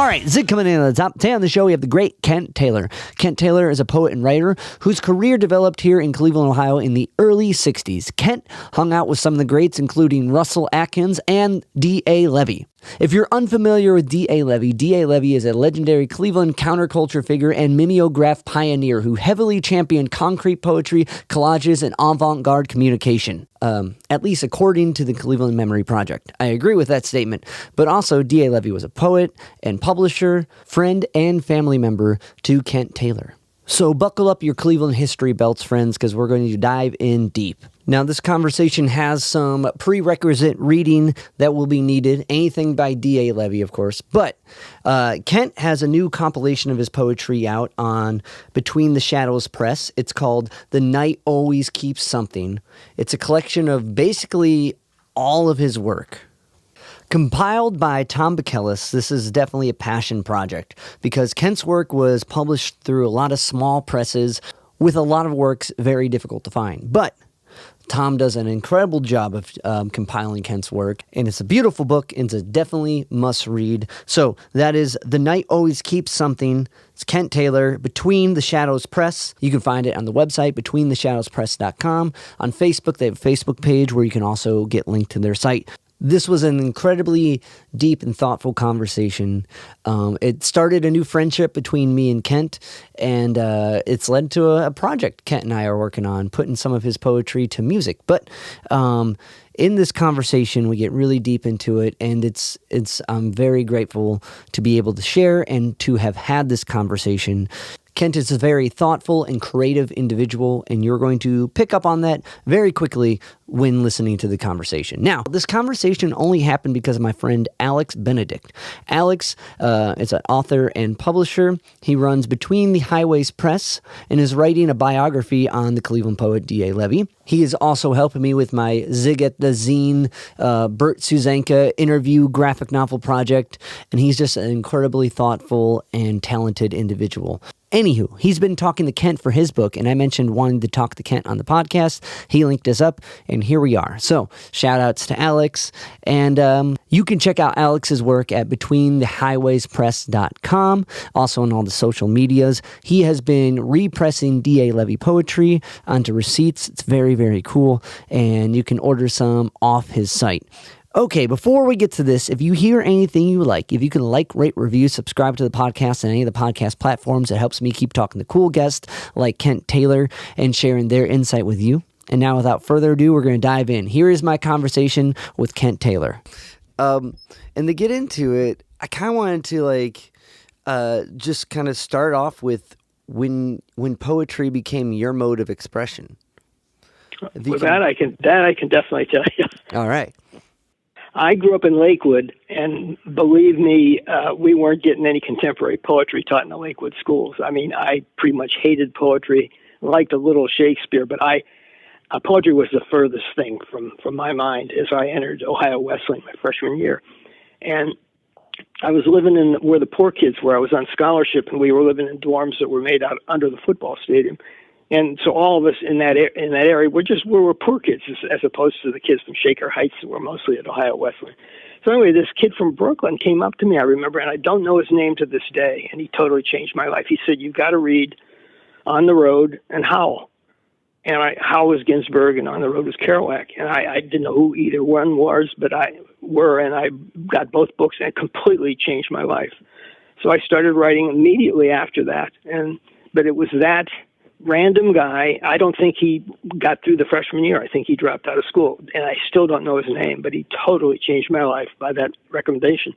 right, Zig coming in at the top. Today on the show, we have the great Kent Taylor. Kent Taylor is a poet and writer whose career developed here in Cleveland, Ohio in the early 60s. Kent hung out with some of the greats, including Russell Atkins and D.A. Levy. If you're unfamiliar with D.A. Levy is a legendary Cleveland counterculture figure and mimeograph pioneer who heavily championed concrete poetry, collages, and avant-garde communication. At least according to the Cleveland Memory Project. I agree with that statement, but also D.A. Levy was a poet and publisher, friend, and family member to Kent Taylor. So buckle up your Cleveland history belts, friends, because we're going to dive in deep. Now, this conversation has some prerequisite reading that will be needed. Anything by D.A. Levy, of course. But Kent has a new compilation of his poetry out on Between the Shadows Press. It's called The Night Always Keeps Something. It's a collection of basically all of his work. Compiled by Tom Bachellis, this is definitely a passion project because Kent's work was published through a lot of small presses with a lot of works very difficult to find. But Tom does an incredible job of compiling Kent's work, and it's a beautiful book, and it's a definitely must-read. So that is The Night Always Keeps Something. It's Kent Taylor, Between the Shadows Press. You can find it on the website, betweentheshadowspress.com. On Facebook, they have a Facebook page where you can also get linked to their site. This was an incredibly deep and thoughtful conversation. It started a new friendship between me and Kent, and it's led to a project Kent and I are working on, putting some of his poetry to music. But in this conversation, we get really deep into it, and I'm very grateful to be able to share and to have had this conversation. Kent is a very thoughtful and creative individual, and you're going to pick up on that very quickly when listening to the conversation. Now, this conversation only happened because of my friend Alex Benedict. Alex is an author and publisher. He runs Between the Highways Press and is writing a biography on the Cleveland poet D.A. Levy. He is also helping me with my Zig at the Zine, Bert Suzanka interview graphic novel project, and he's just an incredibly thoughtful and talented individual. Anywho, he's been talking to Kent for his book, and I mentioned wanting to talk to Kent on the podcast. He linked us up, and here we are. So, shout-outs to Alex, and you can check out Alex's work at betweenthehighwayspress.com, also on all the social medias. He has been repressing D.A. Levy poetry onto receipts. It's very, very cool, and you can order some off his site. Okay, before we get to this, if you hear anything you like, if you can like, rate, review, subscribe to the podcast on any of the podcast platforms, it helps me keep talking to cool guests like Kent Taylor and sharing their insight with you. And now, without further ado, we're going to dive in. Here is my conversation with Kent Taylor. And to get into it, I kind of wanted to just kind of start off with when poetry became your mode of expression. That I can definitely tell you. All right. I grew up in Lakewood, and believe me, we weren't getting any contemporary poetry taught in the Lakewood schools. I mean, I pretty much hated poetry, liked a little Shakespeare, but poetry was the furthest thing from my mind as I entered Ohio Wesleyan my freshman year. And I was living in where the poor kids were. I was on scholarship, and we were living in dorms that were made out under the football stadium. And so all of us in that area we were poor kids as opposed to the kids from Shaker Heights that were mostly at Ohio Wesleyan. So anyway, this kid from Brooklyn came up to me, I remember, and I don't know his name to this day, and he totally changed my life. He said, "You've got to read On the Road and Howl." And Howl was Ginsberg, and On the Road was Kerouac. And I didn't know who either one was, and I got both books, and it completely changed my life. So I started writing immediately after that, but it was that random guy. I don't think he got through the freshman year. I think he dropped out of school, and I still don't know his name, but he totally changed my life by that recommendation.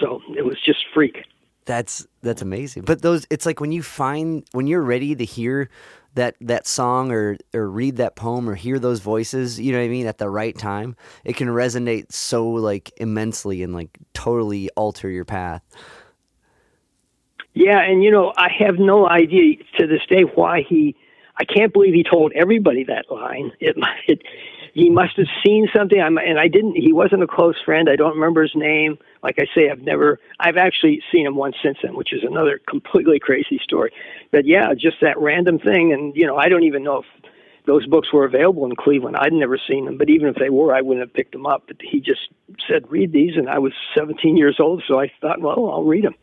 So it was just freak. That's amazing. But it's like when you're ready to hear that song or read that poem or hear those voices, you know what I mean, at the right time, it can resonate so immensely and totally alter your path. Yeah, and I have no idea to this day why I can't believe he told everybody that line. He must have seen something, he wasn't a close friend. I don't remember his name. Like I say, I've actually seen him once since then, which is another completely crazy story. But yeah, just that random thing. And, I don't even know if those books were available in Cleveland. I'd never seen them, but even if they were, I wouldn't have picked them up. But he just said, read these, and I was 17 years old, so I thought, well, I'll read them.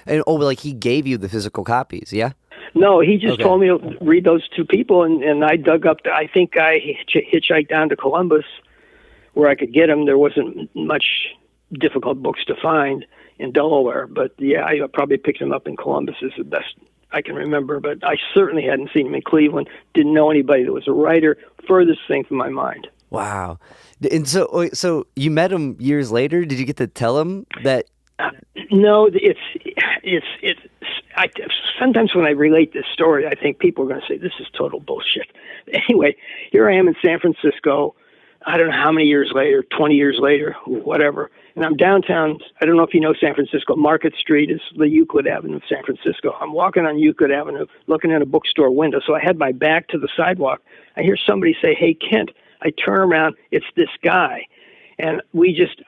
And like he gave you the physical copies, yeah? No, he just told me to read those two people, and I dug up. I think I hitchhiked down to Columbus where I could get them. There wasn't much difficult books to find in Delaware, but yeah, I probably picked them up in Columbus is the best I can remember. But I certainly hadn't seen them in Cleveland. Didn't know anybody that was a writer. Furthest thing from my mind. Wow. And so you met him years later. Did you get to tell him that? No, it's. Sometimes when I relate this story, I think people are going to say this is total bullshit. Anyway, here I am in San Francisco. I don't know how many years later, 20 years later, whatever. And I'm downtown. I don't know if you know San Francisco. Market Street is the Euclid Avenue of San Francisco. I'm walking on Euclid Avenue, looking at a bookstore window. So I had my back to the sidewalk. I hear somebody say, "Hey, Kent." I turn around. It's this guy. And we just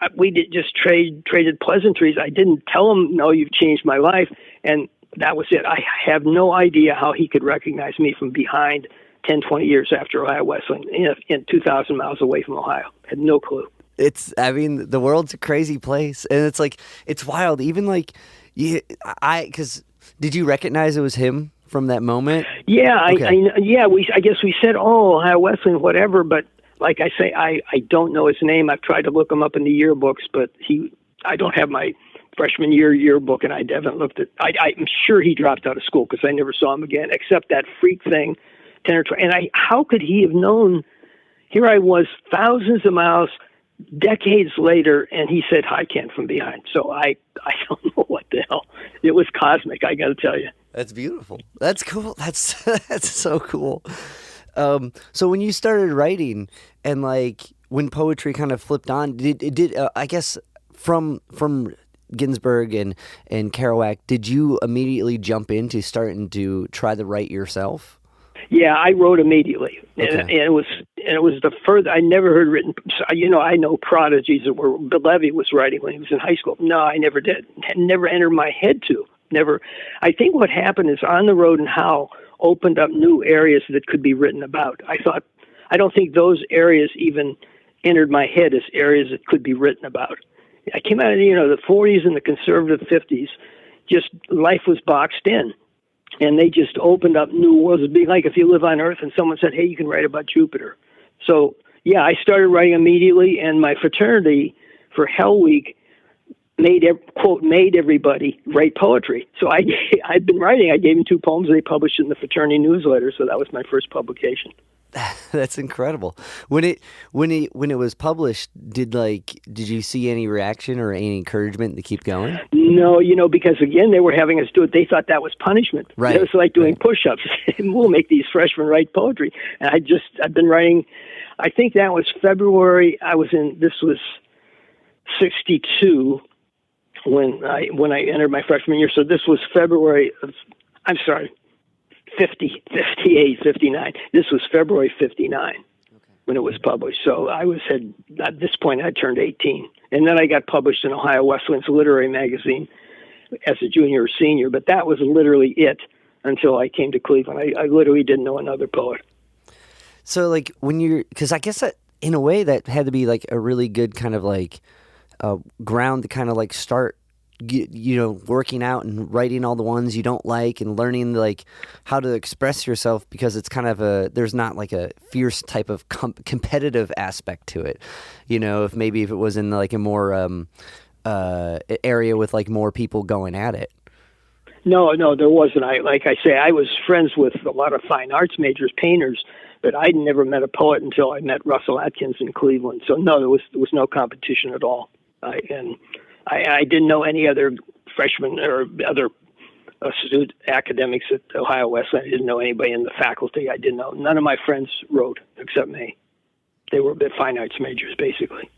traded pleasantries. I didn't tell him, "No, you've changed my life." And that was it. I have no idea how he could recognize me from behind 10, 20 years after Ohio Wesleyan in 2,000 miles away from Ohio. Had no clue. The world's a crazy place. And it's like, it's wild. Even like, because did you recognize it was him from that moment? Yeah, Okay. I guess we said, "Oh, Ohio Wesleyan, whatever," but like I say, I don't know his name. I've tried to look him up in the yearbooks, but I don't have my freshman year yearbook, and I haven't looked at. I'm sure he dropped out of school because I never saw him again, except that freak thing, 10 or 20. And how could he have known? Here I was, thousands of miles, decades later, and he said, "Hi, Kent," from behind. So I don't know what the hell. It was cosmic, I got to tell you. That's beautiful. That's cool. That's so cool. So when you started writing and like when poetry kind of flipped on, did I guess from Ginsberg and Kerouac, did you immediately jump into starting to try to write yourself? Yeah, I wrote immediately, Okay. and it was the further I never heard written. I know prodigies that were. Levy was writing when he was in high school. No, I never did. It never entered my head to. Never. I think what happened is On the Road and How opened up new areas that could be written about. I don't think those areas even entered my head as areas that could be written about. I came out of the 40s and the conservative 50s. Just life was boxed in. And they just opened up new worlds. It'd be like if you live on Earth and someone said, "Hey, you can write about Jupiter." So, yeah, I started writing immediately, and my fraternity for Hell Week made everybody write poetry. So I'd been writing. I gave them 2 poems. They published in the fraternity newsletter, so that was my first publication. That's incredible. When it was published, did you see any reaction or any encouragement to keep going? No, because again, they were having us do it. They thought that was punishment. Right. It was like doing push-ups. We'll make these freshmen write poetry. And I've been writing. I think that was February. This was 1962 when I entered my freshman year. So this was February of, I'm sorry, 50, 58, 59. This was February 59 when it was published. So at this point, I turned 18. And then I got published in Ohio Wesleyan's literary magazine as a junior or senior. But that was literally it until I came to Cleveland. I literally didn't know another poet. So like because I guess that in a way that had to be like a really good kind of like ground to kind of like start working out and writing all the ones you don't like and learning like how to express yourself, because it's kind of there's not like a fierce type of competitive aspect to it. If it was in like a more area with like more people going at it. No, there wasn't. Like I say, I was friends with a lot of fine arts majors, painters, but I'd never met a poet until I met Russell Atkins in Cleveland. So no, there was no competition at all. I didn't know any other freshmen or other student academics at Ohio Wesleyan. I didn't know anybody in the faculty. I didn't know. None of my friends wrote except me. They were fine arts majors, basically.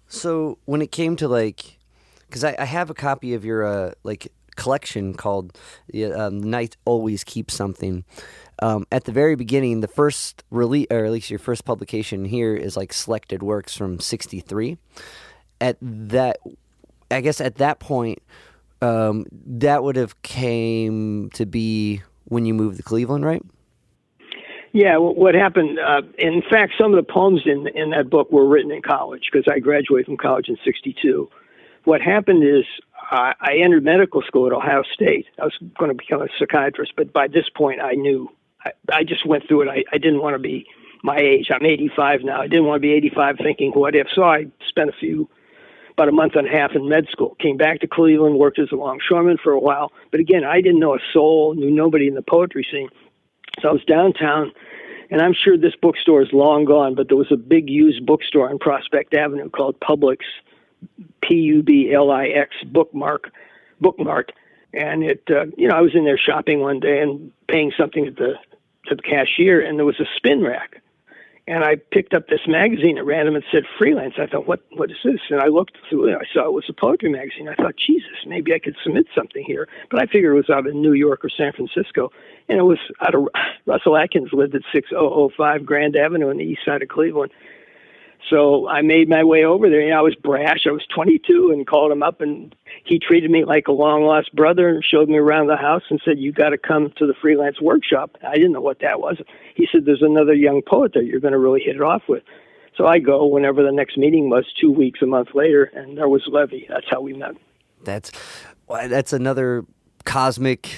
So when it came to because I have a copy of your collection called "Night Always Keeps Something." At the very beginning, the first release, or at least your first publication here, is like selected works from '63. I guess at that point, that would have came to be when you moved to Cleveland, right? Yeah, what happened, in fact, some of the poems in that book were written in college because I graduated from college in 62. What happened is I entered medical school at Ohio State. I was going to become a psychiatrist, but by this point I knew, I just went through it. I didn't want to be my age. I'm 85 now. I didn't want to be 85 thinking, what if? So I spent about a month and a half in med school, came back to Cleveland, worked as a longshoreman for a while. But again, I didn't know a soul, knew nobody in the poetry scene. So I was downtown, and I'm sure this bookstore is long gone, but there was a big used bookstore on Prospect Avenue called Publix, Publix Bookmart. And I was in there shopping one day and paying something to the cashier, and there was a spin rack. And I picked up this magazine at random and said freelance. I thought, what is this? And I looked through it. I saw it was a poetry magazine. I thought, Jesus, maybe I could submit something here. But I figured it was out of New York or San Francisco. And it was out of Russell Atkins lived at 6005 Grand Avenue on the east side of Cleveland. So I made my way over there. I was brash. I was 22 and called him up, and he treated me like a long-lost brother and showed me around the house and said, you got to come to the freelance workshop. I didn't know what that was. He said, there's another young poet that you're going to really hit it off with. So I go whenever the next meeting was, 2 weeks, a month later, and there was Levy. That's how we met. That's another cosmic,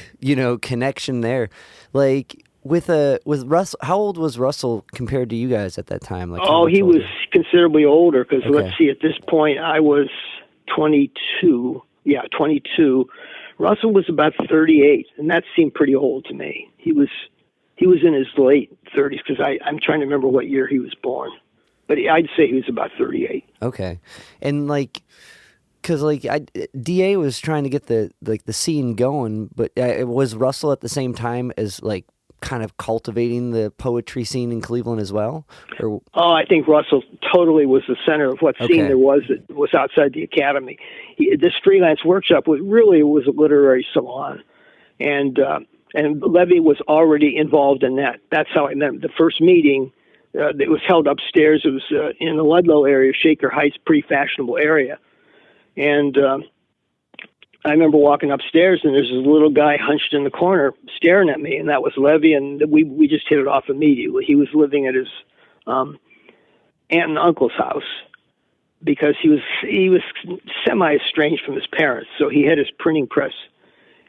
connection there. Like, with Russell, how old was Russell compared to you guys at that time? Like, he was considerably older because, Let's see, at this point I was 22. Yeah, 22. Russell was about 38, and that seemed pretty old to me. He was in his late 30s because I'm trying to remember what year he was born, but I'd say he was about 38. Okay, and because DA was trying to get the scene going, but was Russell at the same time as kind of cultivating the poetry scene in Cleveland as well? Or? Oh, I think Russell totally was the center of what scene there was that was outside the academy. This freelance workshop was a literary salon, and Levy was already involved in that. That's how I met him. The first meeting, it was held upstairs. It was in the Ludlow area, Shaker Heights, pretty fashionable area, and I remember walking upstairs, and there's this little guy hunched in the corner staring at me, and that was Levy, and we just hit it off immediately. He was living at his aunt and uncle's house because he was semi-estranged from his parents, so he had his printing press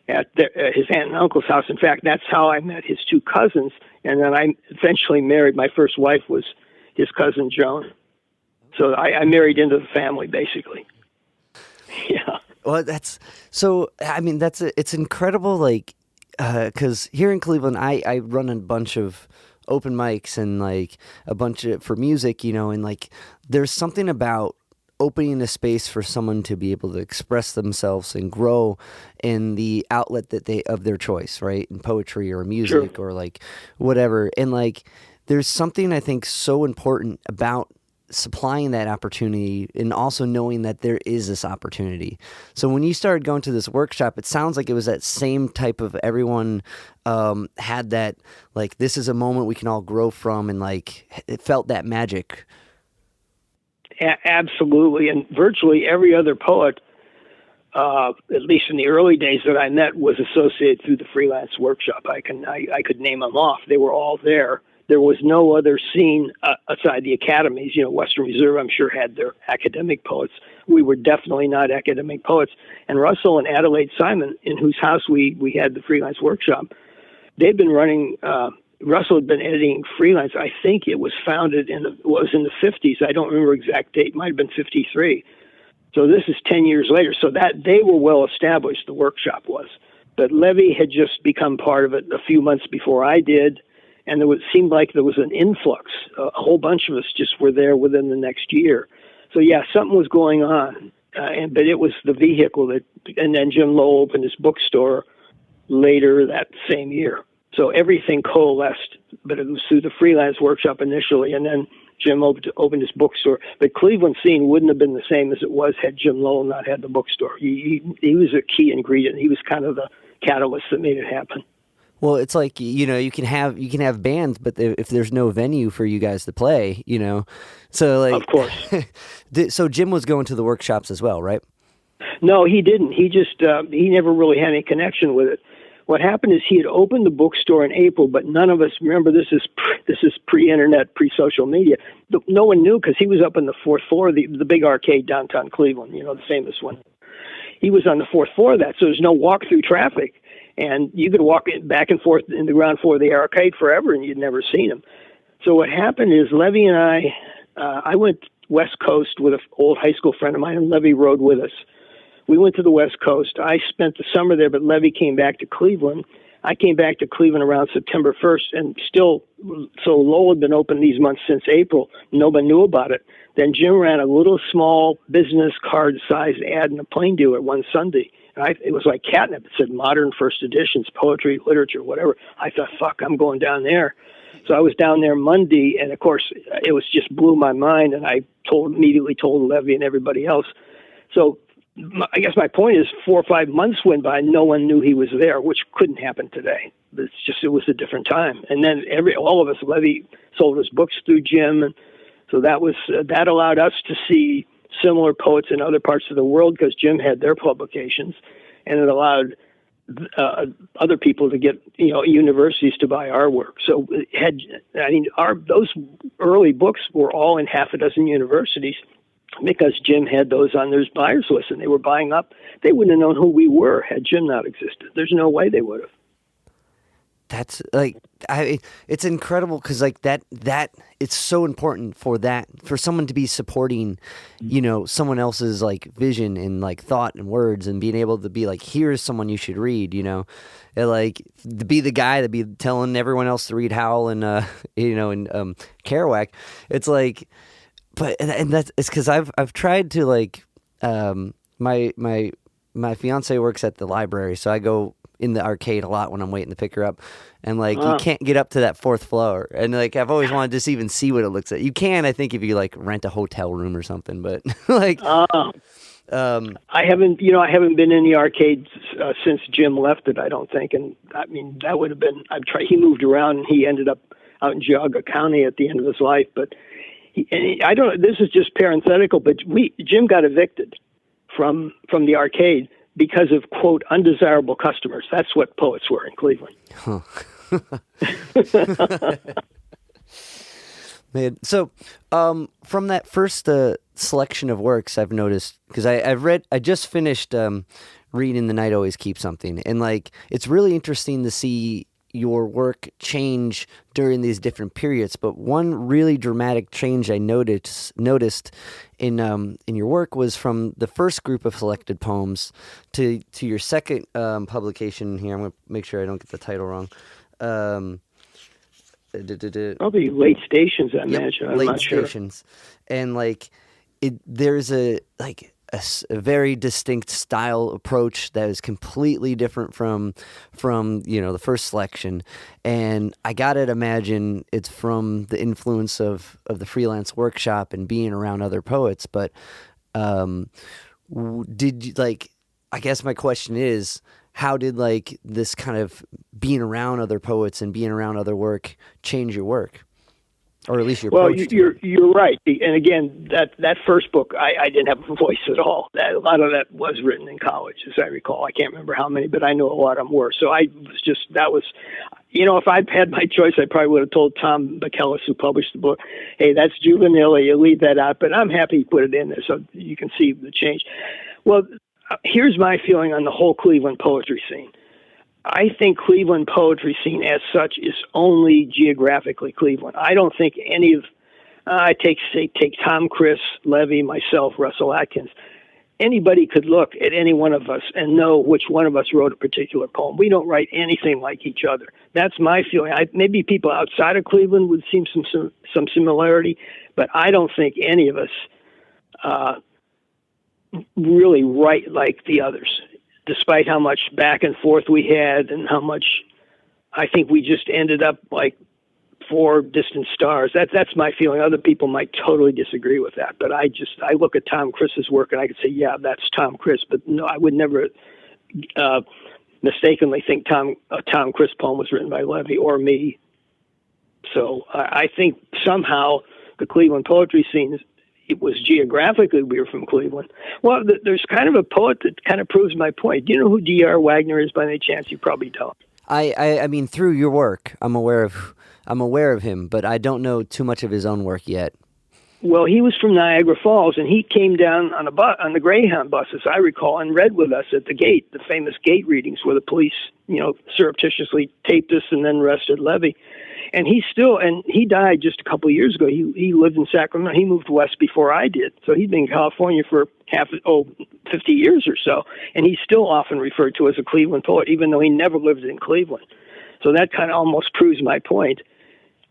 at his aunt and uncle's house. In fact, that's how I met his two cousins, and then I eventually married. My first wife was his cousin Joan, so I married into the family, basically. Yeah. Well, it's incredible, because here in Cleveland, I run a bunch of open mics and a bunch of for music, and there's something about opening a space for someone to be able to express themselves and grow in the outlet of their choice, right? In poetry or music or whatever. And there's something I think so important about supplying that opportunity and also knowing that there is this opportunity. So when you started going to this workshop, it sounds like it was that same type of everyone had that, this is a moment we can all grow from, and it felt that magic. Absolutely. And virtually every other poet, at least in the early days that I met, was associated through the freelance workshop. I could name them off. They were all there. There was no other scene outside the academies. Western Reserve, I'm sure, had their academic poets. We were definitely not academic poets. And Russell and Adelaide Simon, in whose house we had the freelance workshop, they'd been running. Russell had been editing freelance. I think it was founded in the 50s. I don't remember exact date. It might have been 53. So this is 10 years later. So that they were well established. The workshop was, but Levy had just become part of it a few months before I did. And seemed like there was an influx. A whole bunch of us just were there within the next year. So yeah, something was going on. But it was the vehicle and then Jim Lowell opened his bookstore later that same year. So everything coalesced, but it was through the freelance workshop initially, and then Jim opened his bookstore. The Cleveland scene wouldn't have been the same as it was had Jim Lowell not had the bookstore. He was a key ingredient. He was kind of the catalyst that made it happen. Well, it's you can have bands, but if there's no venue for you guys to play, so of course. So Jim was going to the workshops as well, right? No, he didn't. He just he never really had any connection with it. what happened is he had opened the bookstore in April, but none of us remember. This is pre-internet, pre-social media. No one knew because he was up on the fourth floor of the big arcade downtown Cleveland. The famous one. He was on the fourth floor of that, so there's no walk-through traffic, and you could walk back and forth in the ground floor of the arcade forever, and you'd never seen him. So what happened is Levy and I went West Coast with an old high school friend of mine, and Levy rode with us. We went to the West Coast. I spent the summer there, but Levy came back to Cleveland. I came back to Cleveland around September 1st, and so Lowell had been open these months since April. Nobody knew about it. Then Jim ran a little small business card-sized ad in a plain dealer one Sunday. And it was like catnip. It said modern first editions, poetry, literature, whatever. I thought, fuck, I'm going down there. So I was down there Monday, and of course, it was just blew my mind, and I immediately told Levy and everybody else. So I guess my point is 4 or 5 months went by, no one knew he was there, which couldn't happen today. It was a different time. And then all of us, Levy sold his books through Jim, and so that allowed us to see similar poets in other parts of the world because Jim had their publications, and it allowed other people to get universities to buy our work. So those early books were all in half a dozen universities because Jim had those on their buyers list, and they were buying up. They wouldn't have known who we were had Jim not existed. There's no way they would have. That's it's incredible because that it's so important for someone to be supporting, someone else's vision and thought and words, and being able to be here's someone you should read, and, to be the guy to be telling everyone else to read Howell and and Kerouac. It's but that's it's because I've tried to my fiance works at the library, so I go in the arcade a lot when I'm waiting to pick her up, and you can't get up to that fourth floor, and I've always wanted to just even see what it looks like. You can, I think, if you rent a hotel room or something, but I haven't been in the arcade since Jim left it, I don't think, and I mean that would have been he moved around and he ended up out in Geauga County at the end of his life, but this is just parenthetical, but Jim got evicted from the arcade because of, quote, undesirable customers. That's what poets were in Cleveland. Huh. Man, so from that first selection of works, I've noticed, because I just finished reading The Night Always Keeps Something, and it's really interesting to see your work change during these different periods. But one really dramatic change I noticed in your work was from the first group of selected poems to your second publication here. I'm going to make sure I don't get the title wrong. Probably Late Stations, I imagine. I'm not sure. Late Stations. And there's a very distinct style approach that is completely different from the first selection, and I gotta imagine it's from the influence of the freelance workshop and being around other poets. But did you I guess my question is, how did this kind of being around other poets and being around other work change your work? Or at least your approach. Well, you're right. And again, that first book, I didn't have a voice at all. A lot of that was written in college, as I recall. I can't remember how many, but I know a lot of them were. So if I'd had my choice, I probably would have told Tom McKellis, who published the book, hey, that's juvenile, you leave that out. But I'm happy you put it in there so you can see the change. Well, here's my feeling on the whole Cleveland poetry scene. I think Cleveland poetry scene as such is only geographically Cleveland. I don't think any of, take Tom Chris, Levy, myself, Russell Atkins. Anybody could look at any one of us and know which one of us wrote a particular poem. We don't write anything like each other. That's my feeling. Maybe people outside of Cleveland would see some similarity, but I don't think any of us really write like the others, despite how much back and forth we had and how much I think we just ended up like four distant stars. That's my feeling. Other people might totally disagree with that, but I look at Tom Chris's work and I could say, yeah, that's Tom Chris, but no, I would never mistakenly think a Tom Chris poem was written by Levy or me. So I think somehow the Cleveland poetry scene it was geographically we were from Cleveland. Well, there's kind of a poet that kind of proves my point. Do you know who D.R. Wagner is by any chance? You probably don't. I mean, through your work, I'm aware of him, but I don't know too much of his own work yet. Well, he was from Niagara Falls, and he came down on the Greyhound bus, as I recall, and read with us at the gate, the famous gate readings where the police, surreptitiously taped us and then arrested Levy. And he died just a couple of years ago. He lived in Sacramento. He moved west before I did. So he'd been in California for 50 years or so. And he's still often referred to as a Cleveland poet, even though he never lived in Cleveland. So that kind of almost proves my point,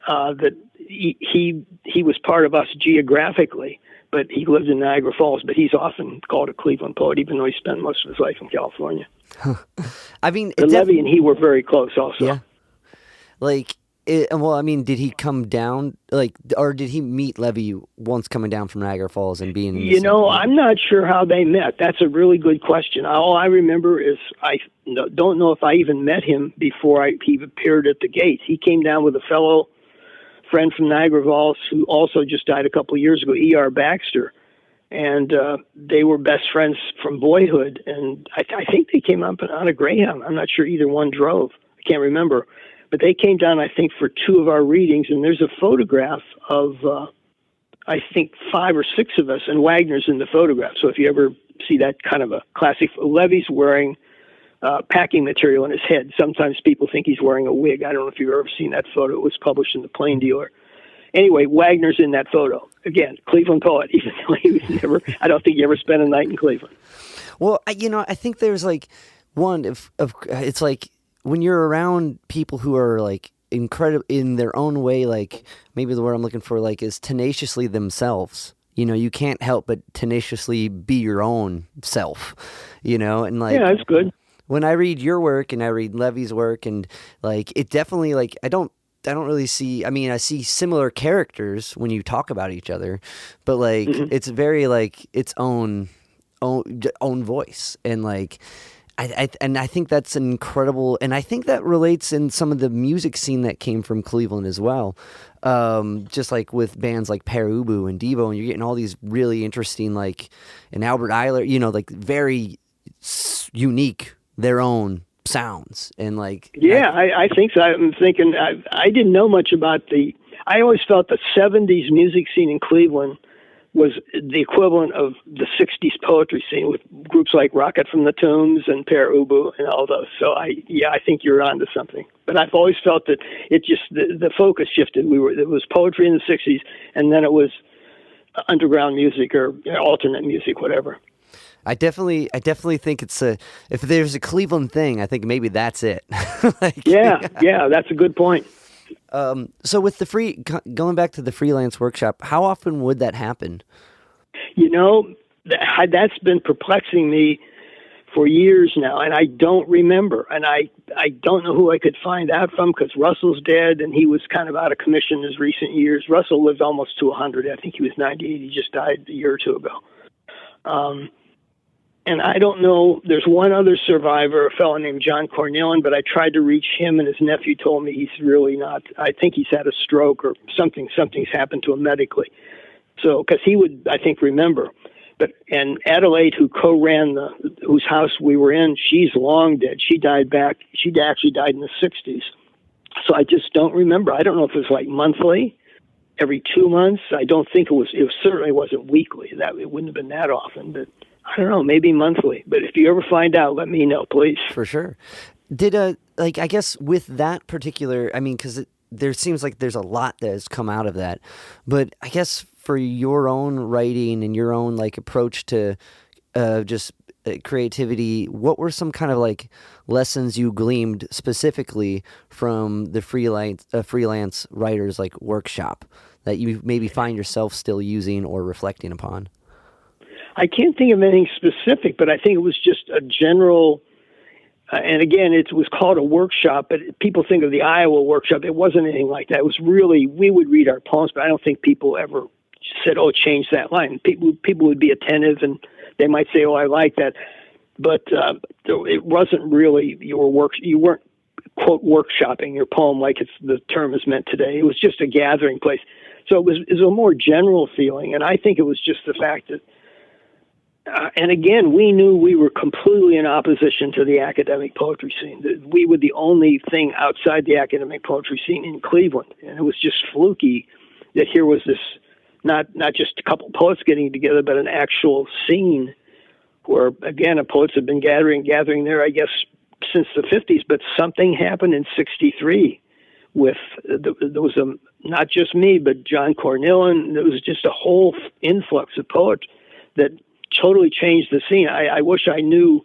that he was part of us geographically, but he lived in Niagara Falls. But he's often called a Cleveland poet, even though he spent most of his life in California. I mean, Levy and he were very close also. Yeah. Did he come down, or did he meet Levy once coming down from Niagara Falls and being... I'm not sure how they met. That's a really good question. All I remember is I don't know if I even met him before he appeared at the gate. He came down with a fellow friend from Niagara Falls who also just died a couple of years ago, E.R. Baxter, and they were best friends from boyhood, and I think they came up on a Greyhound. I'm not sure either one drove. I can't remember. But they came down, I think, for 2 of our readings, and there's a photograph of, I think, 5 or 6 of us, and Wagner's in the photograph. So if you ever see that kind of a classic, Levy's wearing packing material on his head. Sometimes people think he's wearing a wig. I don't know if you've ever seen that photo. It was published in the Plain Dealer. Anyway, Wagner's in that photo. Again, Cleveland poet, even though he was never, I don't think he ever spent a night in Cleveland. Well, I think there's it's like, when you're around people who are incredible in their own way, maybe the word I'm looking for is tenaciously themselves. You can't help but tenaciously be your own self. And yeah, that's good. When I read your work and I read Levy's work, and it definitely I don't really see. I mean, I see similar characters when you talk about each other, but it's very its own voice, and I think that's incredible, and I think that relates in some of the music scene that came from Cleveland as well. Just with bands like Perubu and Devo, and you're getting all these really interesting, and Albert Eiler, very unique, their own sounds, and I think so. I'm thinking I didn't know much about I always felt the 70s music scene in Cleveland was the equivalent of the 60s poetry scene with groups like Rocket from the Tombs and Perubu and all those. So I think you're onto something. But I've always felt that it just, the focus shifted. It was poetry in the 60s, and then it was underground music or alternate music, whatever. I definitely think if there's a Cleveland thing, I think maybe that's it. Yeah, that's a good point. So with going back to the freelance workshop, how often would that happen? That's been perplexing me for years now, and I don't remember, and I don't know who I could find out from, because Russell's dead, and he was kind of out of commission in his recent years. Russell lived almost to 100. I think he was 98. He just died a year or 2 ago. And I don't know, there's one other survivor, a fellow named John Cornelian, but I tried to reach him, and his nephew told me he's really not. I think he's had a stroke or something's happened to him medically. So, because he would, I think, remember. And Adelaide, who co-ran whose house we were in, she's long dead. She actually died in the 60s. So I just don't remember. I don't know if it was monthly, every 2 months. I don't think it certainly wasn't weekly. It wouldn't have been that often, but I don't know, maybe monthly. But if you ever find out, let me know, please. For sure. Did I guess with that particular, because there seems like there's a lot that has come out of that, but I guess for your own writing and your own approach to just creativity, what were some kind of lessons you gleaned specifically from the freelance writers workshop that you maybe find yourself still using or reflecting upon? I can't think of anything specific, but I think it was just a general, and again, it was called a workshop, but people think of the Iowa workshop. It wasn't anything like that. It was really, we would read our poems, but I don't think people ever said, "Oh, change that line." People would be attentive, and they might say, "Oh, I like that," but it wasn't really you weren't quote workshopping your poem like the term is meant today. It was just a gathering place. So it was a more general feeling, and I think it was just the fact that, and again, we knew we were completely in opposition to the academic poetry scene. That we were the only thing outside the academic poetry scene in Cleveland, and it was just fluky that here was this not just a couple poets getting together, but an actual scene where, again, poets have been gathering there, I guess, since the 50s, but something happened in 63 with, there was not just me, but John Cornell, and there was just a whole influx of poets that totally changed the scene. I wish I knew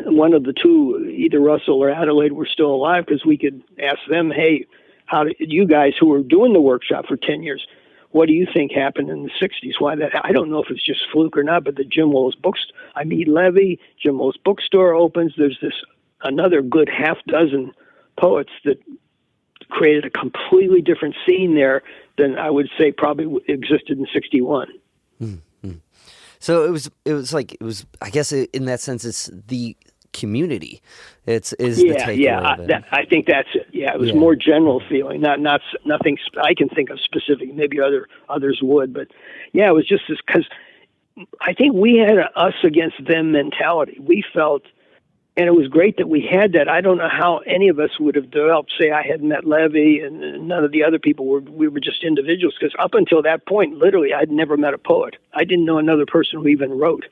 one of the two, either Russell or Adelaide, were still alive, because we could ask them, hey, how did you guys who were doing the workshop for 10 years, what do you think happened in the 60s? Why that? I don't know if it's just fluke or not, but the Jim Lowell's I meet Levy, Jim Lowell's bookstore opens. There's another good half dozen poets that created a completely different scene there than I would say probably existed in 61. Mm-hmm. So it was I guess in that sense it's the community. The takeaway of it. I think that's it. Yeah, it was more general feeling, not nothing I can think of specific. Maybe others would, but yeah, it was just this, because I think we had a us against them mentality. We felt, and it was great that we had that. I don't know how any of us would have developed. Say I had met Levy, and none of the other people we were just individuals. Because up until that point, literally, I'd never met a poet. I didn't know another person who even wrote.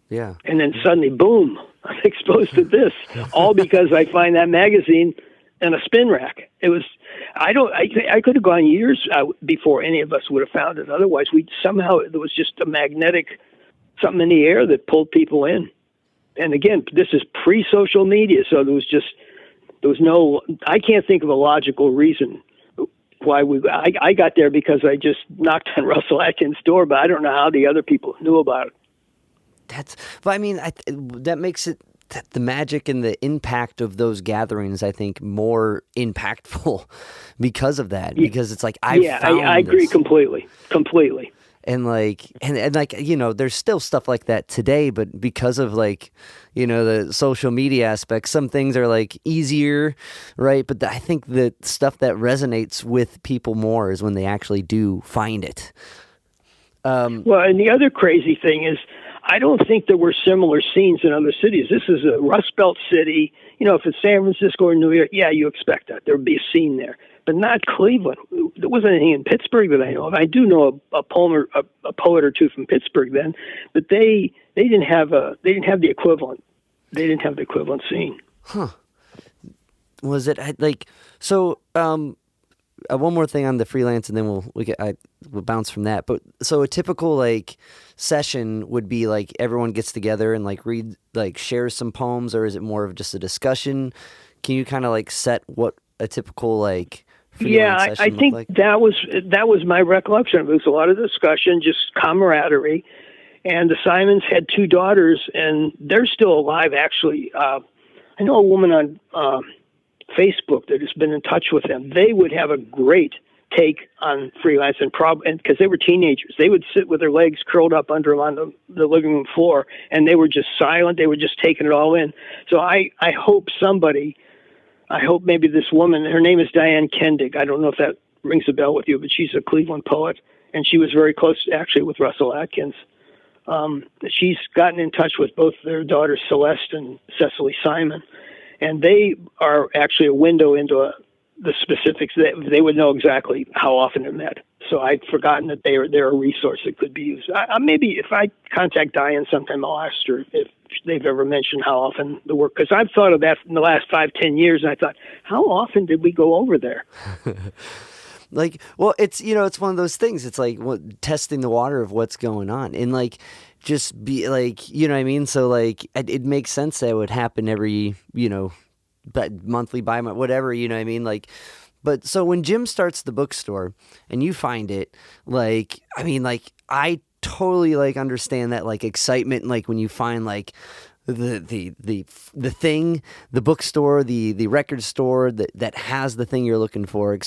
Yeah. And then suddenly, boom, I'm exposed to this, all because I find that magazine in a spin rack. It was, I could have gone years before any of us would have found it. Otherwise, there was just a magnetic something in the air that pulled people in. And again, this is pre-social media, so there was no, I can't think of a logical reason why I got there, because I just knocked on Russell Atkins' door, but I don't know how the other people knew about it. That makes it, the magic and the impact of those gatherings, I think, more impactful because of that. Because it's like, I agree completely. And there's still stuff like that today, but because of the social media aspect, some things are easier, right? But I think the stuff that resonates with people more is when they actually do find it. Well, and the other crazy thing is, I don't think there were similar scenes in other cities. This is a Rust Belt city. If it's San Francisco or New York, yeah, you expect that. There would be a scene there. But not Cleveland. There wasn't anything in Pittsburgh that I know of. I do know a poet or two from Pittsburgh then, but they didn't have the equivalent. They didn't have the equivalent scene. Huh. Was it so? One more thing on the freelance, and then we'll bounce from that. But so a typical session would be everyone gets together and read shares some poems, or is it more of just a discussion? Can you kind of set what a typical Yeah, I think that was my recollection. It was a lot of discussion, just camaraderie. And the Simons had two daughters, and they're still alive, actually. I know a woman on Facebook that has been in touch with them. They would have a great take on freelance, and because they were teenagers, they would sit with their legs curled up under them on the living room floor, and they were just silent. They were just taking it all in. So I hope maybe this woman, her name is Diane Kendig. I don't know if that rings a bell with you, but she's a Cleveland poet, and she was very close, actually, with Russell Atkins. She's gotten in touch with both their daughters, Celeste and Cecily Simon, and they are actually a window into the specifics. They would know exactly how often it met. So I'd forgotten that they're a resource that could be used. Maybe if I contact Diane sometime, I'll ask her if they've ever mentioned how often the work, because I've thought of that in the last 5-10 years, and I thought, how often did we go over there? It's it's one of those things. It's testing the water of what's going on, and just be what I mean. So it makes sense that it would happen every but monthly, whatever, what I mean. But so when Jim starts the bookstore and you find it, I totally understand that excitement, when you find the thing, the bookstore, the record store that has the thing you're looking for.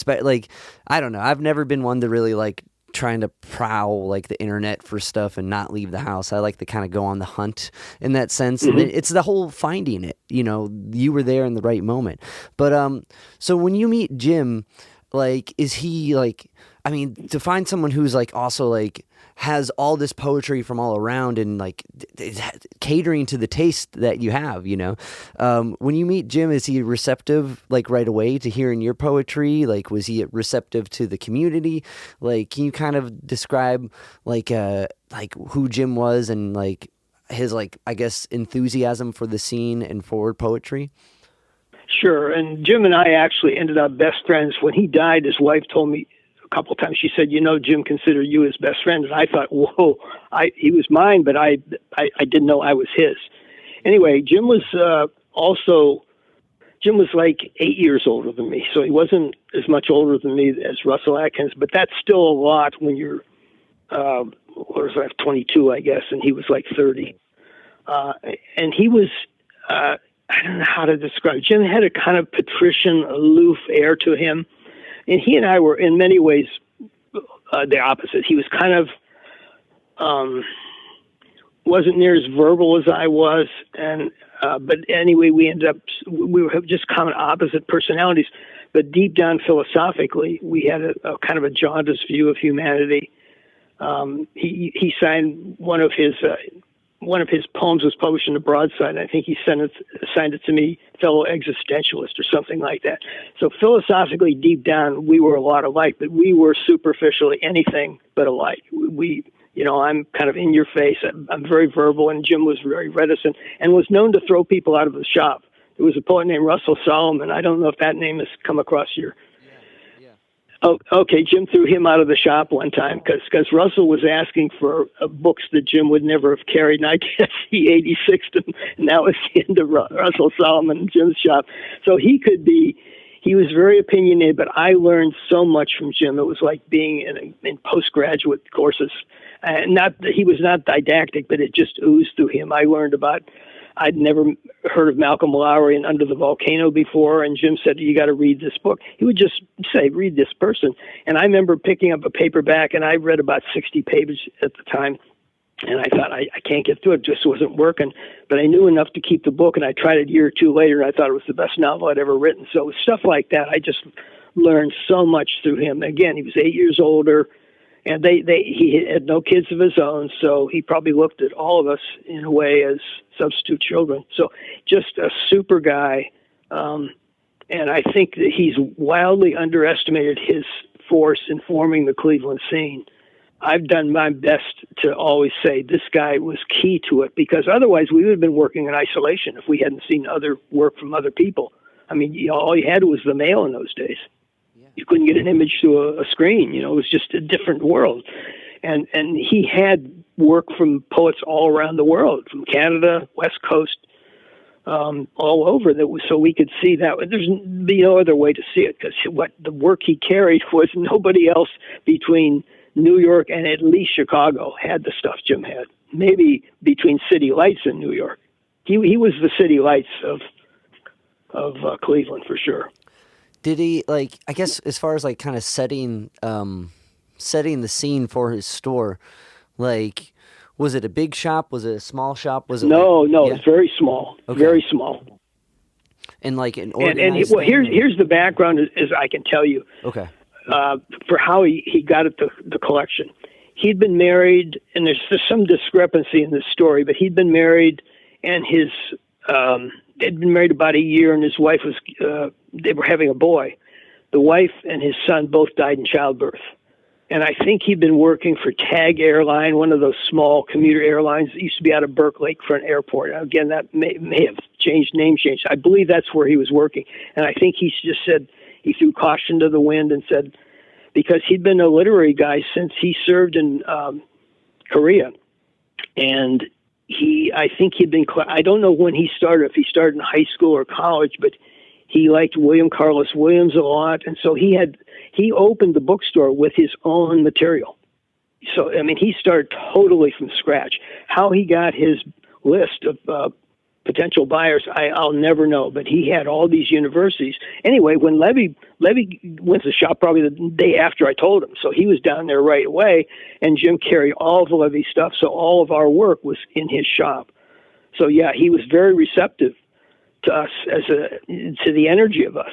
I don't know. I've never been one to really trying to prowl the internet for stuff and not leave the house. I like to kind of go on the hunt in that sense. Mm-hmm. And it's the whole finding it. You were there in the right moment. But so when you meet Jim, Like, is he like, I mean, to find someone who's like also like has all this poetry from all around and like catering to the taste that you have, you know, when you meet Jim, is he receptive like right away to hearing your poetry? Like, was he receptive to the community? Like, can you kind of describe like who Jim was and like his, like, I guess, enthusiasm for the scene and forward poetry? Sure. And Jim and I actually ended up best friends. When he died, his wife told me a couple of times, she said, Jim considered you his best friend. And I thought, whoa, he was mine, but I didn't know I was his. Anyway, Jim was like 8 years older than me. So he wasn't as much older than me as Russell Atkins, but that's still a lot when you're, 22, I guess, and he was like 30. And he was, I don't know how to describe. Jim had a kind of patrician, aloof air to him, and he and I were in many ways the opposite. He was kind of wasn't near as verbal as I was, and but anyway, we were just common opposite personalities. But deep down philosophically, we had a kind of a jaundiced view of humanity. He signed one of his poems was published in the Broadside. I think he assigned it to me, fellow existentialist or something like that. So philosophically, deep down, we were a lot alike, but we were superficially anything but alike. I'm kind of in your face. I'm very verbal, and Jim was very reticent and was known to throw people out of the shop. There was a poet named Russell Solomon. I don't know if that name has come across your. Oh, okay. Jim threw him out of the shop one time because Russell was asking for books that Jim would never have carried, and I guess he 86'd him, and that was the end of Russell Solomon and Jim's shop. So he was very opinionated, but I learned so much from Jim. It was like being in postgraduate courses. He was not didactic, but it just oozed through him. I learned I'd never heard of Malcolm Lowry and Under the Volcano before, and Jim said, you got to read this book. He would just say, read this person. And I remember picking up a paperback, and I read about 60 pages at the time, and I thought, I can't get through it. It just wasn't working. But I knew enough to keep the book, and I tried it a year or two later, and I thought it was the best novel I'd ever written. So it was stuff like that. I just learned so much through him. Again, he was 8 years older, and he had no kids of his own, so he probably looked at all of us in a way as substitute children. So just a super guy, and I think that he's wildly underestimated his force in forming the Cleveland scene. I've done my best to always say this guy was key to it, because otherwise we would have been working in isolation if we hadn't seen other work from other people. I mean, all you had was the mail in those days. You couldn't get an image to a screen. It was just a different world. And he had work from poets all around the world, from Canada, West Coast, all over. So we could see that. There's no other way to see it, because what the work he carried was nobody else between New York and at least Chicago had the stuff Jim had. Maybe between City Lights and New York. He was the City Lights of Cleveland for sure. Did he, like, I guess as far as like kind of setting the scene for his store, like, was it a big shop? Was it a small shop? Was it No, yeah? It's very small, okay. Very small. And like an organized here's the background as I can tell you. Okay. For how he got at the collection. He'd been married, and there's some discrepancy in this story, but he'd been married, and they'd been married about a year, and his wife was, they were having a boy. The wife and his son both died in childbirth. And I think he'd been working for TAG Airline, one of those small commuter airlines that used to be out of Berkeley for an airport. Now, again, that may have name changed. I believe that's where he was working. And I think he just said, he threw caution to the wind and said, because he'd been a literary guy since he served in Korea. And I think he'd been, I don't know when he started, if he started in high school or college, but he liked William Carlos Williams a lot. And so he opened the bookstore with his own material. So, I mean, he started totally from scratch. How he got his list of potential buyers, I'll never know, but he had all these universities. Anyway, when Levy went to the shop probably the day after I told him, so he was down there right away, and Jim carried all of the Levy stuff, so all of our work was in his shop. So yeah, he was very receptive to us to the energy of us.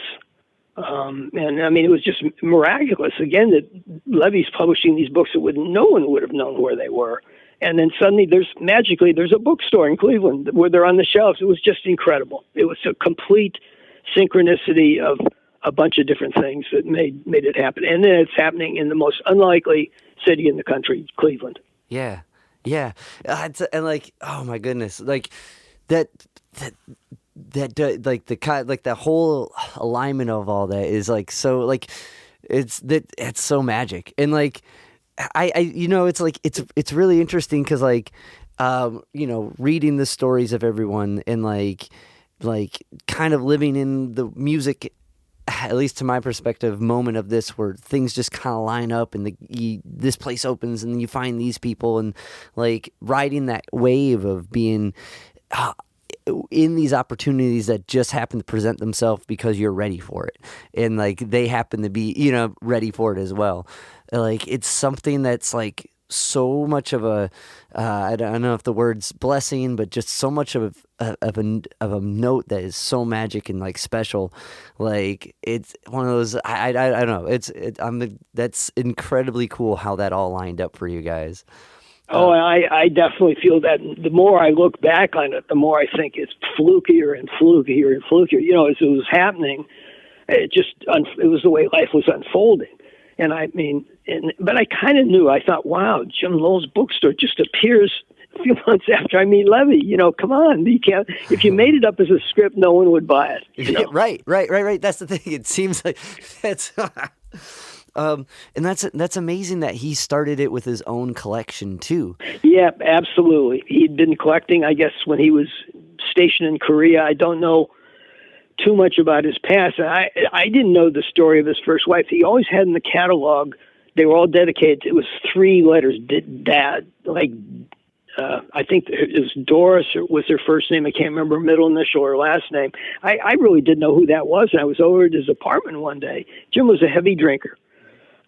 And I mean, it was just miraculous again that Levy's publishing these books that no one would have known where they were. And then suddenly there's a bookstore in Cleveland where they're on the shelves. It was just incredible. It was a complete synchronicity of a bunch of different things that made it happen. And then it's happening in the most unlikely city in the country, Cleveland. Yeah. Yeah. And like, oh my goodness, like that like the whole alignment of all that is like, so like, it's so magic. And like, I it's like, it's really interesting. 'Cause like, reading the stories of everyone and like kind of living in the music, at least to my perspective, moment of this where things just kind of line up and this place opens and you find these people and like riding that wave of being in these opportunities that just happen to present themselves because you're ready for it. And like they happen to be, ready for it as well. Like it's something that's like so much of a, I don't know if the word's blessing, but just so much of a note that is so magic and like special. Like it's one of those, I don't know. That's incredibly cool how that all lined up for you guys. I definitely feel that. The more I look back on it, the more I think it's flukier and flukier and flukier. As it was happening, it was the way life was unfolding. And I mean, but I kind of knew. I thought, wow, Jim Lowell's bookstore just appears a few months after I meet Levy. Come on, you can't. If you made it up as a script, no one would buy it. Right. That's the thing. It seems like that's. And that's amazing that he started it with his own collection too. Yeah, absolutely. He'd been collecting, I guess, when he was stationed in Korea. I don't know too much about his past. I didn't know the story of his first wife. He always had in the catalog, they were all dedicated. It was 3 letters, Dad. Like, I think it was Doris was her first name. I can't remember her middle initial or last name. I really didn't know who that was. And I was over at his apartment one day. Jim was a heavy drinker.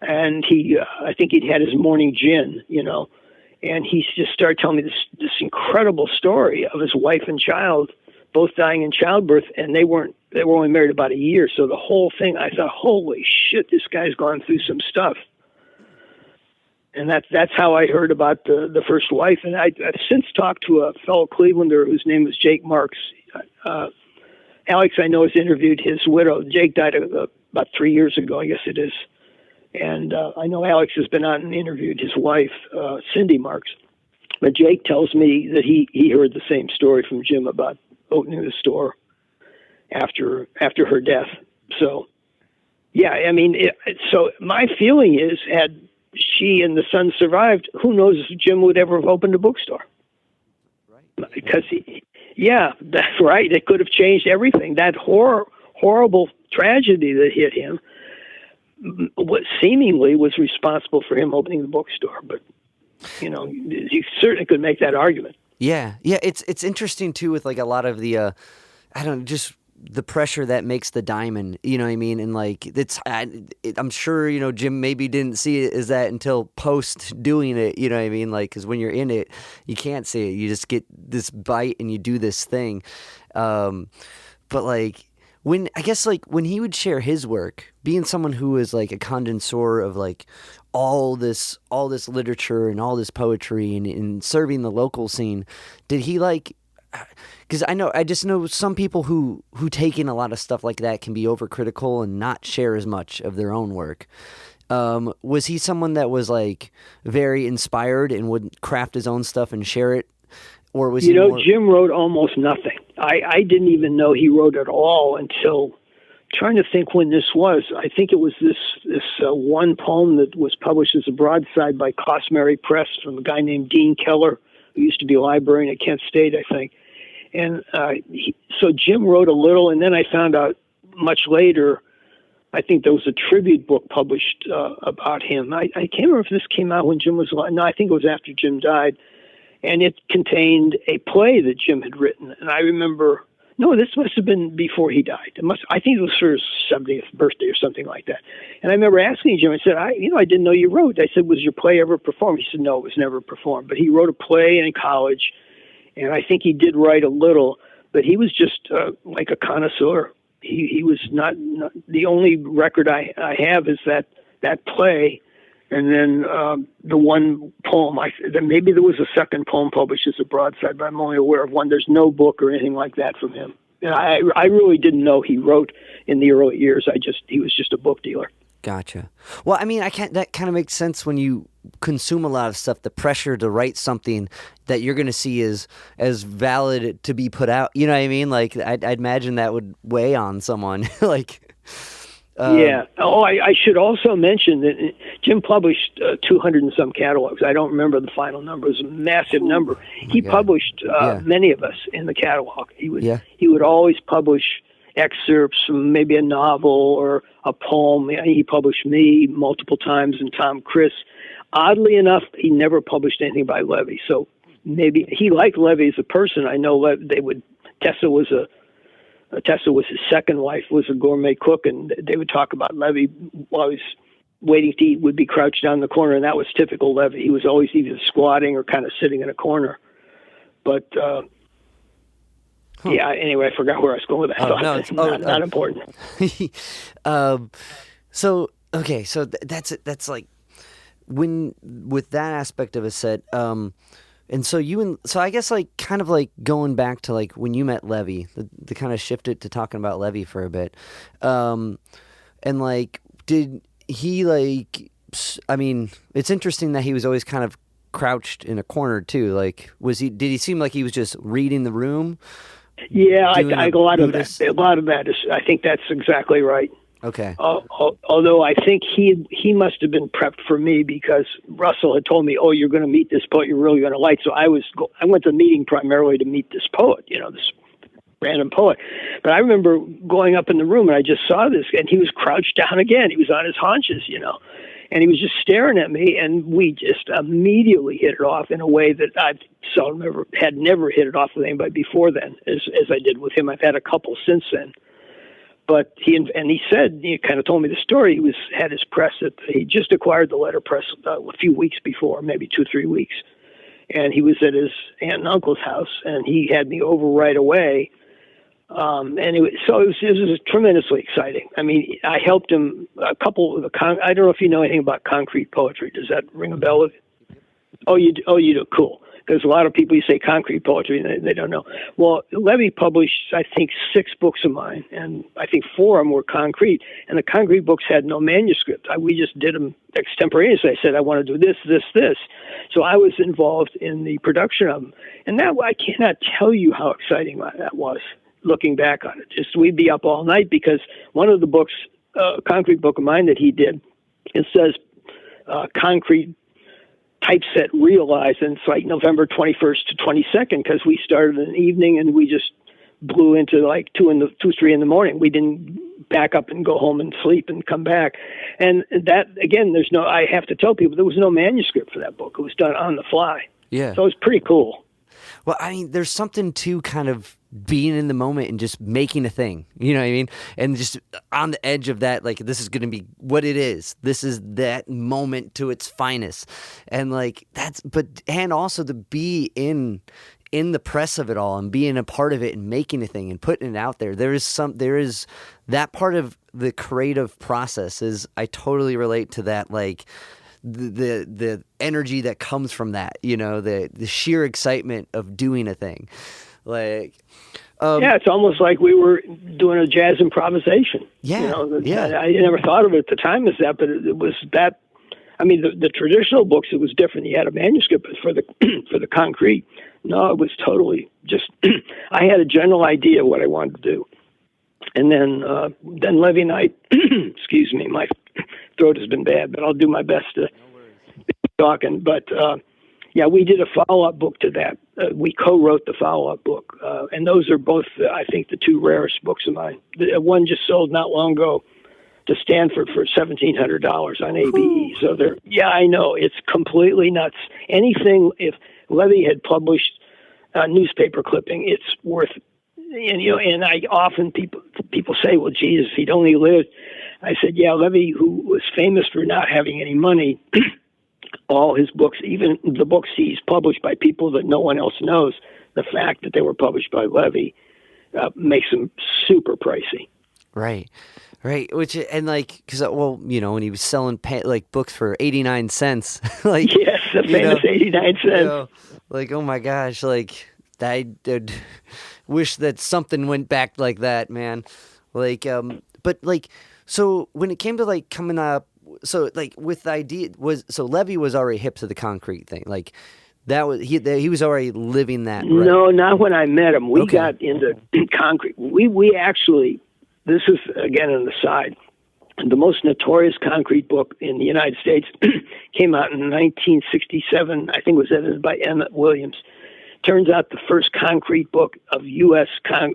And I think he'd had his morning gin, and he just started telling me this incredible story of his wife and child both dying in childbirth, and they were only married about a year. So the whole thing, I thought, holy shit, this guy's gone through some stuff. And that's how I heard about the first wife. And I've since talked to a fellow Clevelander whose name was Jake Marks. Alex, I know, has interviewed his widow. Jake died about 3 years ago, I guess it is. And I know Alex has been on and interviewed his wife, Cindy Marks. But Jake tells me that he heard the same story from Jim about opening the store after her death. So, yeah, I mean, so my feeling is, had she and the son survived, who knows if Jim would ever have opened a bookstore. Right. Because, that's right. It could have changed everything. That horrible tragedy that hit him, what seemingly was responsible for him opening the bookstore. But, you certainly could make that argument. Yeah. It's interesting too with like a lot of the, just the pressure that makes the diamond, you know what I mean? And like, I'm sure, Jim maybe didn't see it as that until post doing it, you know what I mean? Like, cause when you're in it, you can't see it. You just get this bite and you do this thing. But like, when he would share his work, being someone who is like a connoisseur of like all this literature and all this poetry and serving the local scene, did he like, because I just know some people who take in a lot of stuff like that can be overcritical and not share as much of their own work. Was he someone that was like very inspired and would craft his own stuff and share it? Or was Jim wrote almost nothing. I didn't even know he wrote at all until trying to think when this was. I think it was this one poem that was published as a broadside by Cosmary Press from a guy named Dean Keller, who used to be a librarian at Kent State, I think. And so Jim wrote a little, and then I found out much later, I think there was a tribute book published about him. I can't remember if this came out when Jim was alive. No, I think it was after Jim died. And it contained a play that Jim had written. And I remember, no, this must have been before he died. I think it was for his 70th birthday or something like that. And I remember asking Jim, I said, I didn't know you wrote. I said, was your play ever performed? He said, no, it was never performed. But he wrote a play in college, and I think he did write a little, but he was just like a connoisseur. he was not the only record I have is that play, and then the one poem. Maybe there was a second poem published as a broadside, but I'm only aware of one. There's no book or anything like that from him. I really didn't know he wrote in the early years. He was just a book dealer. Gotcha. Well, I mean, that kind of makes sense when you consume a lot of stuff. The pressure to write something that you're going to see as valid to be put out. You know what I mean? Like, I'd imagine that would weigh on someone. Like, yeah. Oh, I should also mention that Jim published 200 and some catalogs. I don't remember the final number. It was a massive number. He published many of us in the catalog. He would always publish excerpts from maybe a novel or a poem. He published me multiple times and Tom Chris. Oddly enough, he never published anything by Levy. So maybe he liked Levy as a person. I know Tessa was his second wife, was a gourmet cook, and they would talk about Levy while he was waiting to eat, would be crouched down in the corner, and that was typical Levy. He was always either squatting or kind of sitting in a corner. But yeah, anyway, I forgot where I was going with that. It's not important. So that's like when with that aspect of a set, and so I guess like kind of like going back to like when you met Levy, to kind of shift it to talking about Levy for a bit, and like did he like? I mean, it's interesting that he was always kind of crouched in a corner too. Like, did he seem like he was just reading the room? Yeah, a lot of that is. I think that's exactly right. Okay. Although I think he must have been prepped for me because Russell had told me, "Oh, you're going to meet this poet you're really going to like." So I went to the meeting primarily to meet this poet, this random poet. But I remember going up in the room and I just saw this, and he was crouched down again. He was on his haunches, and he was just staring at me, and we just immediately hit it off in a way that I had never hit it off with anybody before then, as I did with him. I've had a couple since then. But he said, he kind of told me the story. He had his press he just acquired the letterpress a few weeks before, maybe 2-3 weeks. And he was at his aunt and uncle's house, and he had me over right away. And it was tremendously exciting. I mean, I helped him a couple of I don't know if you know anything about concrete poetry. Does that ring a bell? Oh, you do. Cool. There's a lot of people, you say concrete poetry, and they don't know. Well, Levy published, I think, 6 books of mine, and I think 4 of them were concrete. And the concrete books had no manuscript. We just did them extemporaneously. I said, I want to do this, this, this. So I was involved in the production of them. And that, I cannot tell you how exciting that was, looking back on it. Just we'd be up all night because one of the books, concrete book of mine that he did, it says concrete typeset realized, and it's like November 21st to 22nd because we started in the evening and we just blew into like 2-3 in the morning. We didn't back up and go home and sleep and come back. And that, again, I have to tell people there was no manuscript for that book. It was done on the fly. Yeah. So it was pretty cool. Well, I mean, there's something to kind of being in the moment and just making a thing, you know what I mean? And just on the edge of that, like, this is going to be what it is. This is that moment to its finest. And like, and also to be in the press of it all and being a part of it and making a thing and putting it out there. There is that part of the creative process I totally relate to that. Like, the energy that comes from that, the sheer excitement of doing a thing. Like, it's almost like we were doing a jazz improvisation. Yeah, I never thought of it at the time as that, but it was that. I mean, the traditional books, it was different. You had a manuscript, but for the concrete, no, it was totally just. I had a general idea what I wanted to do, and then Levy and I, excuse me, my throat has been bad, but I'll do my best to be talking. But we did a follow-up book to that. We co-wrote the follow-up book, and those are both, I think, the 2 rarest books of mine. One just sold not long ago to Stanford for $1,700 on ABE. So I know it's completely nuts. Anything, if Levy had published a newspaper clipping, it's worth. And I often people say, well, Jesus, he'd only lived. I said, yeah, Levy, who was famous for not having any money, all his books, even the books he's published by people that no one else knows, the fact that they were published by Levy makes them super pricey. Right. Right. Which, and like, cause well, when he was selling like books for 89 cents, like, Yes, the famous 89 cents. Like, oh my gosh, like I did wish that something went back like that, man. Like, but like, so when it came to like coming up, so like with the idea so Levy was already hip to the concrete thing. Like that was, he was already living that. Right? No, not when I met him. We Okay. got into concrete. We actually, this is again an aside, the most notorious concrete book in the United States came out in 1967. I think it was edited by Emmett Williams. Turns out the first concrete book of U.S.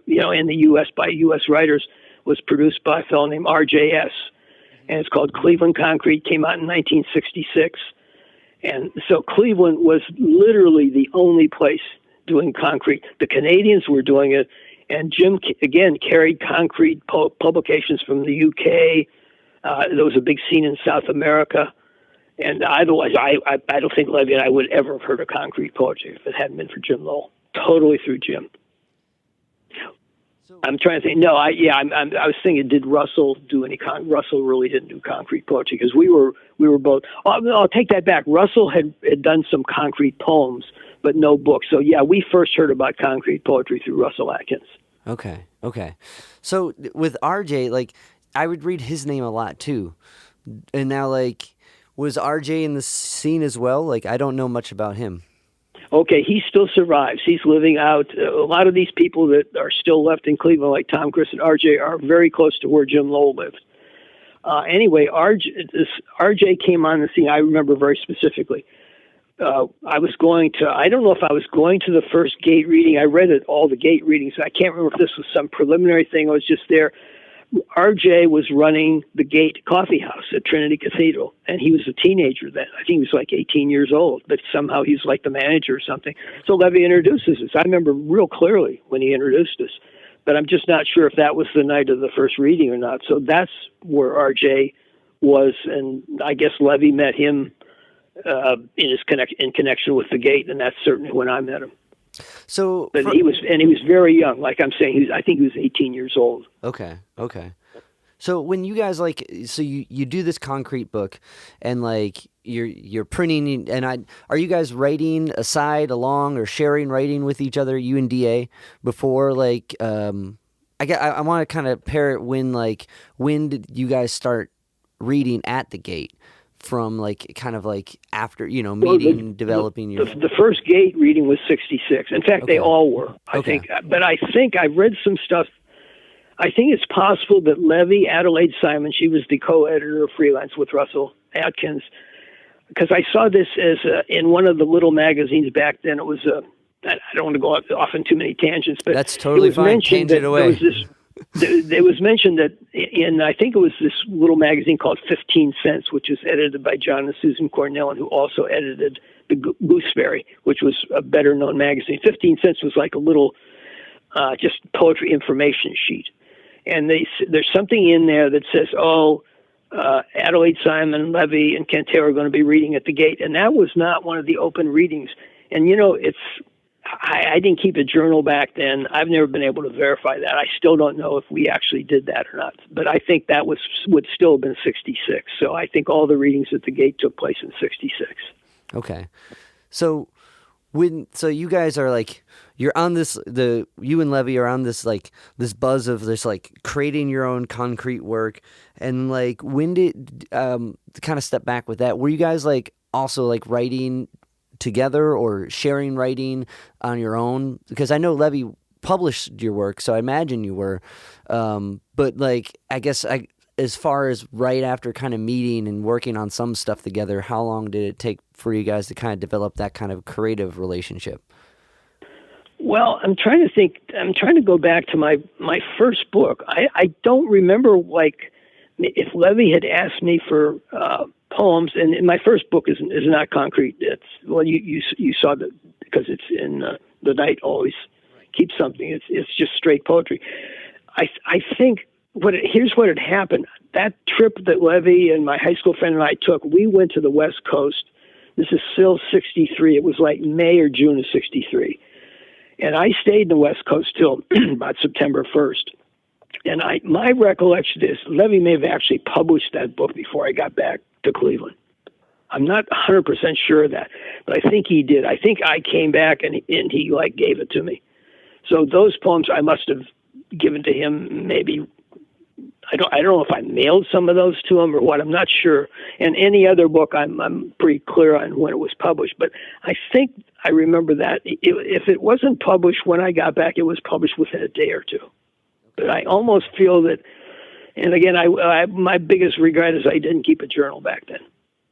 in the U.S. by U.S. writers was produced by a fellow named R.J.S. and it's called Cleveland Concrete. Came out in 1966, and so Cleveland was literally the only place doing concrete. The Canadians were doing it, and Jim again carried concrete publications from the U.K. There was a big scene in South America. And otherwise, I don't think Levy and I would ever have heard of concrete poetry if it hadn't been for Jim Lowell. Totally through Jim. I'm trying to think. No, I was thinking, did Russell do any? Russell really didn't do concrete poetry because we were both. I'll take that back. Russell had done some concrete poems, but no books. So yeah, we first heard about concrete poetry through Russell Atkins. Okay. So with RJ, like I would read his name a lot too, and now like. Was RJ in the scene as well? Like, I don't know much about him. Okay, he still survives. He's living out. A lot of these people that are still left in Cleveland, like Tom, Chris, and RJ, are very close to where Jim Lowell lived. Anyway, RJ came on the scene. I remember very specifically. I don't know if I was going to the first gate reading. I read all the gate readings. I can't remember if this was some preliminary thing. I was just there. RJ was running the Gate Coffee House at Trinity Cathedral, and he was a teenager then. I think he was like 18 years old, but somehow he's like the manager or something. So Levy introduces us. I remember real clearly when he introduced us, but I'm just not sure if that was the night of the first reading or not. So that's where RJ was, and I guess Levy met him in connection with the Gate, and that's certainly when I met him. So, but he was very young. Like I'm saying, I think he was 18 years old. Okay. So when you guys you do this concrete book, and like you're printing, and are you guys writing along, or sharing writing with each other, you and DA, before like I want to kind of pair it when did you guys start reading at the Gate? From like kind of like after meeting, developing your the first Gate reading was 66. In fact, they all were. I think, but I think I've read some stuff. I think it's possible that Levy, Adelaide Simon, she was the co-editor of Freelance with Russell Atkins, because I saw this as in one of the little magazines back then. It was I don't want to go off in too many tangents, but that's totally fine. Tangent away. It was mentioned that I think it was this little magazine called 15 Cents, which was edited by John and Susan Cornell, and who also edited the Gooseberry, which was a better known magazine. 15 Cents was like a little just poetry information sheet. And there's something in there that says, Adelaide Simon, Levy, and Kent Taylor are going to be reading at the Gate. And that was not one of the open readings. And, I didn't keep a journal back then. I've never been able to verify that. I still don't know if we actually did that or not. But I think that would still have been 66. So I think all the readings at the Gate took place in 66. Okay. So you guys are like, you're on this, you and Levy are on this, like this buzz of this, like creating your own concrete work. And like, when did, to kind of step back with that, were you guys like also like writing together or sharing writing on your own? Because I know Levy published your work, so I imagine you were. But like, I guess as far as right after kind of meeting and working on some stuff together, how long did it take for you guys to kind of develop that kind of creative relationship? Well, I'm trying to think. I'm trying to go back to my first book. I don't remember like if Levy had asked me for poems, and my first book is not concrete. It's you saw that because it's in The Night Always Keeps Something. It's just straight poetry. I think here's what had happened. That trip that Levy and my high school friend and I took, we went to the West Coast. This is still 63. It was like May or June of 63. And I stayed in the West Coast till about September 1st. And my recollection is Levy may have actually published that book before I got back to Cleveland. I'm not 100% sure of that, but I think he did. I think I came back and he like gave it to me. So those poems I must have given to him. Maybe I don't know if I mailed some of those to him or what. I'm not sure. And any other book, I'm pretty clear on when it was published. But I think I remember that if it wasn't published when I got back, it was published within a day or two. But I almost feel that. And again, my biggest regret is I didn't keep a journal back then.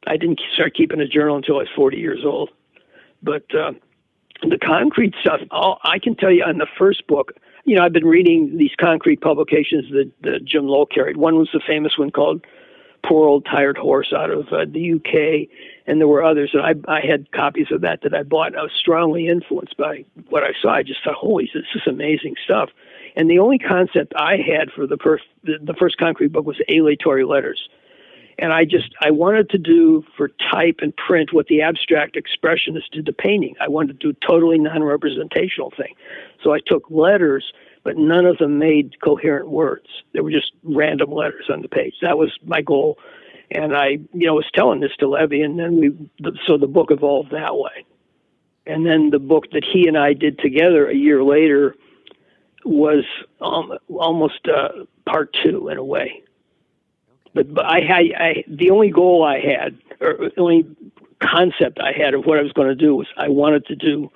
I didn't start keeping a journal until I was 40 years old. But the concrete stuff, I can tell you on the first book, I've been reading these concrete publications that Jim Lowell carried. One was the famous one called Poor Old Tired Horse out of the UK, and there were others. And I had copies of that I bought, and I was strongly influenced by what I saw. I just thought, holy, this is amazing stuff. And the only concept I had for the first concrete book was aleatory letters. And I wanted to do for type and print what the abstract expressionists did to painting. I wanted to do a totally non-representational thing. So I took letters, but none of them made coherent words. They were just random letters on the page. That was my goal. And I, was telling this to Levy, and then so the book evolved that way. And then the book that he and I did together a year later was almost part two in a way. But the only goal I had, or the only concept I had of what I was going to do was I wanted to do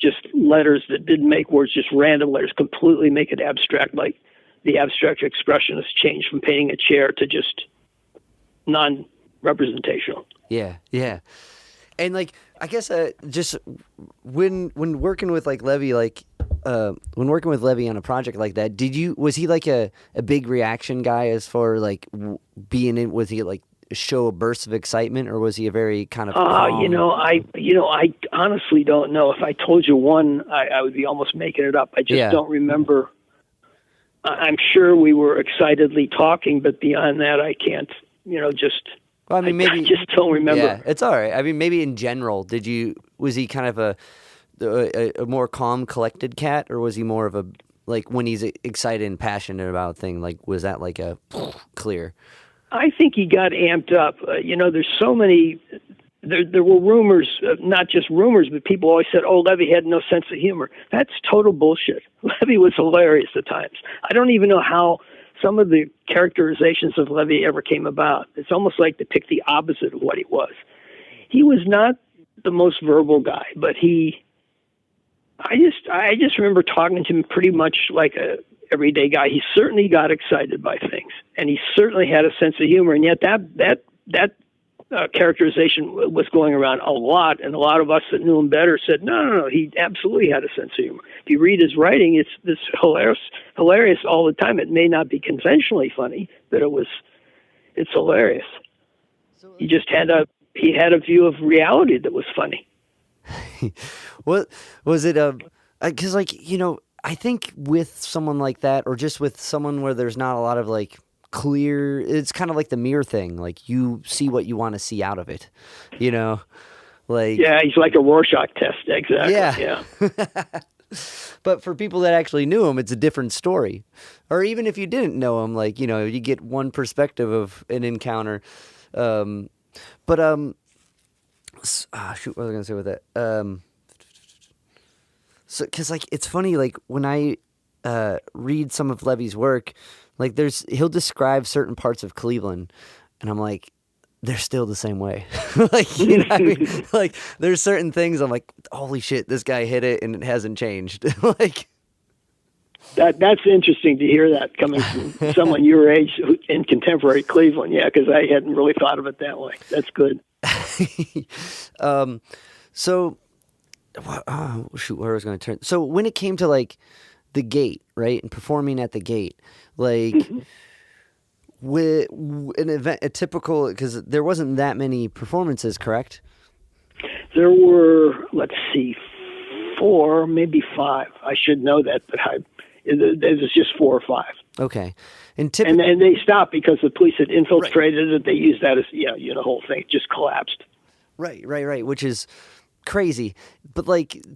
just letters that didn't make words, just random letters, completely make it abstract, like the abstract expressionists changed from painting a chair to just non-representational. Yeah. And I guess just when working with Levy, when working with Levy on a project like that, was he a big reaction guy as far being in? Was he show a burst of excitement, or was he a very kind of calm? I honestly don't know. If I told you one, I would be almost making it up. I just don't remember. I'm sure we were excitedly talking, but beyond that, I can't. Just. Well, maybe I just don't remember. Yeah, it's all right. Maybe in general, was he kind of a more calm, collected cat, or was he more of a when he's excited and passionate about a thing? Was that a clear? I think he got amped up. There's so many. There were rumors, not just rumors, but people always said, "Oh, Levy had no sense of humor." That's total bullshit. Levy was hilarious at times. I don't even know how some of the characterizations of Levy ever came about. It's almost like to pick the opposite of what he was. He was not the most verbal guy, but I just remember talking to him pretty much like a everyday guy. He certainly got excited by things, and he certainly had a sense of humor. And yet that characterization was going around a lot, and a lot of us that knew him better said, no, he absolutely had a sense of humor. If you read his writing, it's this hilarious all the time. It may not be conventionally funny, but it's hilarious. So, he had a view of reality that was funny. What was it? Because I think with someone like that, or just with someone where there's not a lot of clear, it's kind of like the mirror thing. You see what you want to see out of it, Yeah, he's like a Rorschach test. Exactly. Yeah. But for people that actually knew him, it's a different story. Or even if you didn't know him, you get one perspective of an encounter. Shoot, what was I going to say with that? So, because it's funny, when I read some of Levy's work, he'll describe certain parts of Cleveland, and I'm like, they're still the same way. What I mean? There's certain things I'm like, holy shit, this guy hit it and it hasn't changed. That's interesting to hear that coming from someone your age in contemporary Cleveland. Yeah, because I hadn't really thought of it that way. That's good. So, shoot, where I was going to turn. So when it came to the gate, right, and performing at the gate, with an event, a typical, because there wasn't that many performances, correct? There were, let's see, 4, maybe 5. I should know that, but it was just 4 or 5. Okay, and they stopped because the police had infiltrated it. They used that as the whole thing just collapsed. Right, which is crazy. But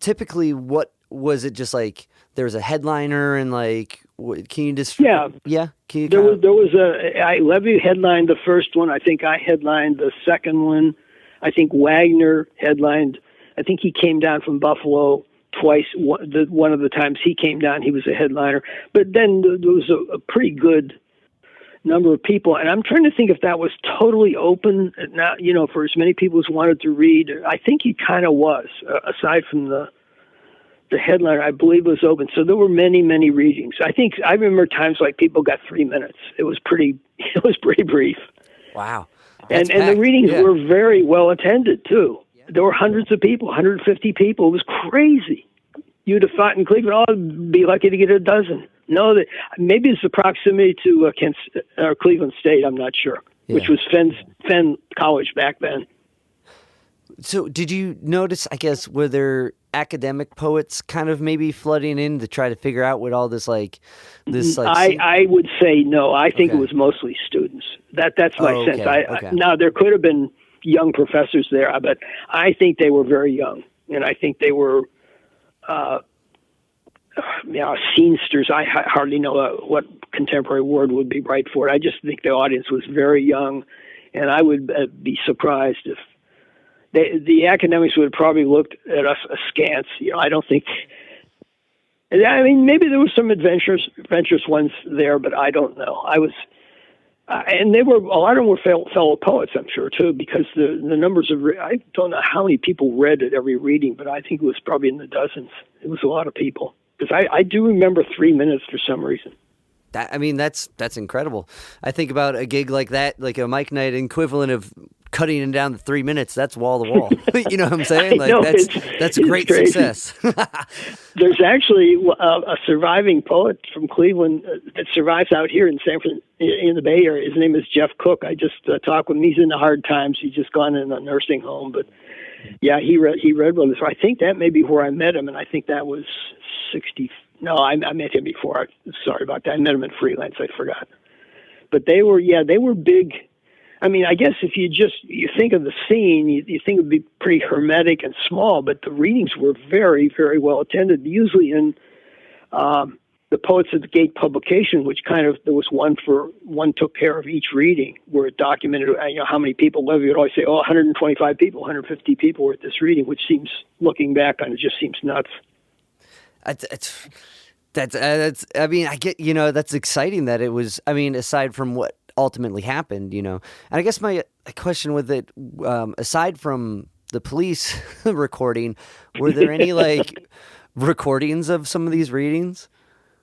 typically, what was it? Just there was a headliner, and Can you describe? Yeah. Can you There was Levy headlined the first one. I think I headlined the second one. I think Wagner headlined. I think he came down from Buffalo twice. One of the times he came down, he was a headliner. But then there was a pretty good number of people, and I'm trying to think if that was totally open. Now, for as many people as wanted to read. I think he kind of was. Aside from the headliner, I believe, was open. So there were many, many readings. I remember times like people got 3 minutes. It was pretty brief. Wow. And the readings were very well attended too. There were hundreds of people, 150 people. It was crazy. You'd have thought in Cleveland, I'd be lucky to get a dozen. No, maybe it's the proximity to Cleveland State. I'm not sure, which was Fenn College back then. So did you notice, I guess, were there academic poets kind of maybe flooding in to try to figure out what all this I would say no. I think it was mostly students. That's my sense. Now, there could have been young professors there, but I think they were very young. And I think they were scenesters. I hardly know what contemporary word would be right for it. I just think the audience was very young, and I would be surprised if the academics would have probably looked at us askance. I don't think. I mean, maybe there were some adventurous ones there, but I don't know. And a lot of them were fellow poets, I'm sure too, because the numbers of I don't know how many people read at every reading, but I think it was probably in the dozens. It was a lot of people, because I do remember 3 minutes for some reason. That's incredible. I think about a gig like that, like a Mike Night equivalent of cutting it down to 3 minutes. That's wall to wall. You know what I'm saying? That's great crazy. Success. There's actually a surviving poet from Cleveland that survives out here in in the Bay Area. His name is Jeff Cook. I just talked with him. He's in the hard times. He's just gone in a nursing home, but yeah, he read one. So I think that may be where I met him, and I think that was 60. No, I met him before. Sorry about that. I met him in Freelance. I forgot. But they were big. I mean, I guess if you think of the scene, you think it would be pretty hermetic and small, but the readings were very, very well attended. Usually in the Poets at the Gate publication, which there was one took care of each reading, where it documented how many people. Levy would always say, 125 people, 150 people were at this reading, which seems, looking back on it, just seems nuts. That's I mean, I get, that's exciting that it was, aside from what ultimately happened, and I guess my question with it, aside from the police recording, were there any recordings of some of these readings?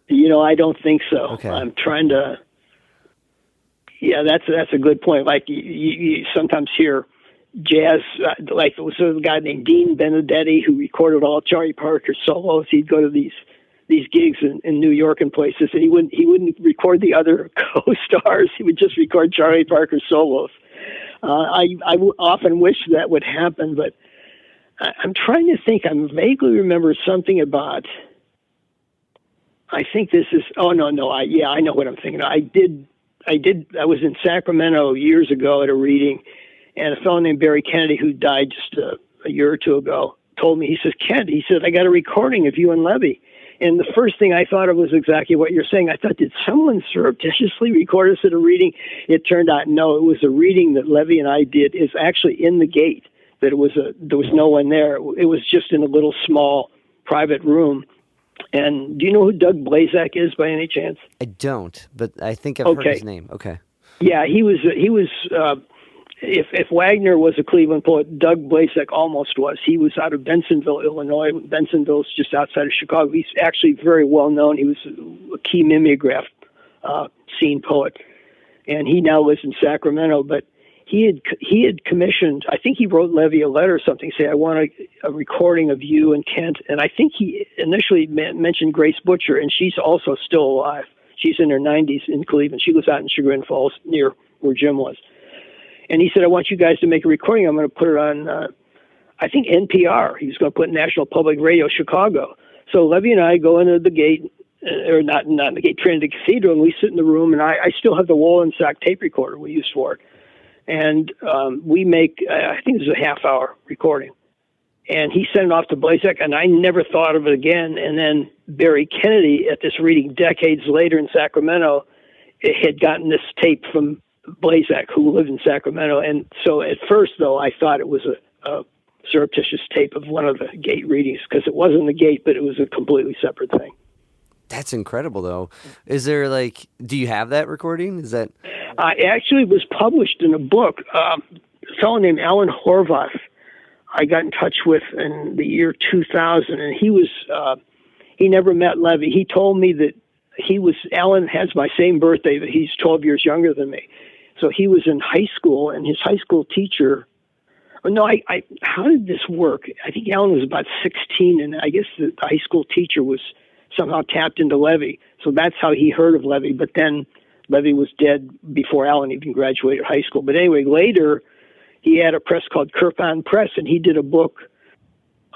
I don't think so. Okay. I'm trying to. Yeah, that's a good point. Like you sometimes hear jazz, like there was a guy named Dean Benedetti who recorded all Charlie Parker's solos. He'd go to these gigs in New York and places, and he wouldn't record the other co-stars. He would just record Charlie Parker's solos. I often wish that would happen, but I'm trying to think. I vaguely remember something about. I think this is. Oh no! I know what I'm thinking. I was in Sacramento years ago at a reading, and a fellow named Barry Kennedy, who died just a year or two ago, told me. He says, "Kent," he said, "I got a recording of you and Levy." And the first thing I thought of was exactly what you're saying. I thought, did someone surreptitiously record us at a reading? It turned out, no, it was a reading that Levy and I did. Is actually in the Gate. That there was no one there. It was just in a little small private room. And do you know who Doug Blazak is by any chance? I don't, but I think I've heard his name. Okay. Yeah, he was. If Wagner was a Cleveland poet, Doug Blazak almost was. He was out of Bensonville, Illinois. Bensonville's just outside of Chicago. He's actually very well known. He was a key mimeograph scene poet, and he now lives in Sacramento. But he had commissioned. I think he wrote Levy a letter or something, say, "I want a recording of you and Kent." And I think he initially mentioned Grace Butcher, and she's also still alive. She's in her 90s in Cleveland. She lives out in Chagrin Falls near where Jim was. And he said, "I want you guys to make a recording. I'm going to put it on, I think, NPR. He was going to put National Public Radio Chicago." So Levy and I go into the Gate, or not in the Gate, Trinity Cathedral, and we sit in the room, and I still have the Wollensack tape recorder we used for it. And we make, I think it was a half-hour recording. And he sent it off to Blazek, and I never thought of it again. And then Barry Kennedy, at this reading decades later in Sacramento, had gotten this tape from Blazek, who lived in Sacramento. And so at first, though, I thought it was a surreptitious tape of one of the Gate readings, because it wasn't the Gate, but it was a completely separate thing. That's incredible, though. Is there, like, do you have that recording? Is that? It actually was published in a book. A fellow named Alan Horvath I got in touch with in the year 2000, and he never met Levy. He told me that Alan has my same birthday, but he's 12 years younger than me. So he was in high school, and his high school teacher, how did this work? I think Alan was about 16, and I guess the high school teacher was somehow tapped into Levy. So that's how he heard of Levy, but then Levy was dead before Alan even graduated high school. But anyway, later, he had a press called Kirpan Press, and he did a book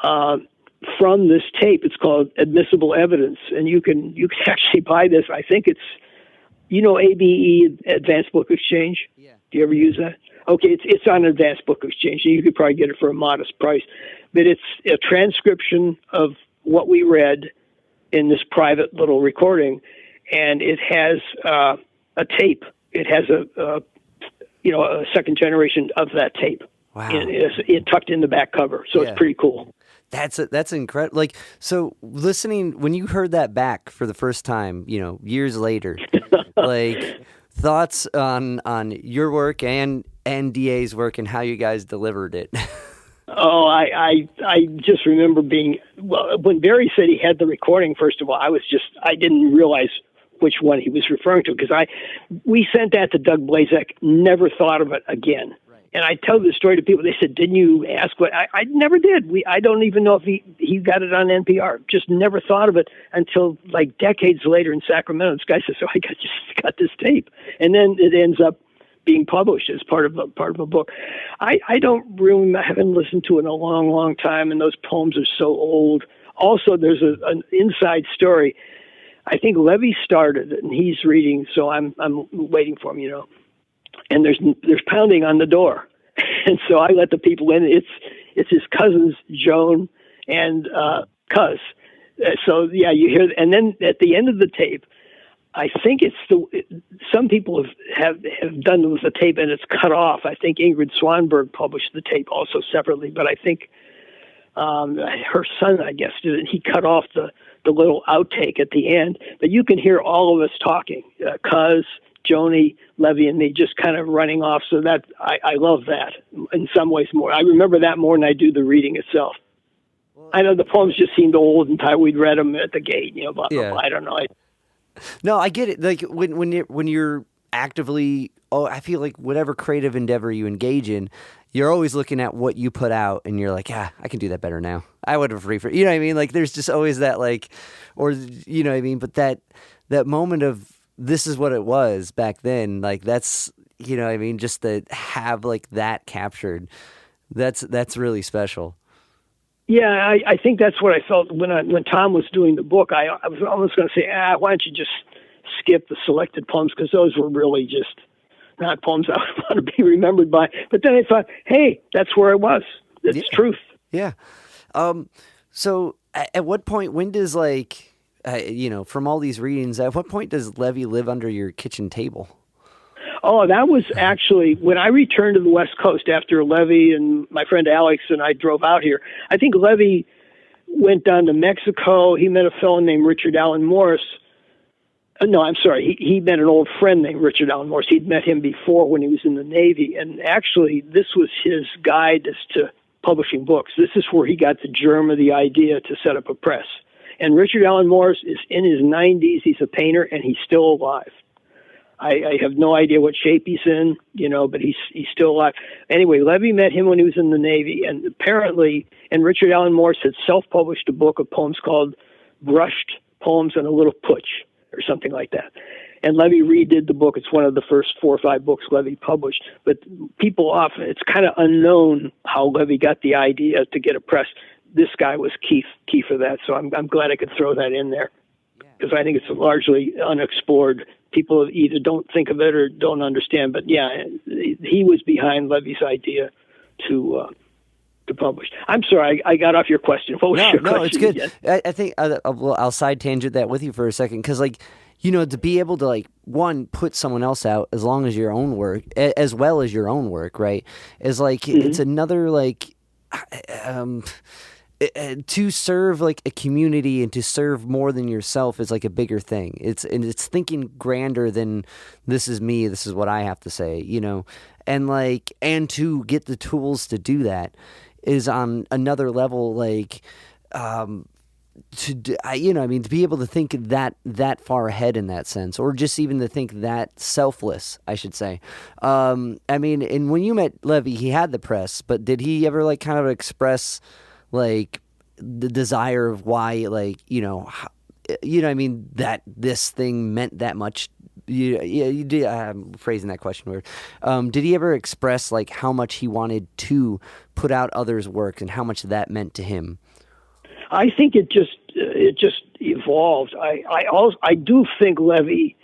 from this tape. It's called Admissible Evidence, and you can actually buy this. I think it's, ABE, Advanced Book Exchange. Yeah. Do you ever use that? Okay, it's on Advanced Book Exchange, and you could probably get it for a modest price. But it's a transcription of what we read in this private little recording, and it has a tape. It has a second generation of that tape. Wow. It tucked in the back cover, so it's pretty cool. That's incredible. Like, so listening, when you heard that back for the first time, years later, like, thoughts on your work and DA's work and how you guys delivered it. Oh, I just remember when Barry said he had the recording, first of all, I didn't realize which one he was referring to, because we sent that to Doug Blazek, never thought of it again. Right. And I tell this story to people. They said, "Didn't you ask what?" I never did. I don't even know if he got it on NPR. Just never thought of it until like decades later in Sacramento. This guy says, "So I just got this tape," and then it ends up being published as part of a book. I haven't listened to it in a long, long time, and those poems are so old. Also, there's an inside story. I think Levy started it, and he's reading, so I'm waiting for him, And there's pounding on the door, and so I let the people in. It's his cousins Joan and Cuz. So yeah, you hear, and then at the end of the tape, I think some people have done with the tape and it's cut off. I think Ingrid Swanberg published the tape also separately, but I think her son, I guess, did it. He cut off the little outtake at the end, but you can hear all of us talking, Cuz, Joni, Levy, and me just kind of running off. So that I love that in some ways more. I remember that more than I do the reading itself. Well, I know the poems just seemed old and we'd read them at the Gate, blah, blah, blah. I don't know. No, I get it. Like when you're actively, I feel like whatever creative endeavor you engage in, you're always looking at what you put out, and you're like, I can do that better now. I would have you know what I mean? Like, there's just always that, like, or you know what I mean? But that moment of this is what it was back then, like, that's, you know what I mean? Just to have like that captured, that's really special. Yeah, I think that's what I felt when Tom was doing the book. I was almost going to say, why don't you just skip the selected poems, because those were really just not poems I would want to be remembered by. But then I thought, hey, that's where I was. It's truth. Yeah. So at what point, when does from all these readings, at what point does Levy live under your kitchen table? Oh, that was actually when I returned to the West Coast after Levy and my friend Alex and I drove out here. I think Levy went down to Mexico. He met a fellow named Richard Allen Morris. No, I'm sorry. He met an old friend named Richard Allen Morris. He'd met him before when he was in the Navy. And actually, this was his guide as to publishing books. This is where he got the germ of the idea to set up a press. And Richard Allen Morris is in his 90s. He's a painter, and he's still alive. I have no idea what shape he's in, but he's still alive. Anyway, Levy met him when he was in the Navy, and apparently, and Richard Allen Morris had self-published a book of poems called Brushed Poems and a Little Putsch, or something like that. And Levy redid the book. It's one of the first 4 or 5 books Levy published. But people often, it's kind of unknown how Levy got the idea to get a press. This guy was key for that, so I'm glad I could throw that in there, because I think it's largely unexplored. People either don't think of it or don't understand. But yeah, he was behind Levy's idea to to publish. I'm sorry, I got off your question. What was your question? No, it's good. Again? I think I'll side tangent that with you for a second, because to be able to one, put someone else out as long as your own work, as well as your own work, right? Is it's another to serve a community and to serve more than yourself is a bigger thing. It's thinking grander than this is me, this is what I have to say, and to get the tools to do that is on another level. To be able to think that far ahead in that sense, or just even to think that selfless, I should say. And when you met Levy, he had the press, but did he ever kind of express the desire of why, that this thing meant that much? You did. I'm phrasing that question weird. Did he ever express how much he wanted to put out others' work and how much that meant to him? I think it just evolved. I do think Levy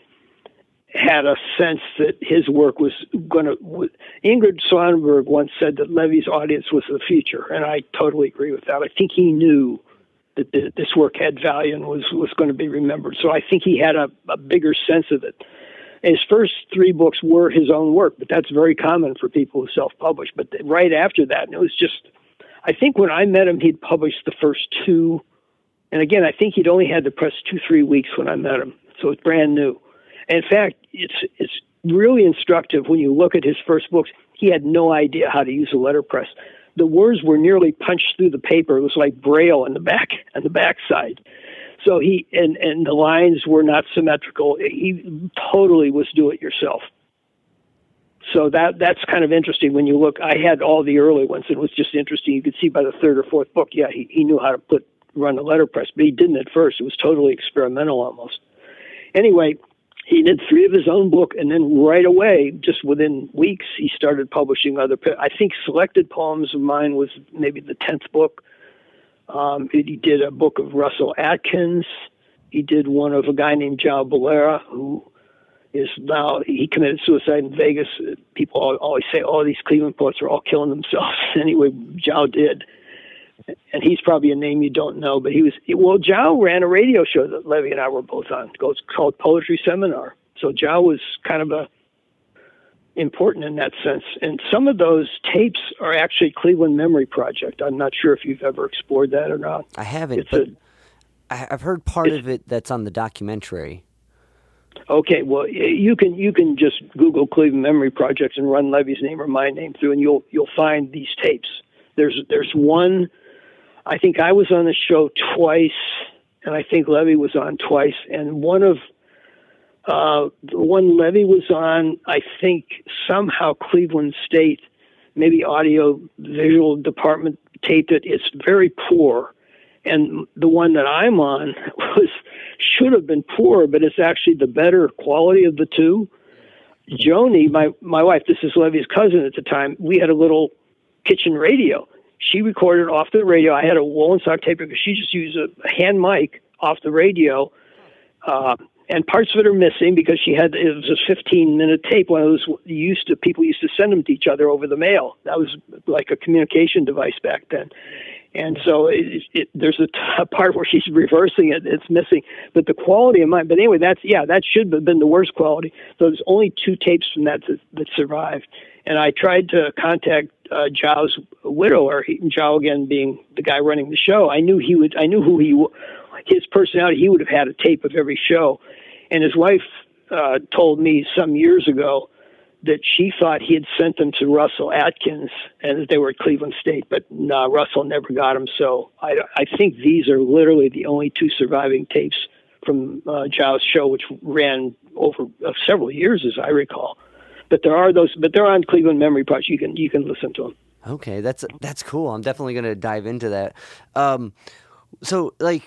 had a sense that his work was going to. Ingrid Sonnenberg once said that Levy's audience was the future, and I totally agree with that. I think he knew that this work had value and was going to be remembered. So I think he had a bigger sense of it. His first 3 books were his own work, but that's very common for people who self-publish. But right after that, and it was just, I think when I met him, he'd published the first 2. And again, I think he'd only had the press 2-3 weeks when I met him. So it's brand new. And in fact, it's really instructive when you look at his first books. He had no idea how to use a letterpress. The words were nearly punched through the paper. It was like Braille on the back side. So and the lines were not symmetrical. He totally was do-it-yourself. So that's kind of interesting when you look. I had all the early ones. It was just interesting. You could see by the 3rd or 4th book, yeah, he knew how to run the letterpress, but he didn't at first. It was totally experimental almost. Anyway, he did 3 of his own book, and then right away, just within weeks, he started publishing other. I think Selected Poems of mine was maybe the 10th book. He did a book of Russell Atkins. He did one of a guy named Joao Balera, who is now, he committed suicide in Vegas. People always say, oh, these Cleveland poets are all killing themselves. Anyway, Joao did. And he's probably a name you don't know, but Joao ran a radio show that Levy and I were both on. It's called Poetry Seminar. So Joao was kind of important in that sense. And some of those tapes are actually Cleveland Memory Project. I'm not sure if you've ever explored that or not. I haven't, but I've heard part of it that's on the documentary. Okay, well, you can just Google Cleveland Memory Project and run Levy's name or my name through, and you'll find these tapes. There's one. I think I was on the show twice, and I think Levy was on twice. And the one Levy was on, I think somehow Cleveland State, maybe audio visual department taped it. It's very poor. And the one that I'm on should have been poor, but it's actually the better quality of the two. Joni, my wife, this is Levy's cousin at the time, we had a little kitchen radio. She recorded off the radio. I had a woolen sock tape because she just used a hand mic off the radio. And parts of it are missing because it was a 15-minute tape. One of those people used to send them to each other over the mail. That was like a communication device back then. And so there's a part where she's reversing it. It's missing. But the quality of mine, but anyway, that should have been the worst quality. So there's only 2 tapes from that survived. And I tried to contact Joao's widower, Joao again being the guy running the show. I knew his personality. He would have had a tape of every show. And his wife told me some years ago that she thought he had sent them to Russell Atkins and that they were at Cleveland State, but no, Russell never got them. So I think these are literally the only 2 surviving tapes from Joao's show, which ran over several years, as I recall. But there are those, but they're on Cleveland Memory Project. You can listen to them. Okay, that's cool. I'm definitely going to dive into that. So I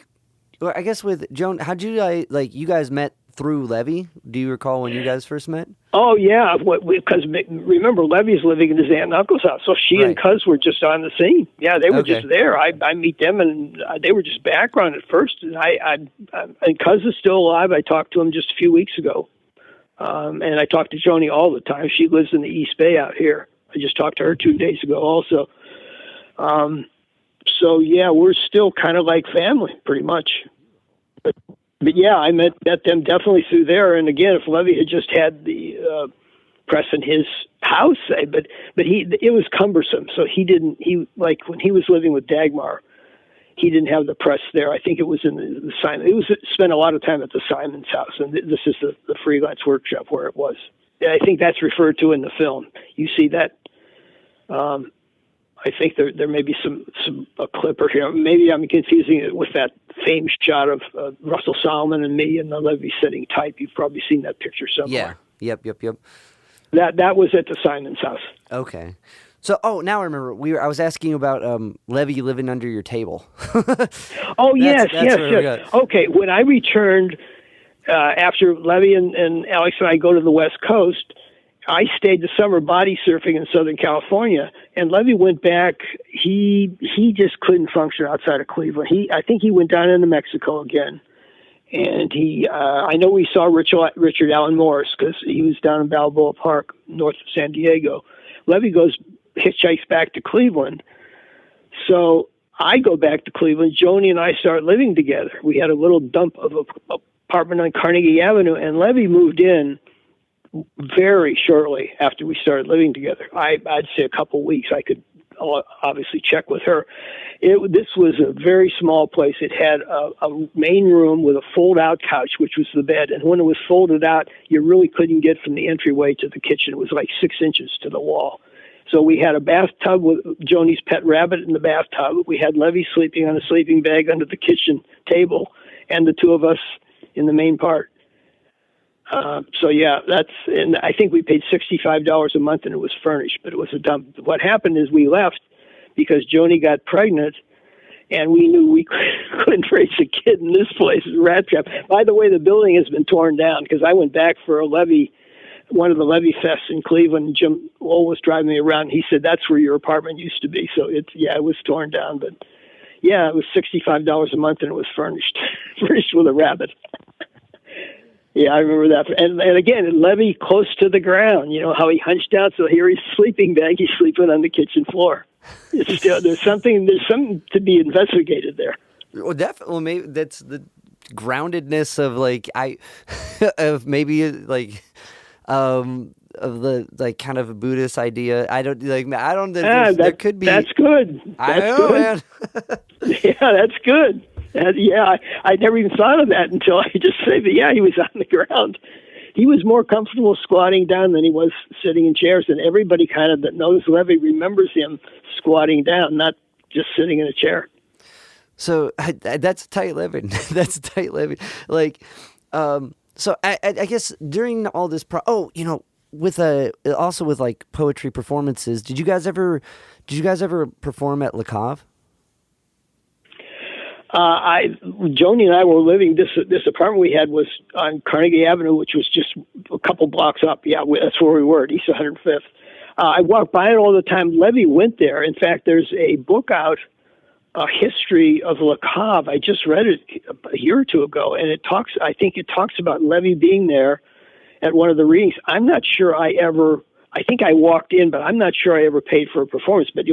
guess with Joan, how'd you you guys met through Levy? Do you recall when you guys first met? Oh yeah, because remember Levy's living in his aunt and uncle's house, so she and Cuz were just on the scene. Yeah, they were just there. I meet them, and they were just background at first. And and Cuz is still alive. I talked to him just a few weeks ago. And I talk to Joni all the time. She lives in the East Bay out here. I just talked to her 2 days ago also. So yeah, we're still kind of like family, pretty much. But yeah, I met them definitely through there. And again, if Levy had just had the press in his house, say, but it was cumbersome. So he like when he was living with Dagmar, he didn't have the press there. I think it was in the Simon. It was spent a lot of time at the Simon's house, and this is the freelance workshop where it was. I think that's referred to in the film. You see that. I think there may be a clip or here. Maybe I'm confusing it with that famed shot of Russell Solomon and me in the Levy sitting type. You've probably seen that picture somewhere. Yeah. Yep. That was at the Simon's house. Okay. So, now I remember. I was asking about Levy living under your table. Yes. Okay, when I returned after Levy and Alex and I go to the West Coast, I stayed the summer body surfing in Southern California, and Levy went back. He just couldn't function outside of Cleveland. I think he went down into Mexico again, and I know we saw Richard Allen Morris because he was down in Balboa Park, north of San Diego. Levy hitchhikes back to Cleveland, so I go back to Cleveland. Joni and I start living together. We had a little dump of an apartment on Carnegie Avenue, and Levy moved in very shortly after we started living together. I'd say a couple weeks. I could obviously check with her. This was a very small place. It had a main room with a fold-out couch, which was the bed. And when it was folded out, you really couldn't get from the entryway to the kitchen. It was like 6 inches to the wall. So we had a bathtub with Joni's pet rabbit in the bathtub. We had Levy sleeping on a sleeping bag under the kitchen table, and the two of us in the main part. So yeah, and I think we paid $65 a month and it was furnished, but it was a dump. What happened is we left because Joni got pregnant and we knew we couldn't raise a kid in this place. It's a rat trap. By the way, the building has been torn down because I went back for one of the Levy fests in Cleveland, and Jim Lowell was driving me around. He said, that's where your apartment used to be. So it was torn down, but yeah, it was $65 a month and it was furnished with a rabbit. Yeah, I remember that. And again, Levy close to the ground. You know how he hunched down, so here he's sleeping bag. He's sleeping on the kitchen floor. It's still, there's something to be investigated there. Well, definitely. Well, maybe that's the groundedness of of maybe of the kind of a Buddhist idea. There could be. That's good. I know, man. Yeah, that's good. I never even thought of that until I just said that, he was on the ground. He was more comfortable squatting down than he was sitting in chairs, and everybody kind of that knows Levy remembers him squatting down, not just sitting in a chair. So that's tight living. That's tight living. So I guess during all this, with poetry performances, did you guys ever perform at Le Cave? Joni and I were living, this apartment we had was on Carnegie Avenue, which was just a couple blocks up. Yeah, that's where we were at East 105th. I walked by it all the time. Levy went there. In fact, there's a book out, a history of Le Cave. I just read it a year or two ago, and I think it talks about Levy being there at one of the readings. I'm not sure I think I walked in, but I'm not sure I ever paid for a performance. But we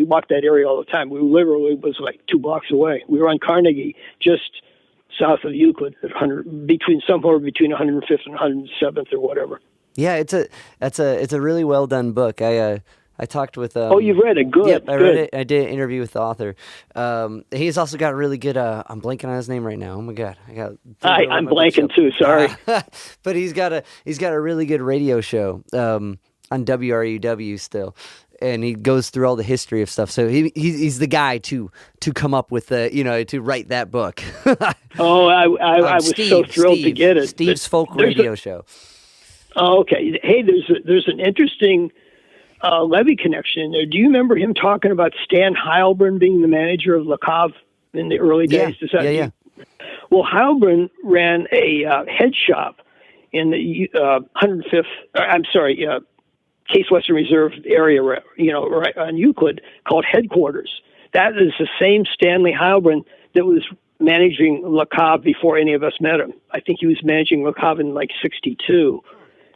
walked that area all the time. We literally was like 2 blocks away. We were on Carnegie, just south of Euclid, somewhere between 105th and 107th or whatever. Yeah, it's a really well done book. I talked with. You've read it. Good. Yep, I read it. I did an interview with the author. He's also got really good. I'm blanking on his name right now. Oh my god, I'm blanking too. Sorry. But he's got a really good radio show on WRUW still, and he goes through all the history of stuff. So he's the guy to come up with to write that book. I was so thrilled to get it. Steve's folk radio show. Oh, okay. Hey, there's an interesting Levy connection in there. Do you remember him talking about Stan Heilbrunn being the manager of Le Cave in the early days? Yeah. Well, Heilbrunn ran a head shop in the 105th. Case Western Reserve area, right on Euclid, called Headquarters. That is the same Stanley Heilbrunn that was managing Le Cave before any of us met him. I think he was managing Le Cave in 1962.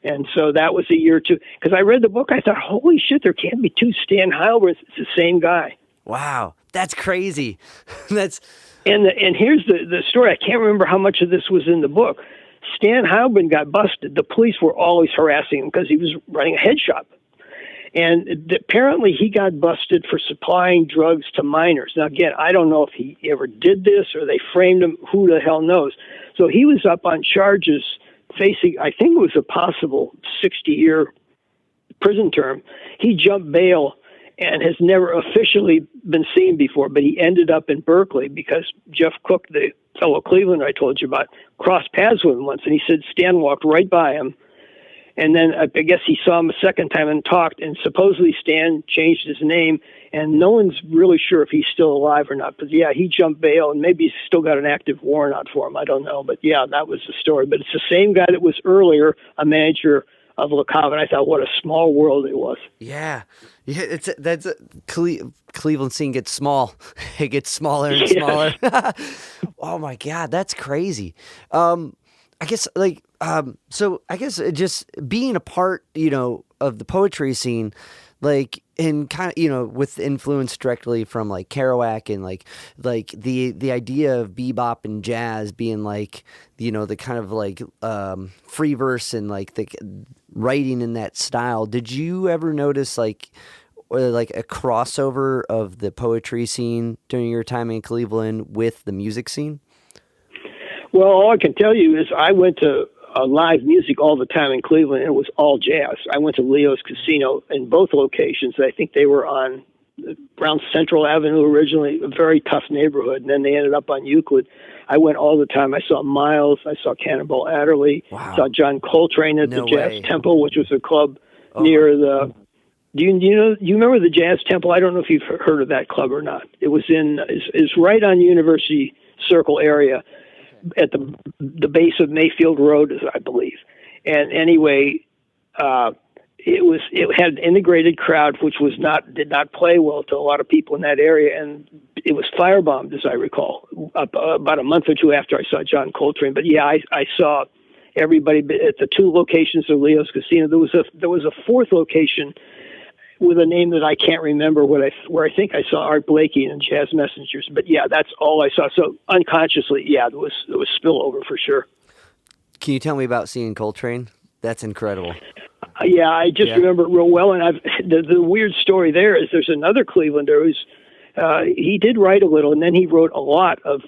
And so that was a year or two. Because I read the book, I thought, holy shit, there can't be two Stan Heilbrunns. It's the same guy. Wow, that's crazy. That's And here's the story. I can't remember how much of this was in the book. Stan Heilbrunn got busted. The police were always harassing him because he was running a head shop. And apparently he got busted for supplying drugs to minors. Now, again, I don't know if he ever did this or they framed him. Who the hell knows? So he was up on charges facing, I think it was a possible 60-year prison term. He jumped bail and has never officially been seen before, but he ended up in Berkeley because Jeff Cook, the fellow Cleveland I told you about, crossed paths with him once, and he said Stan walked right by him. And then I guess he saw him a second time and talked, and supposedly Stan changed his name, and no one's really sure if he's still alive or not. But yeah, he jumped bail, and maybe he's still got an active warrant out for him. I don't know. But yeah, that was the story. But it's the same guy that was earlier a manager of Le Cave, and I thought, what a small world it was. yeah. Cleveland scene gets small. It gets smaller and smaller. Oh my God, that's crazy. I guess so I guess just being a part, of the poetry scene, like, and kind of, with influence directly from like Kerouac and like the idea of bebop and jazz being like, the kind of like free verse and like the writing in that style. Did you ever notice like a crossover of the poetry scene during your time in Cleveland with the music scene? Well, all I can tell you is I went to live music all the time in Cleveland, and it was all jazz. I went to Leo's Casino in both locations. I think they were on around Central Avenue originally, a very tough neighborhood, and then they ended up on Euclid. I went all the time. I saw Miles. I saw Cannonball Adderley. Wow. Saw John Coltrane at the Jazz way. Temple, which was a club near the... Do you remember the Jazz Temple? I don't know if you've heard of that club or not. It was is right on University Circle area, at the base of Mayfield Road, I believe. And anyway, it had an integrated crowd, which did not play well to a lot of people in that area, and it was firebombed, as I recall, about a month or two after I saw John Coltrane. But yeah, I saw everybody at the two locations of Leo's Casino. There was a fourth location with a name that I can't remember, where I think I saw Art Blakey and Jazz Messengers. But yeah, that's all I saw. So unconsciously, yeah, there was spillover for sure. Can you tell me about seeing Coltrane? That's incredible. Yeah, I just remember it real well. And the weird story there is there's another Clevelander who's he did write a little, and then he wrote a lot of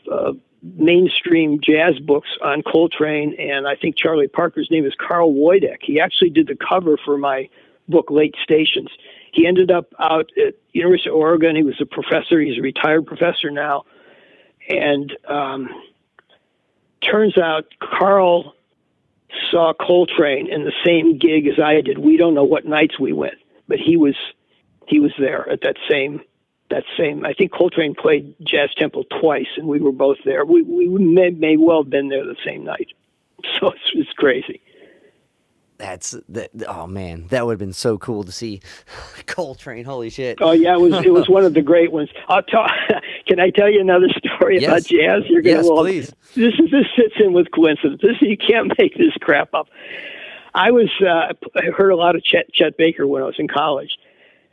mainstream jazz books on Coltrane. And I think Charlie Parker's name is Carl Woydek. He actually did the cover for my book, Late Stations. He ended up out at University of Oregon. He was a professor. He's a retired professor now. And turns out Carl saw Coltrane in the same gig as I did. We don't know what nights we went, but he was there at that same. I think Coltrane played Jazz Temple twice, and we were both there. We may well have been there the same night. So it's crazy. Oh man, that would have been so cool to see Coltrane. Holy shit! Oh yeah, it was one of the great ones. Can I tell you another story about jazz? You're gonna love. Please. This fits in with coincidence. You can't make this crap up. I heard a lot of Chet Baker when I was in college.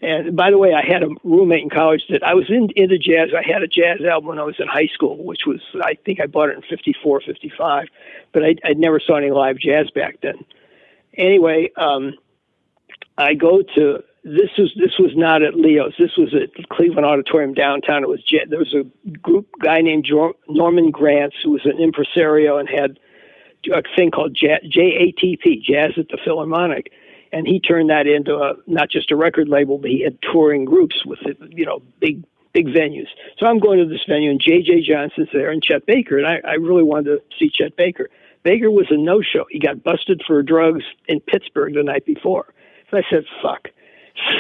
And by the way, I had a roommate in college that I was into jazz. I had a jazz album when I was in high school, which was, I think I bought it in 54, 55, but I never saw any live jazz back then. Anyway, I go to this was not at Leo's. This was at Cleveland Auditorium downtown. There was a guy named Norman Grants who was an impresario and had a thing called JATP, Jazz at the Philharmonic, and he turned that into not just a record label, but he had touring groups with big venues. So I'm going to this venue, and J.J. Johnson's there and Chet Baker, and I really wanted to see Chet Baker. Baker was a no-show. He got busted for drugs in Pittsburgh the night before. So I said, fuck.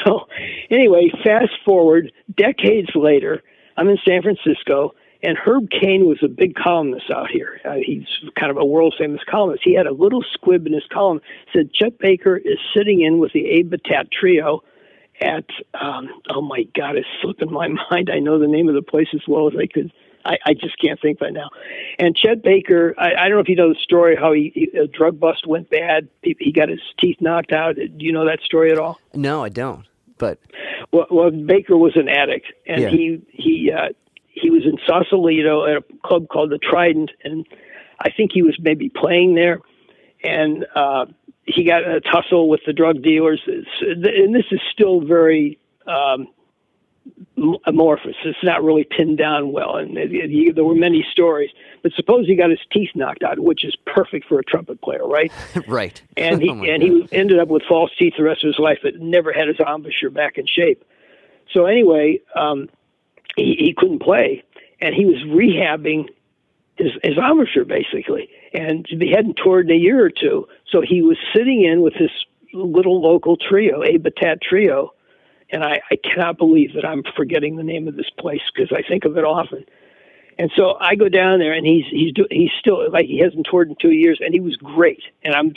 So anyway, fast forward, decades later, I'm in San Francisco, and Herb Caen was a big columnist out here. He's kind of a world-famous columnist. He had a little squib in his column, said Chet Baker is sitting in with the Abe Batat Trio at, oh my God, it's slipping my mind. I know the name of the place as well as I could. I just can't think right now. And Chet Baker, I don't know if you know the story how a drug bust went bad. He got his teeth knocked out. Do you know that story at all? No, I don't. But well, Baker was an addict, and Yeah. he was in Sausalito at a club called the Trident, and I think he was maybe playing there, and he got in a tussle with the drug dealers. And this is still very amorphous. It's not really pinned down well, and there were many stories. But suppose he got his teeth knocked out, which is perfect for a trumpet player, right? right. And he he ended up with false teeth the rest of his life, but never had his embouchure back in shape. So anyway, he couldn't play, and he was rehabbing his embouchure basically, and he hadn't toured in a year or two. So he was sitting in with this little local trio, a Batat trio, and I cannot believe that I'm forgetting the name of this place because I think of it often. And so I go down there, and he's still like he hasn't toured in 2 years, and he was great. And I'm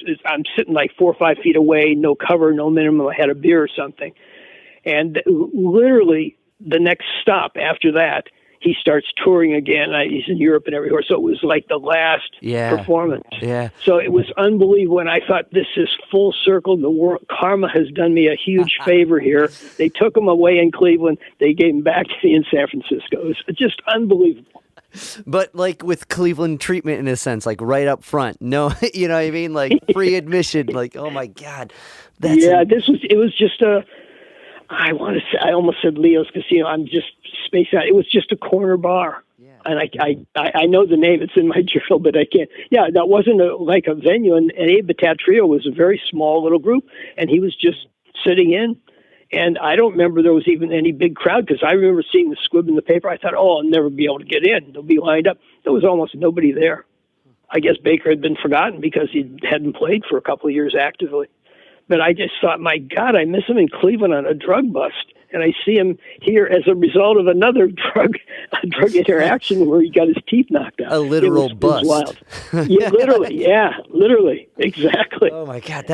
sitting like 4 or 5 feet away, no cover, no minimum. I had a beer or something, and literally the next stop after that, he starts touring again. He's in Europe and everywhere. So it was like the last performance. Yeah. So it was unbelievable. And I thought, this is full circle. The world, karma has done me a huge favor here. They took him away in Cleveland. They gave him back to me in San Francisco. It was just unbelievable. But like with Cleveland treatment in a sense, like right up front. No, you know what I mean? Like free admission. Like, oh my God. It was just I almost said Leo's Casino. I'm just spacing out. It was just a corner bar. Yeah. And I know the name. It's in my journal, but I can't. Yeah, that wasn't like a venue. And Abe Batat Trio was a very small little group, and he was just sitting in. And I don't remember there was even any big crowd because I remember seeing the squib in the paper. I thought, I'll never be able to get in. They'll be lined up. There was almost nobody there. I guess Baker had been forgotten because he hadn't played for a couple of years actively. But I just thought, my God, I miss him in Cleveland on a drug bust. And I see him here as a result of another drug interaction where he got his teeth knocked out. A literal bust. It was wild. Yeah, literally. Exactly. Oh my God.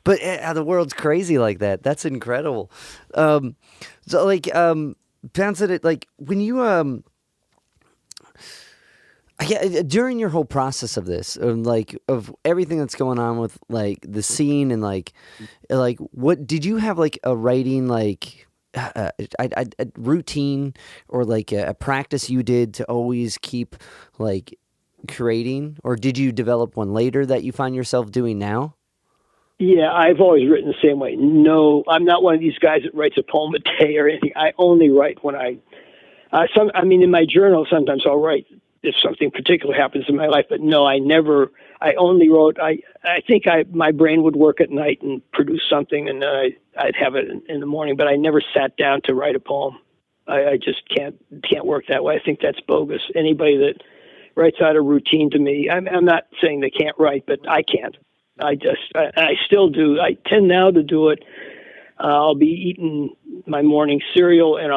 But the world's crazy like that. That's incredible. So like, bounce at it, like when you, during your whole process of this, of everything that's going on with like the scene and like what did you have like a writing like a routine or like a practice you did to always keep like creating, or did you develop one later that you find yourself doing now? Yeah, I've always written the same way. No, I'm not one of these guys that writes a poem a day or anything. I only write when in my journal sometimes I'll write if something particular happens in my life, but no, I only wrote, I think my brain would work at night and produce something, and I'd have it in the morning, but I never sat down to write a poem. I just can't work that way. I think that's bogus. Anybody that writes out a routine to me, I'm not saying they can't write, but I can't. I still do. I tend now to do it. I'll be eating my morning cereal, and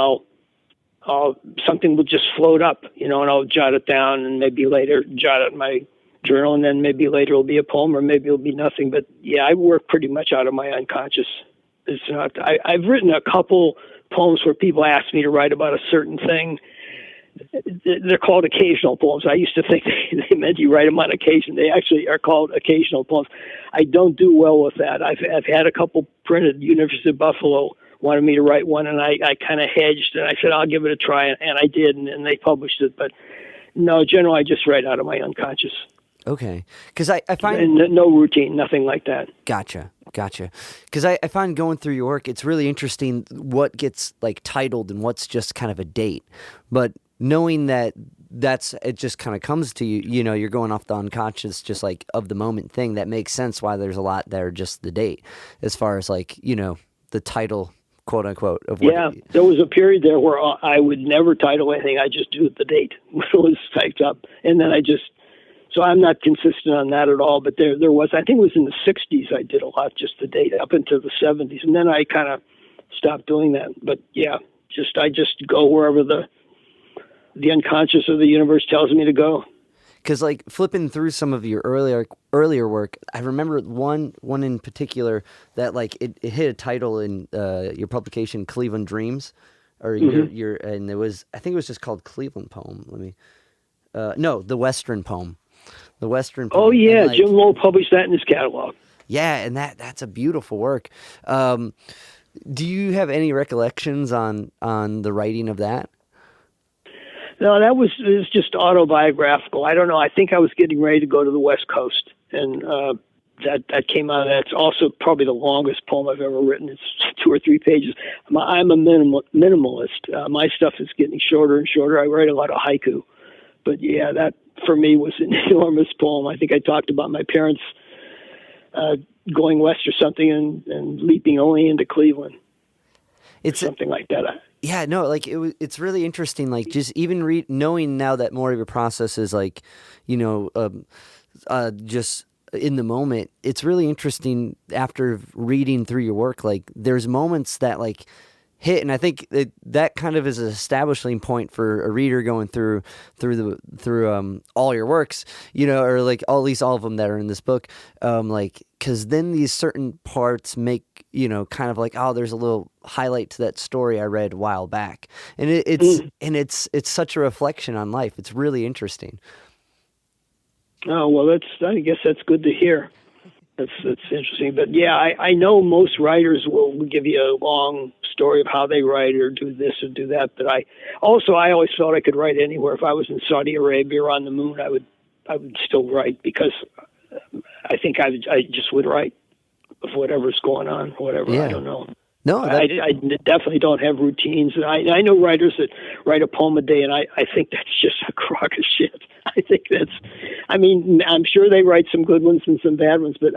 something will just float up, and I'll jot it down, and maybe later jot it in my journal, and then maybe later it'll be a poem, or maybe it'll be nothing. But yeah, I work pretty much out of my unconscious. It's not. I've written a couple poems where people ask me to write about a certain thing. They're called occasional poems. I used to think they meant you write them on occasion. They actually are called occasional poems. I don't do well with that. I've had a couple printed. University of Buffalo wanted me to write one, and I kind of hedged, and I said, I'll give it a try, and I did, and they published it. But no, generally I just write out of my unconscious. Okay. Because I find... And no routine, nothing like that. Gotcha. Because I find going through your work, it's really interesting what gets like titled and what's just kind of a date. But knowing that it just kind of comes to you, you're going off the unconscious, just like of the moment thing, that makes sense why there's a lot there, just the date, as far as like, the title, quote unquote, of what. Yeah, there was a period there where I would never title anything. I just do the date when it was typed up, and then so I'm not consistent on that at all. But there was, I think it was in the '60s, I did a lot just the date up into the '70s, and then I kind of stopped doing that. But yeah, I just go wherever the unconscious of the universe tells me to go. Because like flipping through some of your earlier work, I remember one in particular that like it hit a title in your publication, Cleveland Dreams, or your and it was, I think it was just called Cleveland Poem. no, the Western poem. The Western Oh, poem. yeah. And, like, Jim Lowell published that in his catalog. yeah, and that's a beautiful work. Do you have any recollections on the writing of that? No, it was just autobiographical. I don't know. I think I was getting ready to go to the West Coast, and that came out. That's also probably the longest poem I've ever written. It's 2 or 3 pages. I'm a minimalist. My stuff is getting shorter and shorter. I write a lot of haiku, but yeah, that for me was an enormous poem. I think I talked about my parents going west or something and leaping only into Cleveland. It's something like that. Yeah, no, like it's really interesting. Like just even knowing now that more of your process is like, just in the moment. It's really interesting after reading through your work. Like there's moments that like hit, and I think that kind of is an establishing point for a reader going through all your works, or like at least all of them that are in this book, like because then these certain parts make kind of like, oh, there's a little highlight to that story I read a while back, and it's such a reflection on life. It's really interesting. Oh well, I guess that's good to hear. That's interesting. But yeah, I know most writers will give you a long story of how they write or do this or do that. But I always felt I could write anywhere. If I was in Saudi Arabia or on the moon, I would still write, because I think I just would write of whatever's going on, whatever. Yeah. I don't know. No, I definitely don't have routines. And I know writers that write a poem a day, and I think that's just a crock of shit. I think I'm sure they write some good ones and some bad ones, but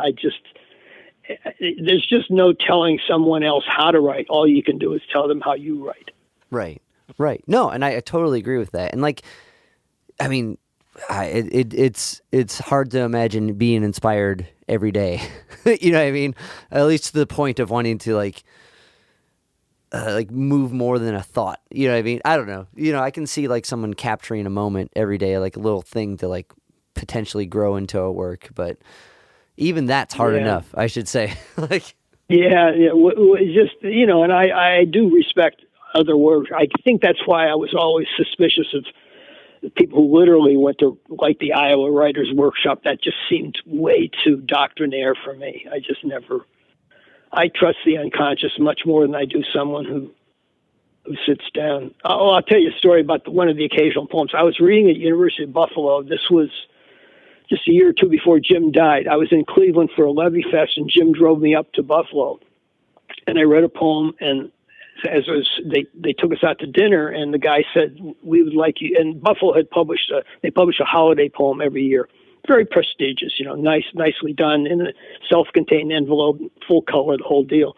there's just no telling someone else how to write. All you can do is tell them how you write. Right. No, and I totally agree with that. And like, I mean, it's hard to imagine being inspired every day. You know what I mean? At least to the point of wanting to like move more than a thought. You know what I mean? I don't know. I can see like someone capturing a moment every day, like a little thing to like potentially grow into a work, but even that's hard enough, I should say. Like, yeah. Just, and I do respect other work. I think that's why I was always suspicious of people who literally went to like the Iowa Writers Workshop. That just seemed way too doctrinaire for me. I trust the unconscious much more than I do someone who sits down. I'll tell you a story about one of the occasional poems. I was reading at University of Buffalo. This was just a year or two before Jim died. I was in Cleveland for a Levy Fest, and Jim drove me up to Buffalo. And I read a poem, and they took us out to dinner, and the guy said, "We would like you." And Buffalo had published a holiday poem every year. Very prestigious, nicely done in a self-contained envelope, full color, the whole deal.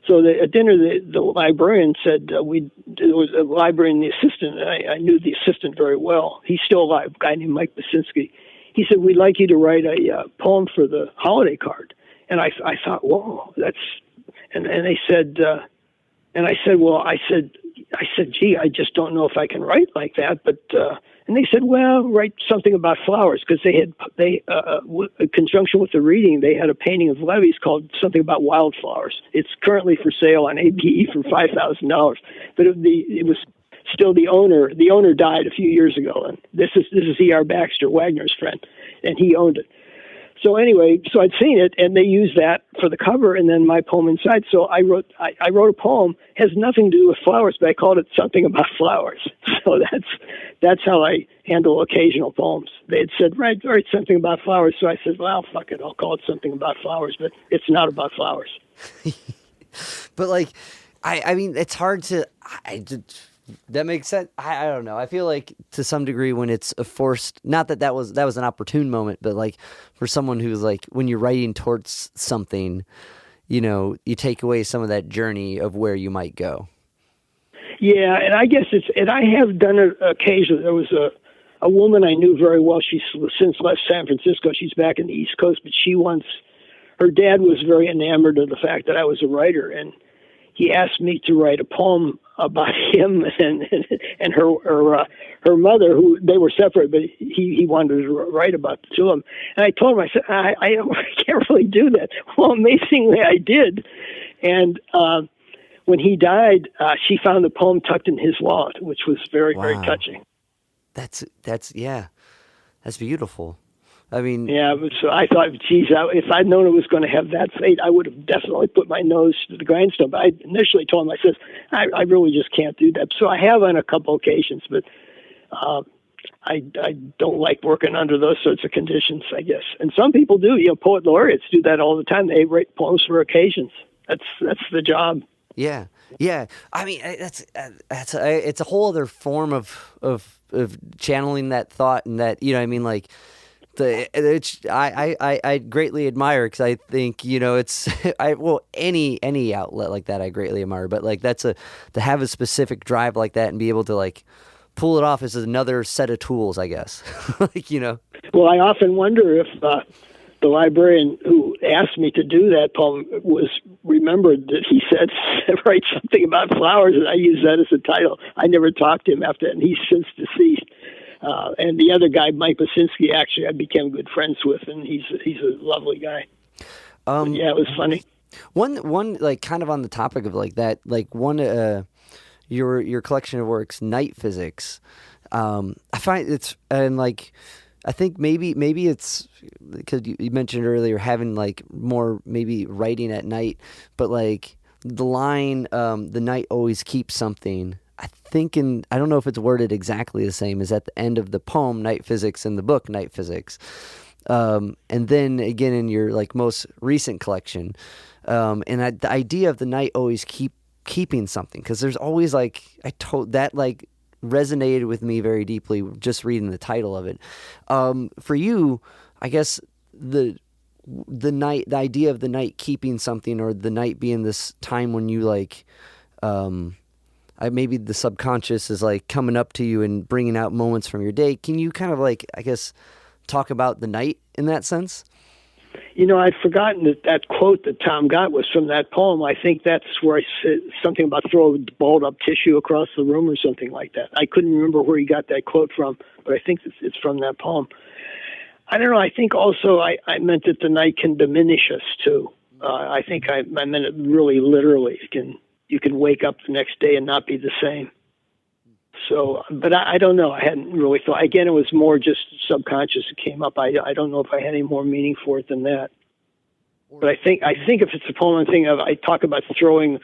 So at dinner, the librarian said, there was a librarian, the assistant, and I knew the assistant very well. He's still alive, a guy named Mike Basinski. He said, "We'd like you to write a poem for the holiday card." And I thought, whoa, and they said, and I said, gee, I just don't know if I can write like that, but, and they said, well, write something about flowers, because in conjunction with the reading, they had a painting of Levy's called Something About Wildflowers. It's currently for sale on APE for $5,000, but it was still the owner. The owner died a few years ago, and this is E.R. Baxter, Wagner's friend, and he owned it. So anyway, I'd seen it, and they used that for the cover, and then my poem inside. So I wrote a poem, has nothing to do with flowers, but I called it Something About Flowers. So that's how I handle occasional poems. They had said, write something about flowers. So I said, well, fuck it, I'll call it Something About Flowers, but it's not about flowers. But like, I mean, it's hard to. That makes sense. I don't know. I feel like to some degree when it's a forced, not that was an opportune moment, but like for someone who's like, when you're writing towards something, you take away some of that journey of where you might go. Yeah. And I guess and I have done it occasionally. There was a woman I knew very well. She's since left San Francisco. She's back in the East Coast, but her dad was very enamored of the fact that I was a writer, and he asked me to write a poem about him and her mother, who they were separate, but he wanted to write about the two of them. And I told him, I said, I can't really do that. Well, amazingly, I did. And when he died, she found the poem tucked in his wallet, which was very, very touching. yeah, that's beautiful. I mean, Yeah, so I thought, geez, if I'd known it was going to have that fate, I would have definitely put my nose to the grindstone. But I initially told him, I said, I really just can't do that. So I have on a couple occasions, but I don't like working under those sorts of conditions, I guess. And some people do. Poet laureates do that all the time. They write poems for occasions. That's the job. yeah, yeah. I mean, it's a whole other form of channeling that thought, and that, I mean, like, I greatly admire, because I think, it's any outlet like that I greatly admire, but like to have a specific drive like that and be able to like pull it off is another set of tools, I guess. Well, I often wonder if the librarian who asked me to do that poem remembered that he said, write something about flowers, and I used that as a title. I never talked to him after that, and he's since deceased. And the other guy, Mike Basinski, actually I became good friends with, and he's a lovely guy. Yeah, it was funny. One like kind of on the topic of like that, like one your collection of works, Night Physics. I find it's, and like, I think maybe it's because you mentioned earlier having like more maybe writing at night, but like the line, the night always keeps something. I don't know if it's worded exactly the same as at the end of the poem Night Physics and the book Night Physics. And then again in your like most recent collection, and the idea of the night always keeping something, because there's always like, that like resonated with me very deeply just reading the title of it. For you, I guess the idea of the night keeping something, or the night being this time when you like, maybe the subconscious is like coming up to you and bringing out moments from your day. Can you kind of like, I guess, talk about the night in that sense? I'd forgotten that quote that Tom got was from that poem. I think that's where I said something about throw balled up tissue across the room or something like that. I couldn't remember where he got that quote from, but I think it's from that poem. I don't know. I think also I meant that the night can diminish us too. I think I meant it really literally. You can wake up the next day and not be the same. So, but I don't know. I hadn't really thought. Again, it was more just subconscious. It came up. I don't know if I had any more meaning for it than that. But I think if it's a poem thing, I talk about throwing,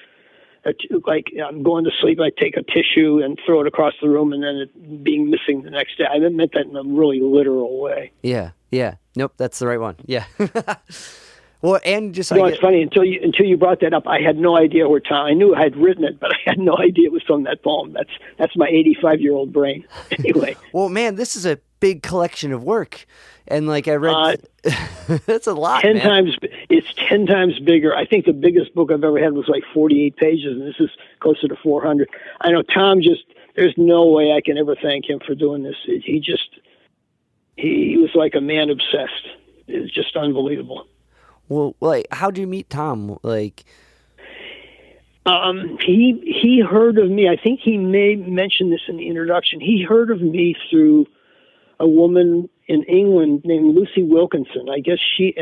like I'm going to sleep, I take a tissue and throw it across the room, and then it being missing the next day. I meant that in a really literal way. Yeah. Nope, that's the right one. Yeah. Well, and just it's funny, until you brought that up, I had no idea where Tom. I knew I had written it, but I had no idea it was from that poem. That's my 85-year-old brain. Anyway. Well, man, this is a big collection of work, and like I read, that's a lot. 10 times. It's 10 times bigger. I think the biggest book I've ever had was like 48 pages, and this is closer to 400. I know Tom. There's no way I can ever thank him for doing this. He was like a man obsessed. It was just unbelievable. Well, like, how'd you meet Tom? Like, he heard of me. I think he may mention this in the introduction. He heard of me through a woman in England named Lucy Wilkinson. I guess she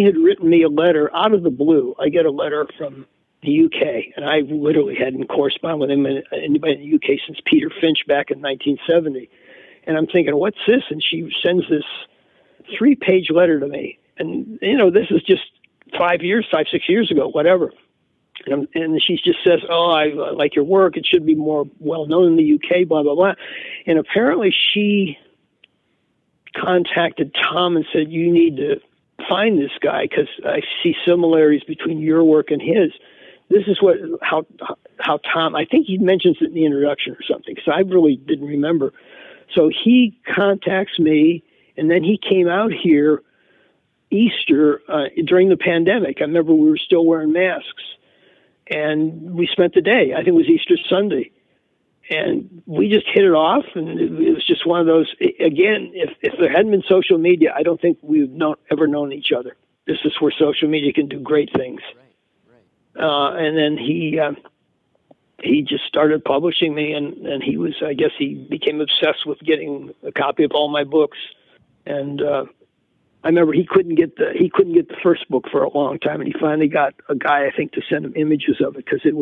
had written me a letter out of the blue. I get a letter from the UK, and I literally hadn't corresponded with anybody in the UK since Peter Finch back in 1970. And I'm thinking, what's this? And she sends this 3-page letter to me. And, this is just 5, 6 years ago, whatever. And she just says, I like your work. It should be more well-known in the UK, blah, blah, blah. And apparently she contacted Tom and said, you need to find this guy because I see similarities between your work and his. This is how Tom, I think he mentions it in the introduction or something, because I really didn't remember. So he contacts me, and then he came out here Easter during the pandemic. I remember we were still wearing masks, and we spent the day. I think it was Easter Sunday, and we just hit it off. And it was just one of those. Again, if there hadn't been social media, I don't think we've ever known each other. This is where social media can do great things. Right. And then he just started publishing me, and I guess he became obsessed with getting a copy of all my books, and. I remember he couldn't get the first book for a long time, and he finally got a guy, I think, to send him images of it, because he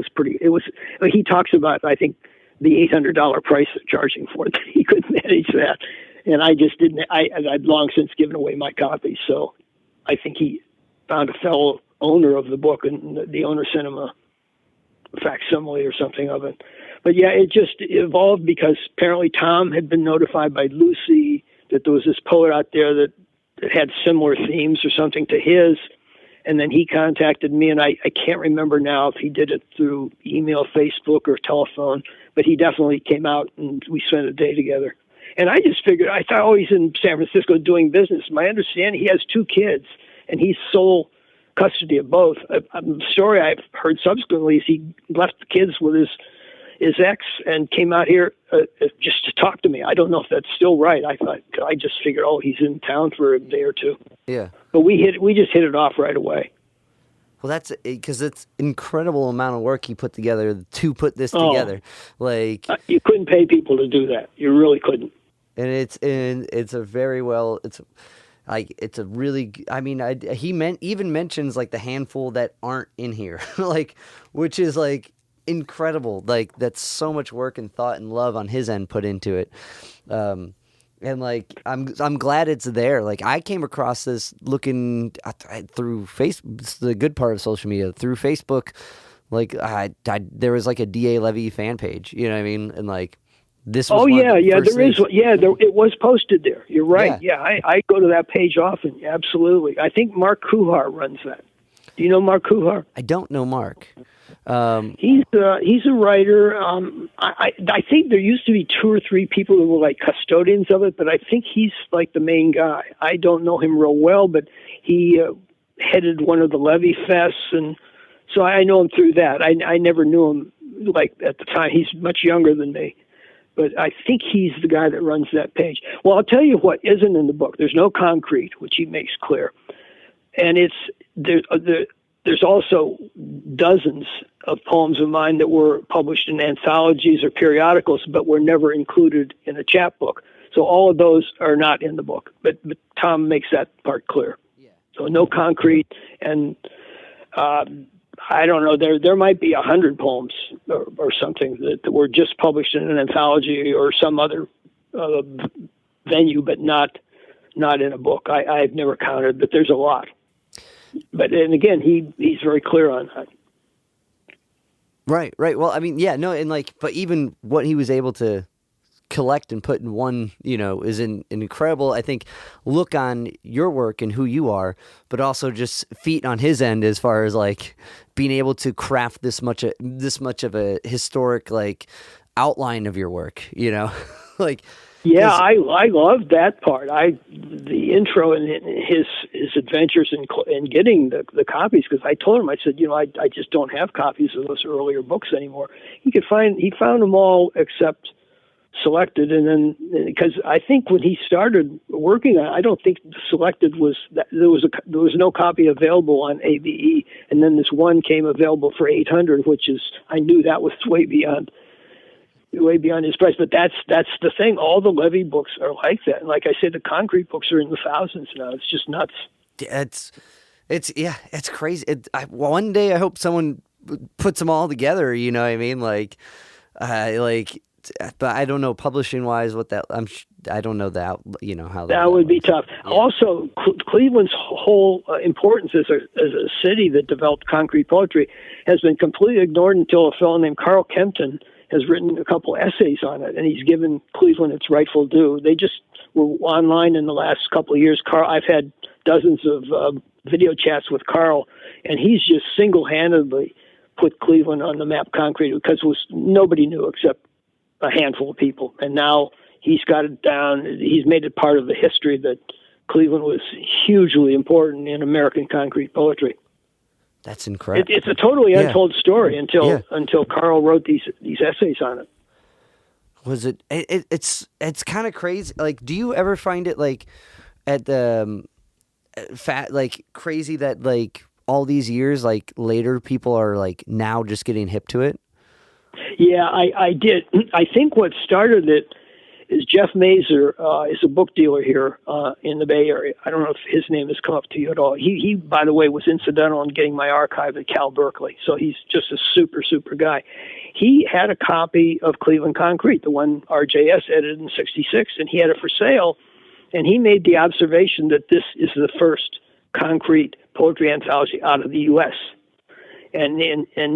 talks about, I think, the $800 price they're charging for it. He couldn't manage that. And I just didn't, I'd long since given away my copies. So I think he found a fellow owner of the book, and the owner sent him a facsimile or something of it. But yeah, it just evolved because apparently Tom had been notified by Lucy that there was this poet out there that had similar themes or something to his. And then he contacted me, and I can't remember now if he did it through email, Facebook, or telephone, but he definitely came out and we spent a day together. And I just figured, I thought, oh, he's in San Francisco doing business. My understanding, he has 2 kids, and he's sole custody of both. The story I've heard subsequently is he left the kids with his ex and came out here just to talk to me. I don't know if that's still right. I just figured, oh, he's in town for a day or two. Yeah. But we just hit it off right away. Well, that's because it's incredible amount of work he put together to put this together. Like you couldn't pay people to do that. You really couldn't. And it's a very well. It's a really. I mean, he even mentions like the handful that aren't in here, like, which is like incredible. Like that's so much work and thought and love on his end put into it. And like I'm glad it's there. Like I came across this looking through Facebook. It's the good part of social media, through Facebook. Like there was like a D.A. Levy fan page. You know what I mean? And like this was it was posted there. You're right. Yeah, I go to that page often. Absolutely. I think Mark Kuhar runs that. Do you know Mark Kuhar? I don't know Mark. He's a writer. I think there used to be 2 or 3 people who were like custodians of it, but I think he's like the main guy. I don't know him real well, but he headed one of the Levy fests, and so I know him through that. I never knew him like at the time. He's much younger than me, but I think he's the guy that runs that page. Well, I'll tell you what isn't in the book. There's no concrete, which he makes clear, and there's also dozens of poems of mine that were published in anthologies or periodicals, but were never included in a chapbook. So all of those are not in the book, but Tom makes that part clear. Yeah. So no concrete, and I don't know, there might be 100 poems or something that were just published in an anthology or some other venue, but not in a book. I've never counted, but there's a lot. But and again, he's very clear on that. Right. Well, I mean, yeah, no, and like, but even what he was able to collect and put in one, is an incredible, I think, look on your work and who you are, but also just feat on his end as far as like being able to craft this much of a historic like outline of your work, like. Yeah, I love that part. The intro and his adventures in getting the copies, because I told him, I said, I just don't have copies of those earlier books anymore. He found them all except selected, and then because I think when he started working on it, I don't think selected was that there was no copy available on ABE, and then this one came available for $800, which is, I knew that was way beyond his price. But that's the thing. All the Levy books are like that. And like I said, the concrete books are in the thousands now. It's just nuts. It's crazy. One day I hope someone puts them all together. You know what I mean? But I don't know publishing wise what that. I don't know that. How that would be tough. Yeah. Also, Cleveland's whole importance as a city that developed concrete poetry has been completely ignored until a fellow named Carl Kempton has written a couple essays on it, and he's given Cleveland its rightful due. They just were online in the last couple of years. I've had dozens of video chats with Carl, and he's just single-handedly put Cleveland on the map concrete because nobody knew except a handful of people. And now he's got it down. He's made it part of the history that Cleveland was hugely important in American concrete poetry. That's incredible. It's a totally untold story until Carl wrote these essays on it. Was it? It's kind of crazy. Like, do you ever find it like at the crazy that like all these years like later people are like now just getting hip to it? Yeah, I did. I think what started it is Jeff Mazur is a book dealer here in the Bay Area. I don't know if his name has come up to you at all. He, by the way, was incidental in getting my archive at Cal Berkeley, so he's just a super, super guy. He had a copy of Cleveland Concrete, the one RJS edited in '66, and he had it for sale, and he made the observation that this is the first concrete poetry anthology out of the U.S., and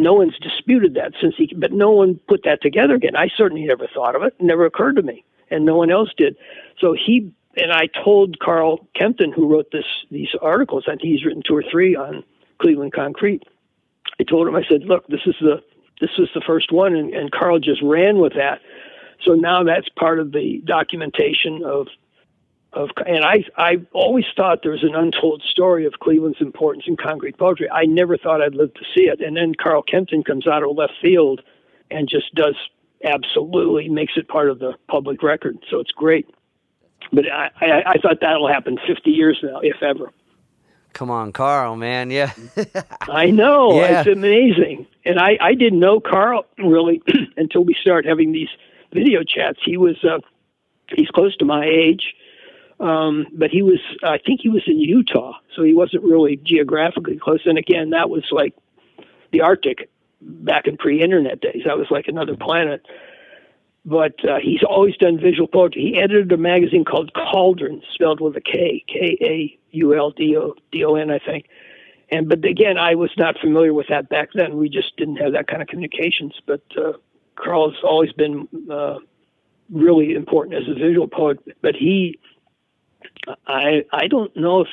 no one's disputed that but no one put that together again. I certainly never thought of it. It never occurred to me, and no one else did. So I told Carl Kempton, who wrote these articles, I think he's written 2 or 3 on Cleveland Concrete. I told him, I said, look, this was the first one, and Carl just ran with that. So now that's part of the documentation and I always thought there was an untold story of Cleveland's importance in concrete poetry. I never thought I'd live to see it. And then Carl Kempton comes out of left field and just makes it part of the public record. So it's great. But I thought that'll happen 50 years now, if ever. Come on, Carl, man. Yeah. I know. Yeah. It's amazing. And I didn't know Carl really until we started having these video chats. He's close to my age. But I think he was in Utah, so he wasn't really geographically close. And again, that was like the Arctic back in pre-internet days. That was like another planet. But he's always done visual poetry. He edited a magazine called Cauldron, spelled with a K, Kauldon, I think. But again, I was not familiar with that back then. We just didn't have that kind of communications. But Carl's always been really important as a visual poet. But I don't know if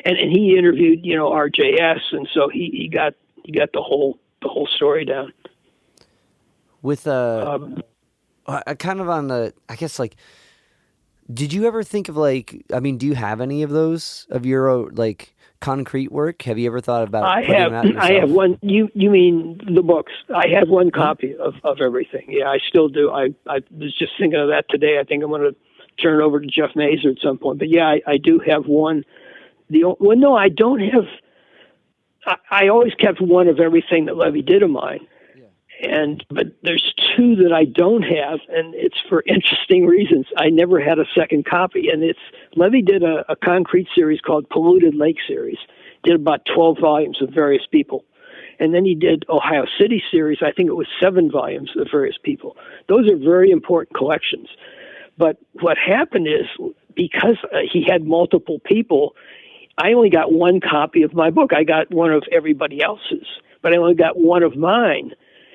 and he interviewed RJS, and so he got the whole story down. With kind of on the, I guess, like, did you ever think of do you have any of those of your concrete work? Have you ever thought about? I have one. You mean the books? I have one copy of everything. Yeah, I still do. I was just thinking of that today. I think I'm going to turn it over to Jeff Mazur at some point. But yeah, I do have one. No, I don't have. I always kept one of everything that Levy did of mine. Yeah. But there's 2 that I don't have, and it's for interesting reasons. I never had a second copy, and Levy did a concrete series called Polluted Lake Series. Did about 12 volumes of various people. And then he did Ohio City series. I think it was 7 volumes of various people. Those are very important collections. But what happened is, because he had multiple people, I only got one copy of my book. I got one of everybody else's, but I only got one of mine.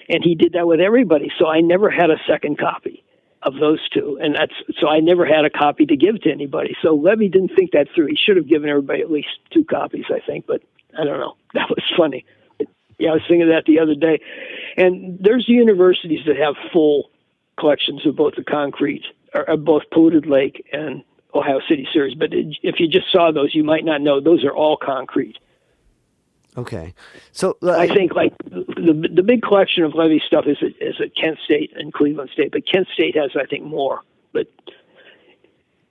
And he did that with everybody. So I never had a second copy of those 2. And so I never had a copy to give to anybody. So Levy didn't think that through. He should have given everybody at least 2 copies, I think. But I don't know. That was funny. Yeah, I was thinking of that the other day. And there's universities that have full collections of both the concrete, or both Polluted Lake and Ohio City series. But if you just saw those, you might not know those are all concrete. Okay. So I think the big collection of Levy stuff is at Kent State and Cleveland State, but Kent State has, I think, more.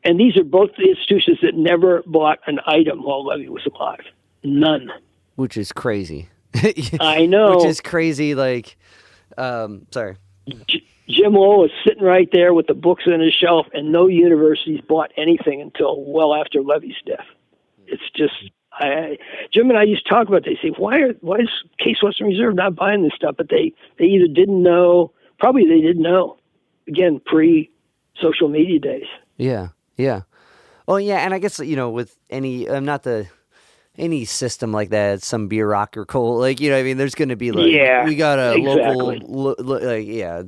And these are both the institutions that never bought an item while Levy was alive. None. Which is crazy. I know. Which is crazy. Sorry. Jim Lowell is sitting right there with the books on his shelf, and no universities bought anything until well after Levy's death. It's just, Jim and I used to talk about this. They say, why is Case Western Reserve not buying this stuff? But they either didn't know, probably they didn't know. Again, pre-social media days. Yeah. Oh, yeah, and I guess, with any, any system like that, some bureaucratic, there's going to be we got a local,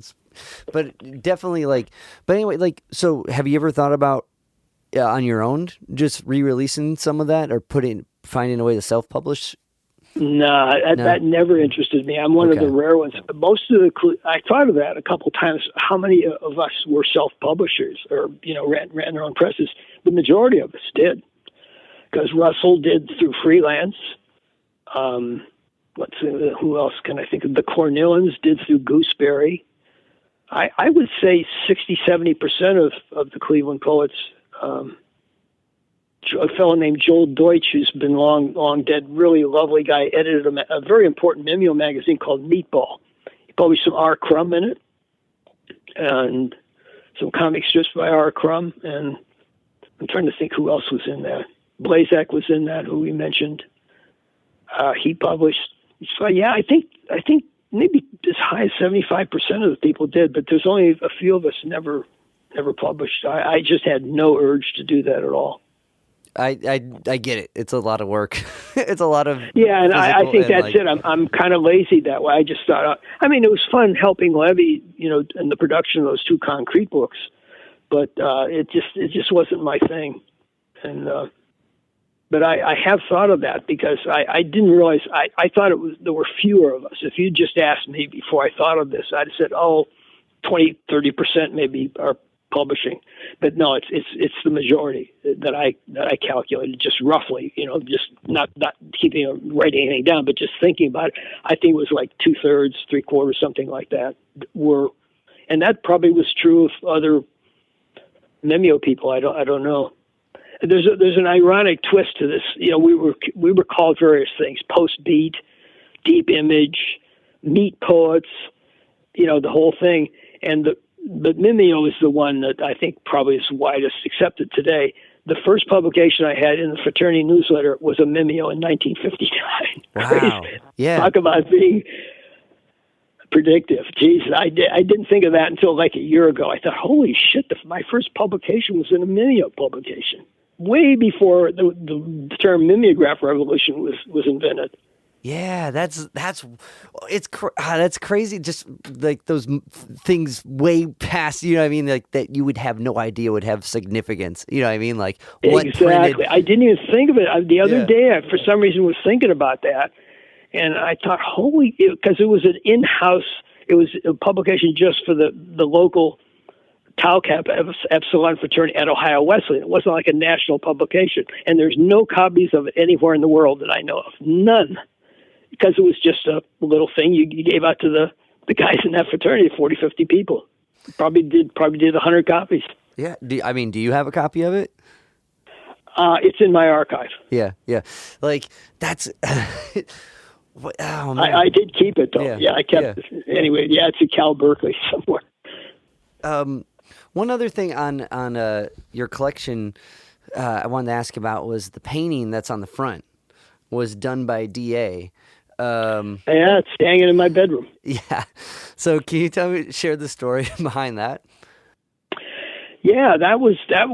but definitely but anyway, so have you ever thought about on your own just re-releasing some of that or finding a way to self-publish? No, that never interested me. I'm one of the rare ones. Most of I thought of that a couple times. How many of us were self-publishers or, ran their own presses? The majority of us did. Because Russell did through freelance. Who else can I think of? The Cornillans did through Gooseberry. I would say 60-70% of the Cleveland poets. A fellow named Joel Deutsch, who's been long dead, really lovely guy, edited a very important Mimeo magazine called Meatball. He published some R. Crumb in it. And some comic strips by R. Crumb, and I'm trying to think who else was in that. Blazak was in that, who we mentioned. He published. So yeah, I think maybe as high as 75% of the people did, but there's only a few of us never published. I just had no urge to do that at all. I get it. It's a lot of work. It's a lot of and I think that's like, it. I'm kind of lazy that way. I just thought. I mean, it was fun helping Levy, in the production of those 2 concrete books, but it just wasn't my thing. And but I have thought of that because I didn't realize I thought there were fewer of us. If you just asked me before I thought of this, I'd have said, 20-30% maybe are publishing, but no, it's the majority that I calculated, just roughly, just not writing anything down, but just thinking about it. I think it was like 2/3, 3/4, something like that and that probably was true of other Memio people. I don't know. There's an ironic twist to this. We were called various things: post beat, deep image, meat poets, the whole thing, But Memio is the one that I think probably is widest accepted today. The first publication I had in the fraternity newsletter was a Memio in 1959. Wow. Crazy. Yeah. Talk about being predictive. Jeez, I didn't think of that until like a year ago. I thought, holy shit, my first publication was in a Memio publication, way before the term mimeograph revolution was invented. Yeah, that's crazy. Just like those things way past, you know what I mean? Like that you would have no idea would have significance. You know what I mean? Like what exactly. Printed... I didn't even think of it. The other day, I, for some reason, was thinking about that, and I thought, because it was an in-house. It was a publication just for the local Tau Kappa Epsilon fraternity at Ohio Wesleyan. It wasn't like a national publication, and there's no copies of it anywhere in the world that I know of. None. Because it was just a little thing you gave out to the guys in that fraternity, 40, 50 people. Probably did 100 copies. Yeah. Do you have a copy of it? It's in my archive. Yeah. Like that's. Oh, man. I did keep it though. Yeah, I kept it. Anyway, it's at Cal Berkeley somewhere. One other thing on your collection, I wanted to ask about was the painting that's on the front was done by D.A. It's hanging in my bedroom. Yeah. So can you share the story behind that? Yeah, that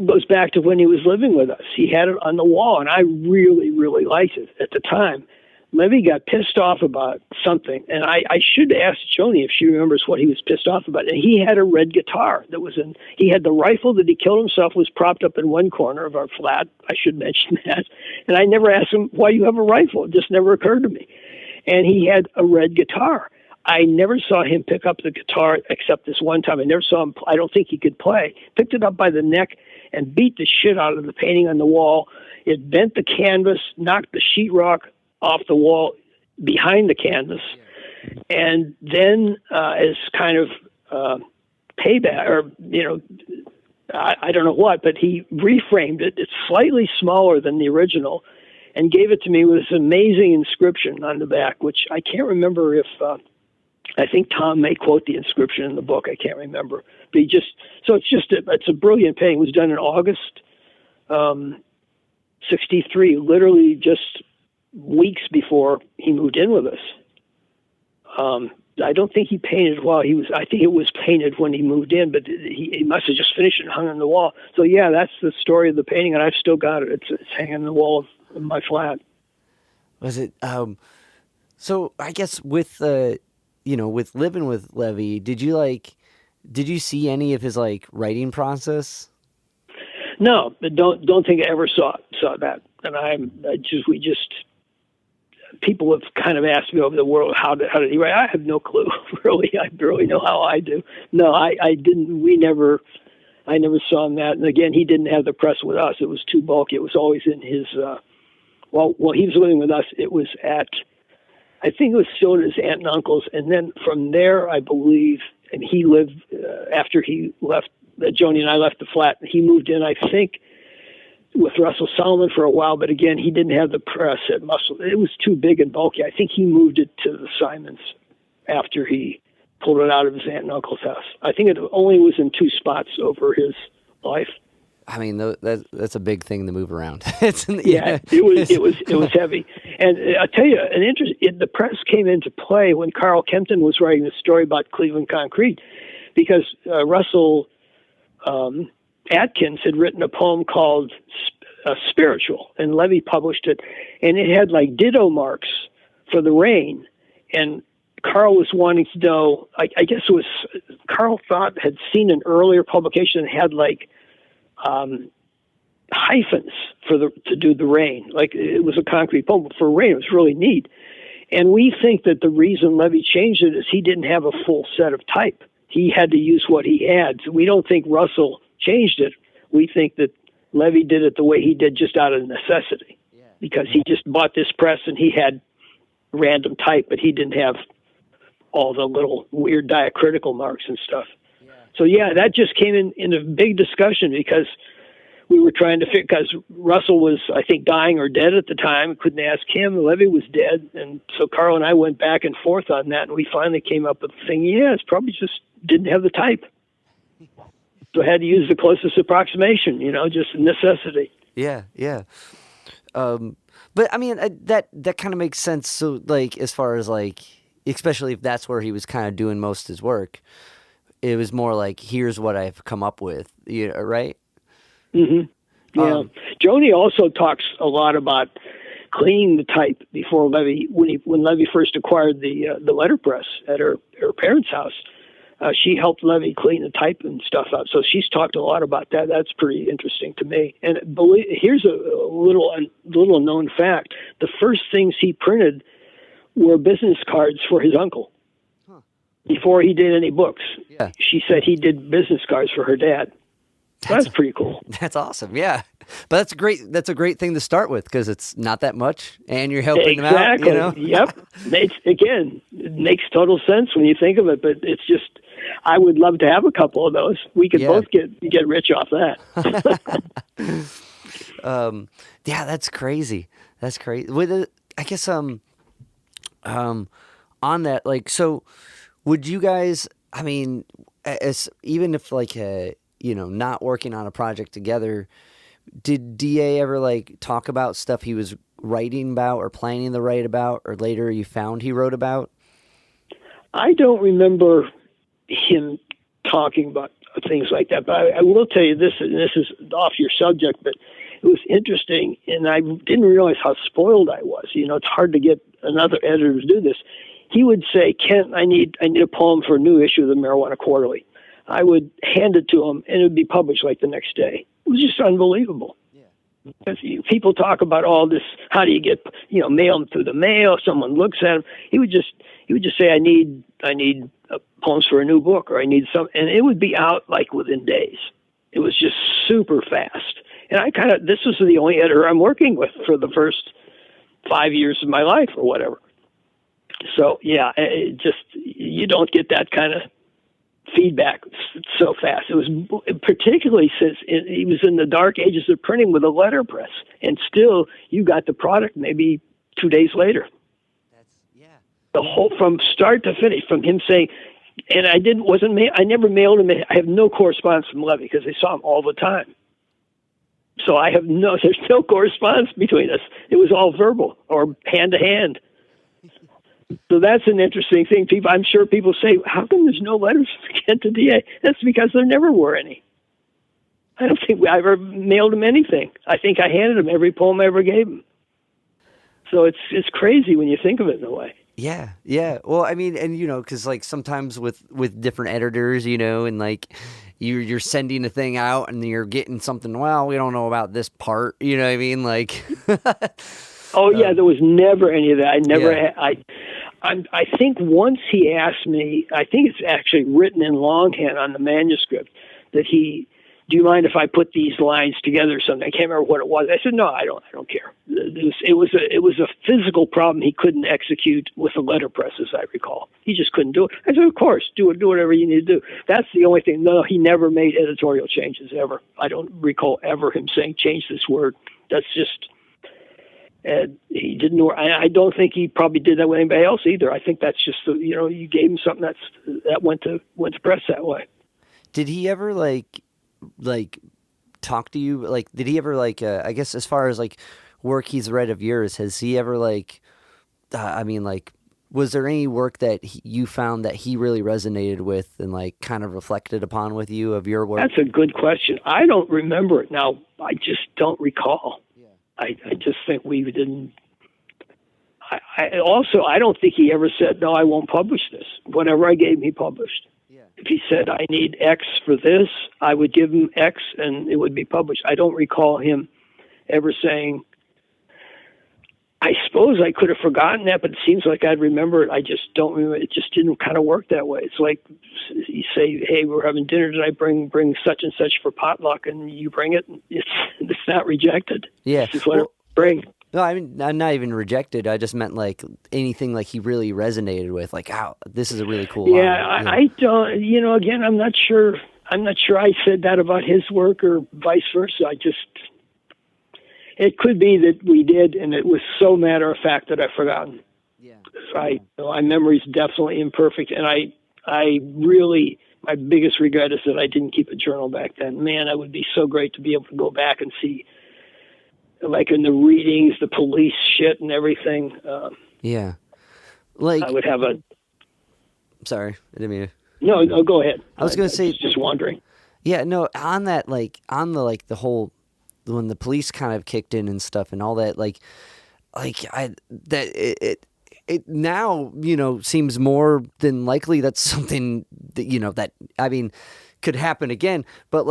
goes back to when he was living with us. He had it on the wall, and I really, really liked it at the time. Levy got pissed off about something, and I should ask Joni if she remembers what he was pissed off about. And he had a red guitar that was he had the rifle that he killed himself was propped up in one corner of our flat. I should mention that. And I never asked him, why you have a rifle? It just never occurred to me. And he had a red guitar. I never saw him pick up the guitar except this one time. I never saw him. I don't think he could play. Picked it up by the neck and beat the shit out of the painting on the wall. It bent the canvas, knocked the sheetrock off the wall behind the canvas. And then as kind of payback, or, I don't know what, but he reframed it. It's slightly smaller than the original and gave it to me with this amazing inscription on the back, which I can't remember if, I think Tom may quote the inscription in the book. I can't remember. But it's a brilliant painting. It was done in August 63, literally just weeks before he moved in with us. I don't think he painted while he was, I think it was painted when he moved in, but he must have just finished it and hung on the wall. So yeah, that's the story of the painting, and I've still got it. It's hanging on the wall of my flat. Was it, so I guess with, with living with Levy, did you see any of his writing process? No, but don't think I ever saw that. And people have kind of asked me over the world, how did he write? I have no clue, really. I barely know how I do. No, I didn't. I never saw him that. And again, he didn't have the press with us. It was too bulky. It was always in his, while he was living with us, it was I think it was still at his aunt and uncle's. And then from there, I believe, and he lived, after he left, Joni and I left the flat, he moved in, I think, with Russell Solomon for a while, but again, he didn't have the press at Muscle. It was too big and bulky. I think he moved it to the Simons after he pulled it out of his aunt and uncle's house. I think it only was in 2 spots over his life. I mean, that's a big thing to move around. It was heavy. And I'll tell you, the press came into play when Carl Kempton was writing the story about Cleveland Concrete, because Russell Atkins had written a poem called Spiritual, and Levy published it, and it had like ditto marks for the rain. And Carl was wanting to know, I guess it was, Carl had seen an earlier publication that had like hyphens to do the rain. Like it was a concrete poem, but for rain, it was really neat. And we think that the reason Levy changed it is he didn't have a full set of type. He had to use what he had. So we don't think Russell changed it. We think that Levy did it the way he did just out of necessity, because he just bought this press and he had random type, but he didn't have all the little weird diacritical marks and stuff. Yeah. So that just came in a big discussion, because we were trying to figure, because Russell was, I think, dying or dead at the time. Couldn't ask him. Levy was dead. And so Carl and I went back and forth on that, and we finally came up with the thing, it's probably just didn't have the type. So I had to use the closest approximation, just necessity. Yeah. But I mean, that kind of makes sense. So like, as far as like, especially if that's where he was kind of doing most of his work, it was more like, here's what I've come up with, right? Mm-hmm. Yeah. Joni also talks a lot about cleaning the type before Levy, when Levy first acquired the letterpress at her parents' house. She helped Levy clean the type and stuff up. So she's talked a lot about that. That's pretty interesting to me. And here's a little known fact. The first things he printed were business cards for his uncle before he did any books. Yeah. She said he did business cards for her dad. That's pretty cool. That's awesome. Yeah. But that's great. That's a great thing to start with, because it's not that much and you're helping them out. Yep. It makes total sense when you think of it, but it's just, I would love to have a couple of those. We could both get rich off that. That's crazy. That's crazy. I guess, on that, like, so would you guys, I mean, even if like, not working on a project together, did DA ever like talk about stuff he was writing about or planning to write about, or later you found he wrote about? I don't remember him talking about things like that, but I will tell you this, and this is off your subject, but it was interesting, and I didn't realize how spoiled I was. It's hard to get another editor to do this. He would say, Kent, I need a poem for a new issue of the Marijuana Quarterly. I would hand it to him, and it would be published like the next day. It was just unbelievable. Yeah. Because people talk about all this. How do you get, mail them through the mail? Someone looks at them. He would just say, I need poems for a new book, or I need some, and it would be out like within days. It was just super fast. And this was the only editor I'm working with for the first 5 years of my life or whatever. So you don't get that kind of feedback so fast. It was particularly since he was in the dark ages of printing with a letterpress, and still you got the product maybe 2 days later. The whole, from start to finish, from him saying, and I never mailed him. I have no correspondence from Levy, because I saw him all the time. So there's no correspondence between us. It was all verbal or hand to hand. So that's an interesting thing. I'm sure people say, how come there's no letters from Kent to DA? That's because there never were any. I don't think I ever mailed him anything. I think I handed him every poem I ever gave him. So it's crazy when you think of it in a way. Yeah. Well, I mean, and because like sometimes with different editors, and like you're sending a thing out and you're getting something. Well, we don't know about this part. You know what I mean? Like. Oh yeah, there was never any of that. I never had. I think once he asked me. I think it's actually written in longhand on the manuscript that do you mind if I put these lines together or something? I can't remember what it was. I said, no, I don't care. It was a physical problem he couldn't execute with the letterpress, as I recall. He just couldn't do it. I said, of course, do whatever you need to do. That's the only thing. No, he never made editorial changes ever. I don't recall ever him saying, change this word. That's just, And he didn't. I don't think he probably did that with anybody else either. I think that's just you gave him something that went to press that way. Did he ever like talk to you? Like, did he ever I guess as far as like work he's read of yours, has he ever was there any work that you found that he really resonated with and like kind of reflected upon with you of your work? That's a good question. I don't remember it now. I just don't recall. Yeah. I just think we didn't. I don't think he ever said, no, I won't publish this. Whatever I gave him, he published. Yeah. If he said, I need X for this, I would give him X and it would be published. I don't recall him ever saying, I suppose I could have forgotten that, but it seems like I'd remember it. I just don't remember. It just didn't kind of work that way. It's like you say, hey, we're having dinner tonight, bring such and such for potluck, and you bring it. It's not rejected. Yeah. It's just let it bring. No, I mean, I'm not even rejected. I just meant like anything like he really resonated with, like, oh, this is a really cool line. I don't, again, I'm not sure I said that about his work or vice versa. It could be that we did, and it was so matter of fact that I've forgotten. Yeah. My memory's definitely imperfect, and I really, my biggest regret is that I didn't keep a journal back then. Man, that would be so great to be able to go back and see, like in the readings, the police shit and everything. Yeah. Like I would have a. Sorry, I didn't mean to. No, go ahead. I was going to say, just wondering. Yeah, no, on that, the whole. When the police kind of kicked in and stuff and all that, it now, seems more than likely that's something that, that, I mean, could happen again, but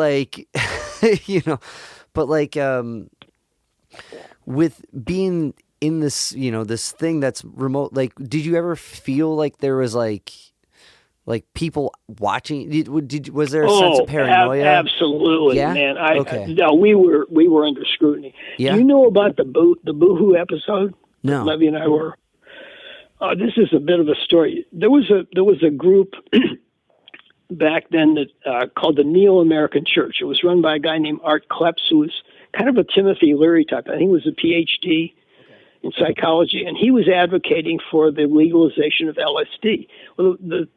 with being in this, this thing that's remote, did you ever feel like there was people watching? Was there a sense of paranoia? Absolutely, yeah? Man. Okay. No, we were under scrutiny. Yeah? Do you know about the Boohoo episode? No. Levy and I were. This is a bit of a story. There was a group back then that called the Neo-American Church. It was run by a guy named Art Klepps, who was kind of a Timothy Leary type. I think he was a PhD in psychology, and he was advocating for the legalization of LSD. Well, the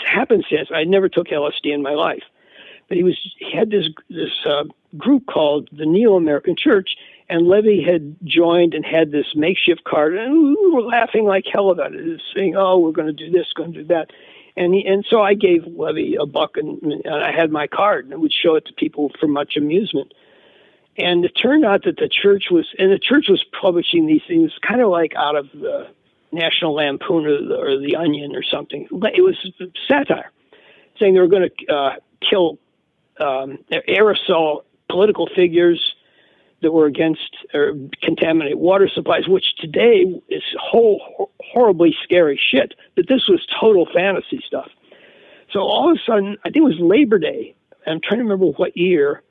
happenstance, I never took LSD in my life, but he had this group called the Neo-American Church, and Levy had joined and had this makeshift card, and we were laughing like hell about it, saying, "Oh, we're going to do this, going to do that," and so I gave Levy $1, and I had my card, and I would show it to people for much amusement. And it turned out that the church was publishing these things kind of like out of the National Lampoon or the Onion or something. It was satire, saying they were going to kill aerosol political figures that were against or contaminate water supplies, which today is horribly scary shit. But this was total fantasy stuff. So all of a sudden, I think it was Labor Day. I'm trying to remember what year.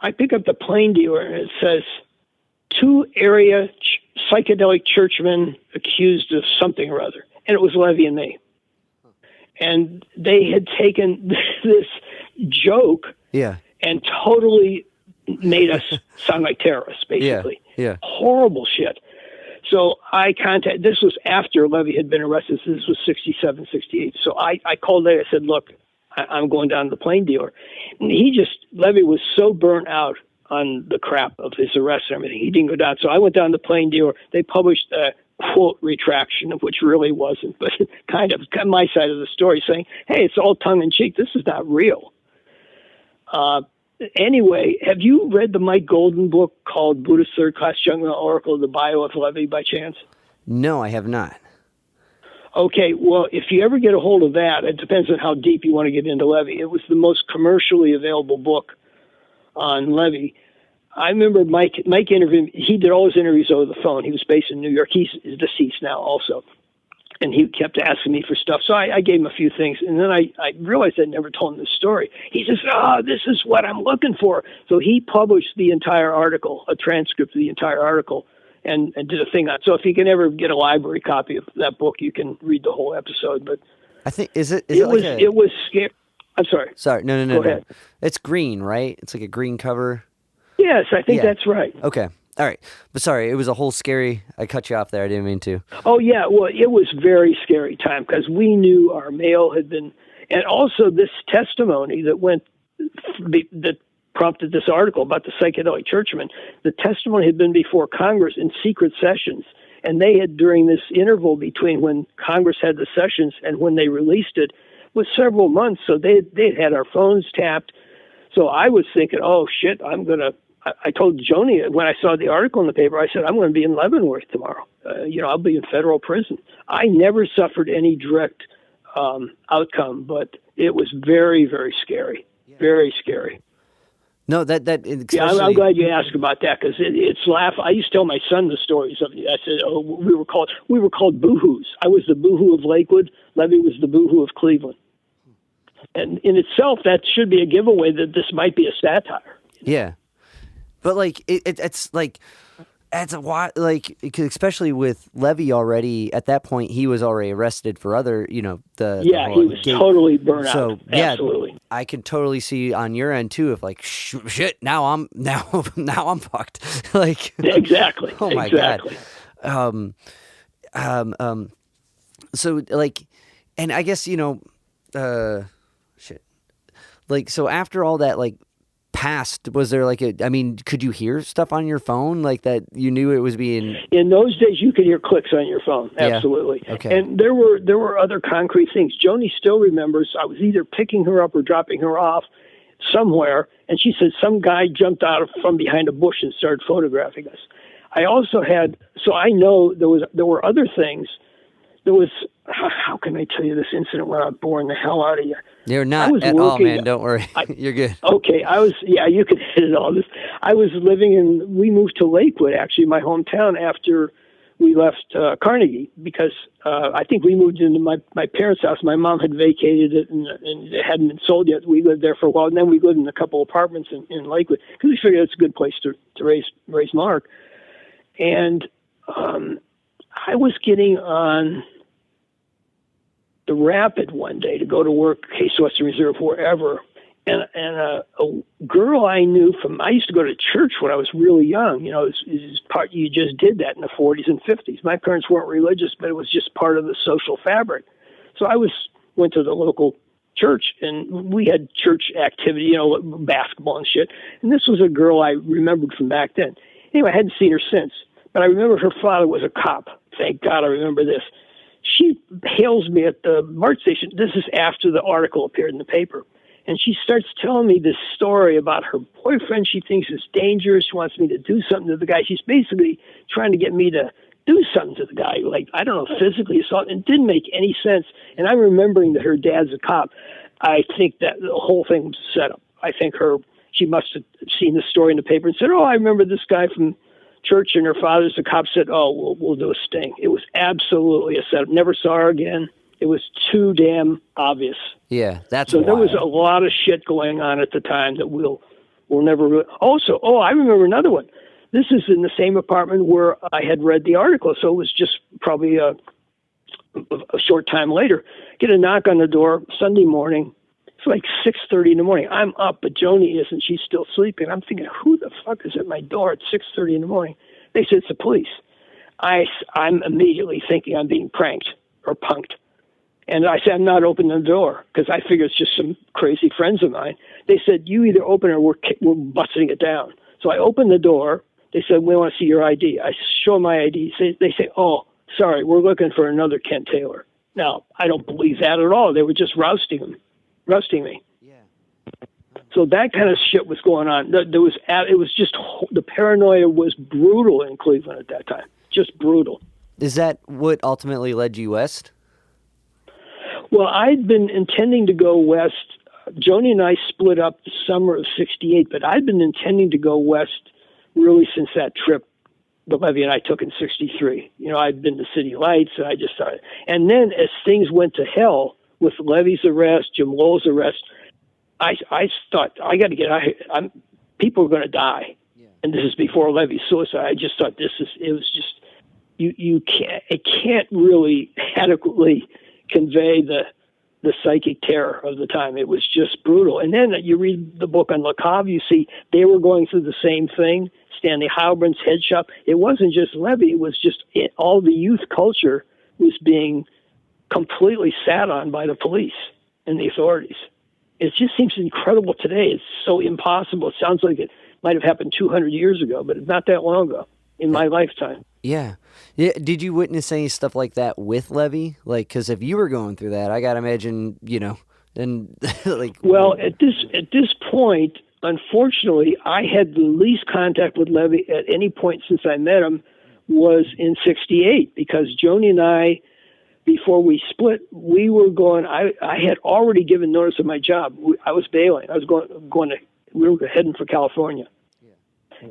I pick up the Plain Dealer, and it says, 2 area psychedelic churchmen accused of something or other. And it was Levy and me. And they had taken this joke and totally made us sound like terrorists, basically. Yeah. Horrible shit. So this was after Levy had been arrested. So this was 67, 68. So I called Levy. I said, look, I'm going down to the Plain Dealer. And Levy was so burnt out on the crap of his arrest and everything, he didn't go down. So I went down to the Plain Dealer. They published a quote retraction, of which really wasn't, but kind of my side of the story, saying, hey, it's all tongue-in-cheek. This is not real. Anyway, have you read the Mike Golden book called Buddhist Third-Class Jungleman Oracle, The Bio of Levy, by chance? No, I have not. Okay, well, if you ever get a hold of that, it depends on how deep you want to get into Levy. It was the most commercially available book on Levy. I remember Mike interviewed. He did all his interviews over the phone. He was based in New York. He's deceased now also. And he kept asking me for stuff. So I gave him a few things. And then I realized I'd never told him this story. He says, this is what I'm looking for. So he published the entire article, a transcript of the entire article, and did a thing on it. So if you can ever get a library copy of that book, you can read the whole episode. But I think, it was scary. I'm sorry. Sorry. No. Go ahead. It's green, right? It's like a green cover. Yes, I think that's right. Okay. All right. But sorry, it was a whole scary, I cut you off there. I didn't mean to. Oh, yeah. Well, it was very scary time because we knew our mail had been, and also this testimony that prompted this article about the psychedelic churchmen, the testimony had been before Congress in secret sessions. And they had, during this interval between when Congress had the sessions and when they released it, was several months. So they'd had our phones tapped. So I was thinking, oh, shit, I told Joni when I saw the article in the paper, I said, I'm going to be in Leavenworth tomorrow. I'll be in federal prison. I never suffered any direct outcome, but it was very, very scary. Yeah. Very scary. No, yeah, I'm glad you asked about that because it's laugh. I used to tell my son the stories of it. I said, "Oh, we were called boohoos. I was the boohoo of Lakewood. Levy was the boohoo of Cleveland." And in itself, that should be a giveaway that this might be a satire. Yeah, but like it's like. That's a why, like, especially with Levy already at that point, he was already arrested for other, he was totally burnt out. So absolutely, I can totally see on your end too. If like shit, now I'm fucked. Like exactly. Oh my exactly. God. So like, and I guess shit. Like so after all that, like. Passed, was there like could you hear stuff on your phone like that you knew it was being... In those days you could hear clicks on your phone, absolutely. Yeah. Okay. And there were other concrete things. Joni still remembers I was either picking her up or dropping her off somewhere, and she said some guy jumped out from behind a bush and started photographing us. I also had, so I know there were other things. There was, how can I tell you this incident without boring the hell out of you? You're not at all, man. Don't worry. You're good. Okay. You could hit it all. I was we moved to Lakewood, actually, my hometown, after we left Carnegie, because I think we moved into my parents' house. My mom had vacated it, and it hadn't been sold yet. We lived there for a while, and then we lived in a couple apartments in Lakewood, because we figured it's a good place to raise Mark. And I was getting on the Rapid one day to go to work, Case Western Reserve, wherever. And a girl I knew I used to go to church when I was really young. You just did that in the 40s and 50s. My parents weren't religious, but it was just part of the social fabric. So I went to the local church, and we had church activity, basketball and shit. And this was a girl I remembered from back then. Anyway, I hadn't seen her since, but I remember her father was a cop. Thank God I remember this. She hails me at the BART station. This is after the article appeared in the paper. And she starts telling me this story about her boyfriend she thinks is dangerous. She wants me to do something to the guy. She's basically trying to get me to do something to the guy, like, I don't know, physically assault. It didn't make any sense. And I'm remembering that her dad's a cop. I think that the whole thing was a setup. I think she must have seen the story in the paper and said, oh, I remember this guy from church, and her father's a cop. Said, oh, we'll do a sting. It was absolutely a setup. Never saw her again. It was too damn obvious. Yeah, that's so wild. There was a lot of shit going on at the time that we'll never. Also, I remember another one. This is in the same apartment where I had read the article, so it was just probably a short time later. Get a knock on the door Sunday morning. It's like 6:30 in the morning. I'm up, but Joni isn't. She's still sleeping. I'm thinking, who the fuck is at my door at 6:30 in the morning? They said, it's the police. I'm immediately thinking I'm being pranked or punked. And I said, I'm not opening the door, because I figure it's just some crazy friends of mine. They said, you either open or we're busting it down. So I opened the door. They said, we want to see your ID. I show my ID. They say, oh, sorry, we're looking for another Kent Taylor. Now, I don't believe that at all. They were just roasting me. Yeah. So that kind of shit was going on. It was just, the paranoia was brutal in Cleveland at that time. Just brutal. Is that what ultimately led you west? Well, I'd been intending to go west. Joni and I split up the summer of '68, but I'd been intending to go west really since that trip that Levy and I took in '63. I'd been to City Lights, and I just started. And then as things went to hell with Levy's arrest, Jim Lowell's arrest, I thought, I got to get out here. People are going to die. Yeah. And this is before Levy's suicide. I just thought it was just, it can't really adequately convey the psychic terror of the time. It was just brutal. And then you read the book on Le Cave, you see they were going through the same thing. Stanley Heilbrand's head shop. It wasn't just Levy. It was just all the youth culture was being completely sat on by the police and the authorities. It just seems incredible today. It's so impossible. It sounds like it might have happened 200 years ago, but it's not that long ago in my lifetime. Yeah. Did you witness any stuff like that with Levy? Like, because if you were going through that, I got to imagine, and like. Well, at this point, unfortunately, I had the least contact with Levy at any point since I met him was in '68, because Joni and I, before we split, we were going. I had already given notice of my job. I was bailing. I was going to. We were heading for California,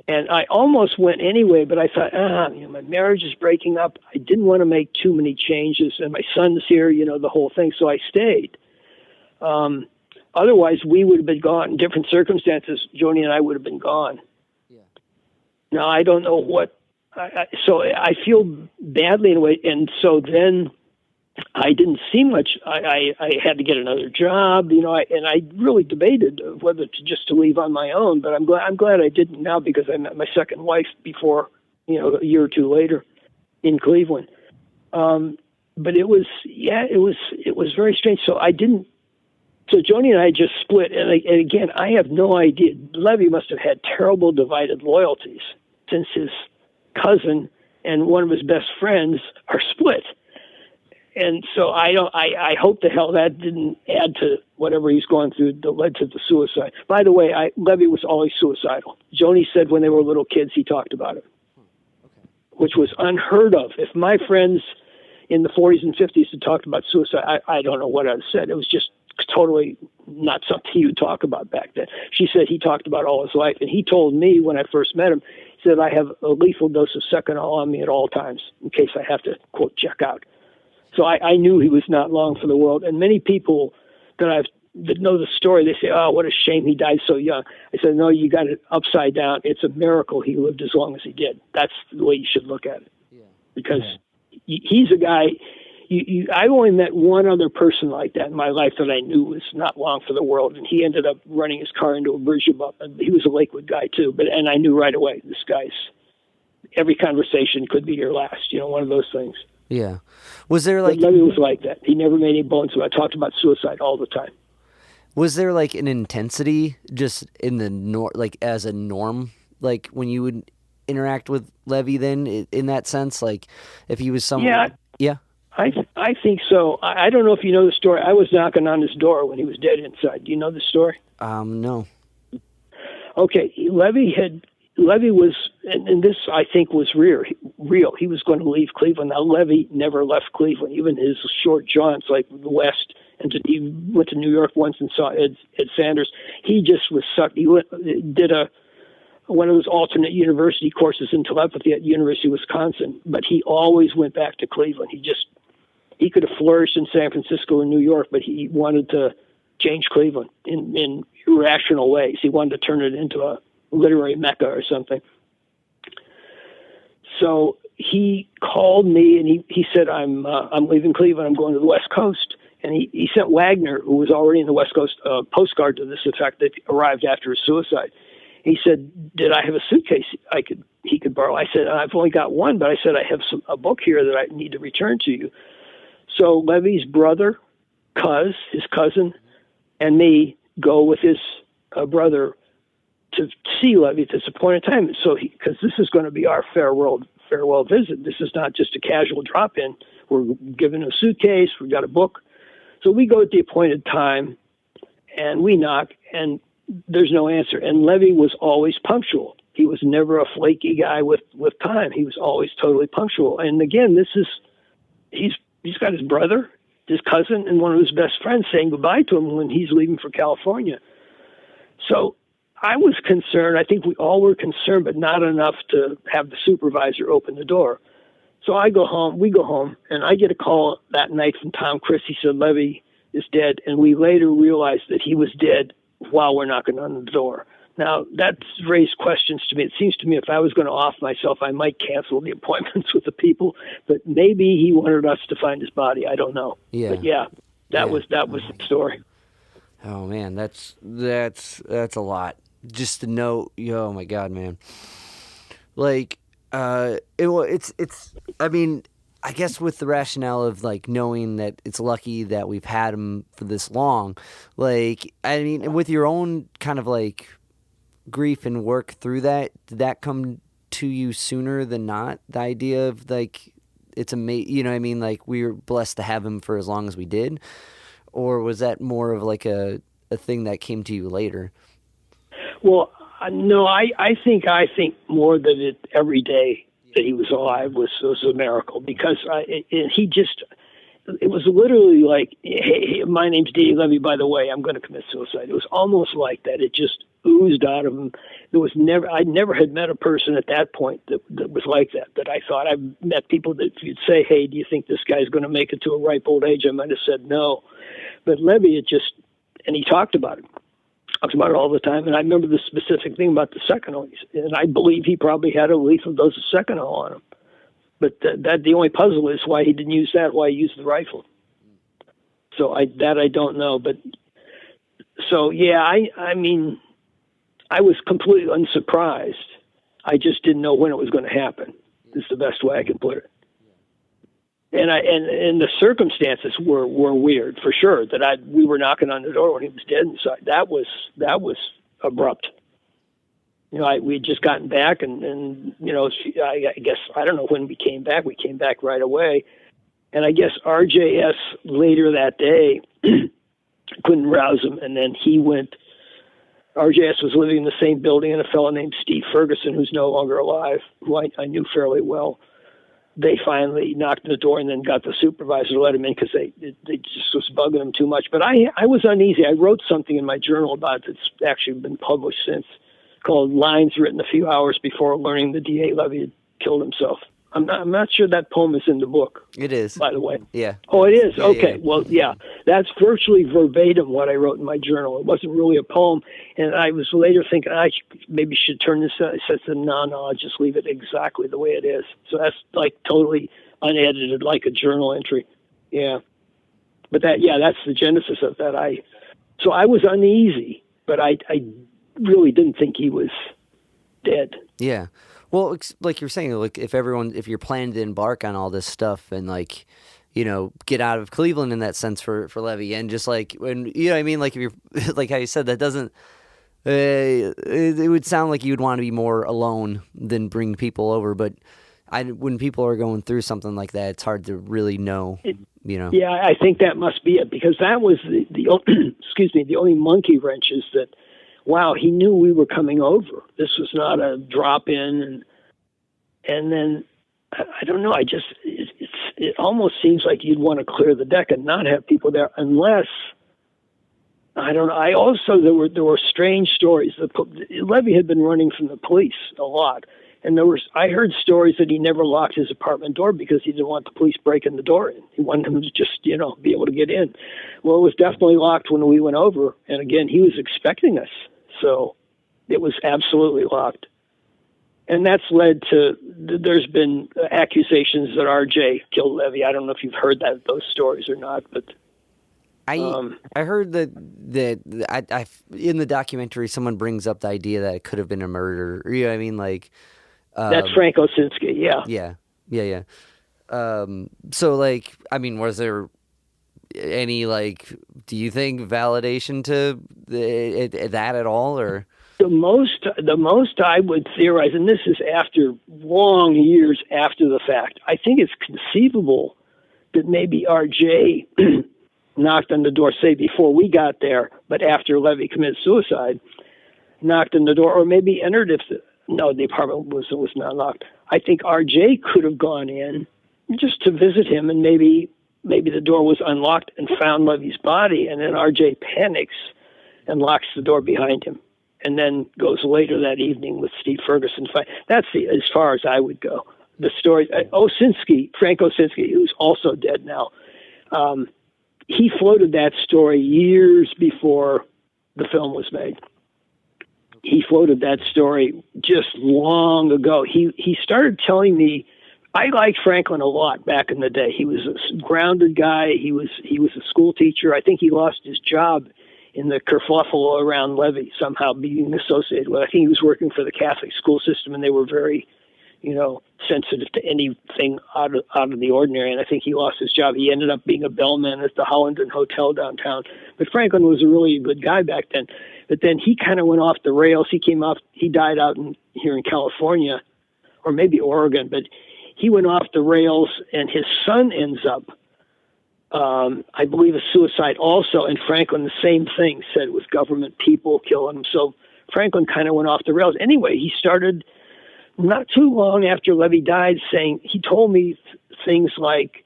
and I almost went anyway. But I thought, my marriage is breaking up. I didn't want to make too many changes, and my son's here. The whole thing. So I stayed. Otherwise, we would have been gone. In different circumstances, Joni and I would have been gone. Yeah. Now I don't know what. So I feel badly in a way, and so then. I didn't see much. I had to get another job, and I really debated whether to leave on my own. But I'm glad I didn't now, because I met my second wife before, a year or two later, in Cleveland. But it was very strange. So I didn't. So Joni and I just split, and again, I have no idea. Levy must have had terrible divided loyalties, since his cousin and one of his best friends are split. And so I hope the hell that didn't add to whatever he's going through that led to the suicide. By the way, Levy was always suicidal. Joni said when they were little kids, he talked about it, which was unheard of. If my friends in the 40s and 50s had talked about suicide, I don't know what I'd have said. It was just totally not something you would talk about back then. She said he talked about all his life. And he told me when I first met him, he said, I have a lethal dose of Seconal on me at all times in case I have to, quote, check out. So I knew he was not long for the world. And many people that know the story, they say, oh, what a shame he died so young. I said, no, you got it upside down. It's a miracle he lived as long as he did. That's the way you should look at it. Yeah. Because he's a guy, I only met one other person like that in my life that I knew was not long for the world. And he ended up running his car into a bridge above. He was a Lakewood guy too. And I knew right away, this guy's, every conversation could be your last, one of those things. Yeah. Was there like... But Levy was like that. He never made any bones about it. Talked about suicide all the time. Was there like an intensity just in the like as a norm, like when you would interact with Levy then in that sense? Like if he was someone... Yeah. I think so. I don't know if you know the story. I was knocking on his door when he was dead inside. Do you know the story? No. Okay. Levy was, and this I think was real. He was going to leave Cleveland. Now Levy never left Cleveland, even his short jaunts like the West, and he went to New York once and saw Ed Sanders. He just was sucked. He did one of those alternate university courses in telepathy at University of Wisconsin, but he always went back to Cleveland. He could have flourished in San Francisco and New York, but he wanted to change Cleveland in irrational ways. He wanted to turn it into a literary mecca or something. So he called me and he said, I'm leaving Cleveland. I'm going to the West Coast. And he sent Wagner, who was already in the West Coast, a postcard to this effect that arrived after his suicide. He said, did I have a suitcase he could borrow? I said, I've only got one, but I said, I have a book here that I need to return to you. So Levy's brother, his cousin, and me go with his brother to see Levy at this appointed time. So because this is going to be our farewell visit. This is not just a casual drop-in. We're given a suitcase. We've got a book. So we go at the appointed time, and we knock, and there's no answer. And Levy was always punctual. He was never a flaky guy with time. He was always totally punctual. And again, he's got his brother, his cousin, and one of his best friends saying goodbye to him when he's leaving for California. So I was concerned. I think we all were concerned, but not enough to have the supervisor open the door. So we go home, and I get a call that night from Tom Chris. He said, Levy is dead. And we later realized that he was dead while we're knocking on the door. Now, that's raised questions to me. It seems to me if I was going to off myself, I might cancel the appointments with the people, but maybe he wanted us to find his body. I don't know. Yeah. But yeah. That was the story. Oh man, that's a lot. Just to know, oh my God, man. Like, it's. I mean, I guess with the rationale of like knowing that it's lucky that we've had him for this long. Like, I mean, with your own kind of like grief and work through that, did that come to you sooner than not? The idea of like, it's amazing. You know what I mean? Like, we were blessed to have him for as long as we did. Or was that more of like a thing that came to you later? Well, no, I think more that every day that he was alive was a miracle, because it was literally like, hey, my name's D. Levy, by the way, I'm going to commit suicide. It was almost like that. It just oozed out of him. I never had met a person at that point that was like that I thought. I've met people that if you'd say, hey, do you think this guy's going to make it to a ripe old age? I might have said no. But Levy, and he talked about it. Talks about it all the time, and I remember the specific thing about the Seconal, and I believe he probably had a lethal dose of Seconal on him. But that the only puzzle is why he didn't use that, why he used the rifle. So I don't know, but so yeah, I mean, I was completely unsurprised. I just didn't know when it was going to happen. Is the best way I can put it. And the circumstances were weird, for sure. That we were knocking on the door when he was dead inside. That was abrupt. You know, we had just gotten back, and you know, I guess I don't know when we came back. We came back right away, and I guess RJS later that day couldn't rouse him, and then he went. RJS was living in the same building, and a fellow named Steve Ferguson, who's no longer alive, who I knew fairly well. They finally knocked on the door and then got the supervisor to let him in because they just was bugging him too much. But I was uneasy. I wrote something in my journal about it that's actually been published since, called Lines Written a Few Hours Before Learning the D.A. Levy had Killed Himself. I'm not sure that poem is in the book. It is. By the way. Yeah. Oh, it is? Yeah, okay. yeah. Well, yeah. That's virtually verbatim what I wrote in my journal. It wasn't really a poem. And I was later thinking I maybe should turn this out. I said, no, I'll just leave it exactly the way it is. So that's like totally unedited, like a journal entry. Yeah. But that's the genesis of that. So I was uneasy, but I really didn't think he was dead. Yeah. Well, like you're saying, like if you're planning to embark on all this stuff and like, you know, get out of Cleveland in that sense for Levy, and just like when, you know what I mean, like if you're like how you said, that doesn't, it would sound like you'd want to be more alone than bring people over. But when people are going through something like that, it's hard to really know, you know. Yeah, I think that must be it, because that was the only monkey wrench is that, wow, he knew we were coming over. This was not a drop in, and then I don't know. It almost seems like you'd want to clear the deck and not have people there, unless I don't know. There were strange stories. Levy had been running from the police a lot, and I heard stories that he never locked his apartment door because he didn't want the police breaking the door in. He wanted them to just, you know, be able to get in. Well, it was definitely locked when we went over, and again, he was expecting us. So it was absolutely locked. And that's led to, there's been accusations that RJ killed Levy. I don't know if you've heard those stories or not, but I heard that I in the documentary, someone brings up the idea that it could have been a murder. You know what I mean? Like, that's Frank Osinski. Yeah. Yeah. So like, I mean, was there any, like, do you think validation to that at all, or? The most I would theorize, and this is after long years after the fact, I think it's conceivable that maybe RJ knocked on the door, say before we got there, but after Levy committed suicide, knocked on the door, or maybe entered the apartment was not locked. I think RJ could have gone in just to visit him, and maybe the door was unlocked and found Levy's body, and then RJ panics and locks the door behind him, and then goes later that evening with Steve Ferguson. That's as far as I would go. The story, Frank Osinski, who's also dead now, he floated that story years before the film was made. He floated that story just long ago. He started telling me I liked Franklin a lot back in the day. He was a grounded guy. He was a school teacher. I think he lost his job in the kerfuffle around Levy, somehow being associated with. I think he was working for the Catholic school system, and they were very, sensitive to anything out of the ordinary. And I think he lost his job. He ended up being a bellman at the Hollenden Hotel downtown. But Franklin was a really good guy back then. But then he kind of went off the rails. He died out here in California, or maybe Oregon, but he went off the rails, and his son ends up, I believe, a suicide also. And Franklin, the same thing, said it was government people killing him. So Franklin kind of went off the rails. Anyway, he started not too long after Levy died saying, he told me things like,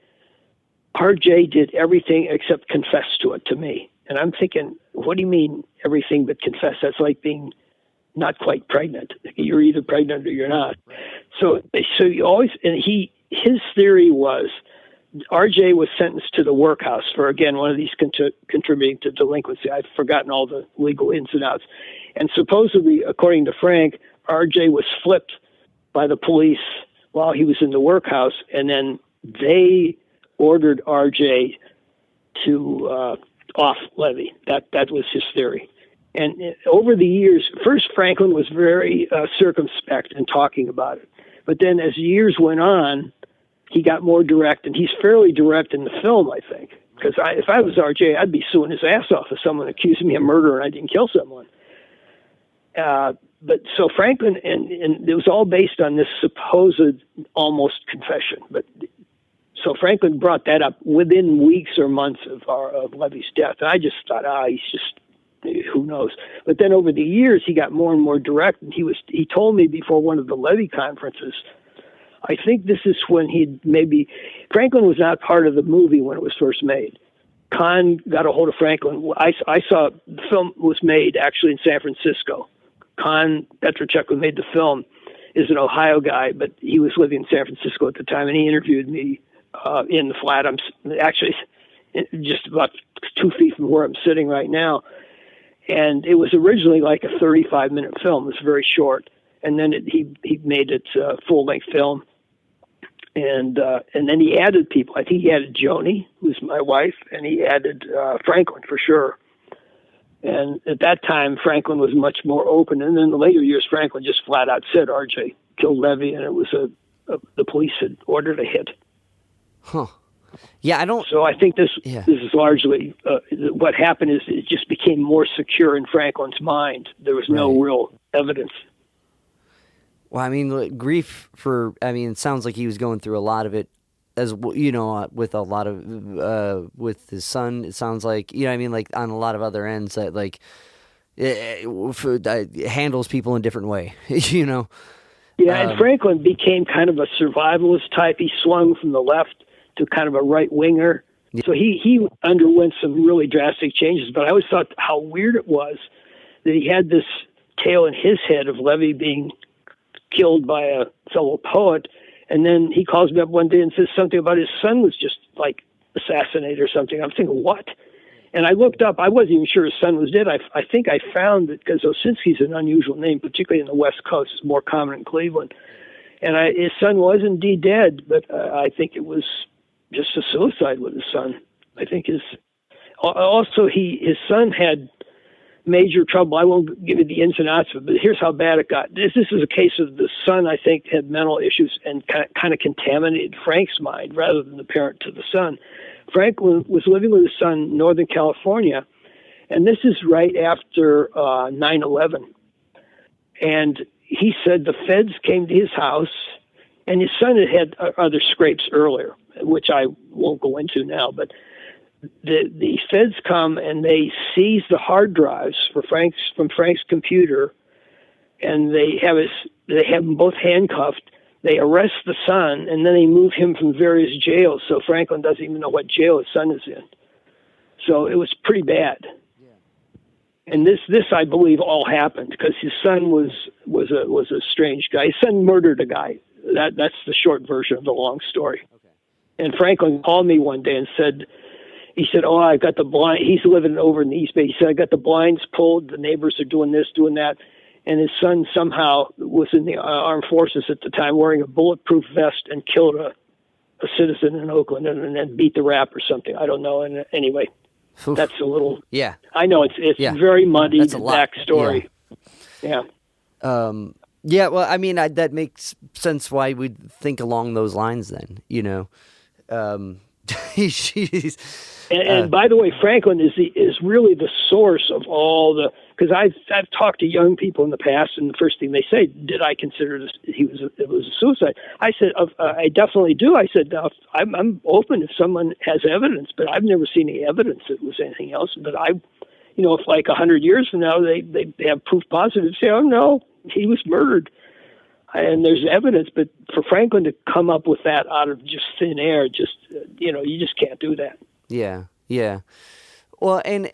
RJ did everything except confess to it to me. And I'm thinking, what do you mean everything but confess? That's like being not quite pregnant. You're either pregnant or you're not. So you always, and his theory was RJ was sentenced to the workhouse for, again, one of these contributing to delinquency. I've forgotten all the legal ins and outs. And supposedly, according to Frank, RJ was flipped by the police while he was in the workhouse, and then they ordered RJ to off Levy. That was his theory. And over the years, first Franklin was very circumspect in talking about it. But then as years went on, he got more direct, and he's fairly direct in the film, I think. Because if I was RJ, I'd be suing his ass off if someone accused me of murder and I didn't kill someone. But so Franklin, and it was all based on this supposed almost confession. But so Franklin brought that up within weeks or months of Levy's death. And I just thought, he's just, who knows? But then over the years, he got more and more direct. And he told me before one of the Levy conferences, I think this is when Franklin was not part of the movie when it was first made. Kahn got a hold of Franklin. I saw the film was made actually in San Francisco. Kahn Petrochek, who made the film, is an Ohio guy, but he was living in San Francisco at the time, and he interviewed me in the flat. I'm actually just about 2 feet from where I'm sitting right now. And it was originally like a 35-minute film. It was very short. And then he made it a full-length film. And then he added people. I think he added Joni, who's my wife, and he added Franklin for sure. And at that time, Franklin was much more open. And in the later years, Franklin just flat out said RJ killed Levy, and it was the police had ordered a hit. Huh. Yeah, I don't. So I think this is largely what happened. Is it just became more secure in Franklin's mind. There was no real evidence. Well, I mean, grief it sounds like he was going through a lot of it, as with a lot of with his son. It sounds like like on a lot of other ends that it handles people in a different way. Yeah, and Franklin became kind of a survivalist type. He swung from the left to kind of a right winger. Yeah. So he underwent some really drastic changes. But I always thought how weird it was that he had this tale in his head of Levy being killed by a fellow poet, and then he calls me up one day and says something about his son was just like assassinated or something. I'm thinking, what? And I looked up. I wasn't even sure his son was dead. I think I found that because Osinski's an unusual name, particularly in the West Coast. It's more common in Cleveland. And his son was indeed dead, but I think it was just a suicide with his son. I think his son had major trouble. I won't give you the ins and outs of it, but here's how bad it got. This is a case of the son, I think, had mental issues and kind of contaminated Frank's mind rather than the parent to the son. Frank was living with his son in Northern California, and this is right after 9/11. And he said the feds came to his house, and his son had other scrapes earlier, which I won't go into now, but the feds come and they seize the hard drives from Frank's computer, and they have him both handcuffed. They arrest the son, and then they move him from various jails. So Franklin doesn't even know what jail his son is in. So it was pretty bad. Yeah. And this I believe all happened because his son was a strange guy. His son murdered a guy. That's the short version of the long story. Okay. And Franklin called me one day and said, I got the blind. He's living over in the East Bay. He said, I got the blinds pulled. The neighbors are doing this, doing that. and his son somehow was in the armed forces at the time, wearing a bulletproof vest, and killed a citizen in Oakland, and then beat the rap or something. I don't know. And anyway, Oof. that's a little. Yeah, I know it's very muddy. That's a lot. Backstory. Yeah. Yeah. Well, I mean, that makes sense why we'd think along those lines. Then, you know. And by the way, Franklin is really the source of all the, because I've talked to young people in the past, and the first thing they say, did I consider this? It was a suicide? I said, I definitely do. I said, I'm open if someone has evidence, but I've never seen any evidence that it was anything else. But if like 100 years from now they have proof positive, say, oh no, he was murdered. And there's evidence, but for Franklin to come up with that out of just thin air, you just can't do that. Yeah, yeah. Well, and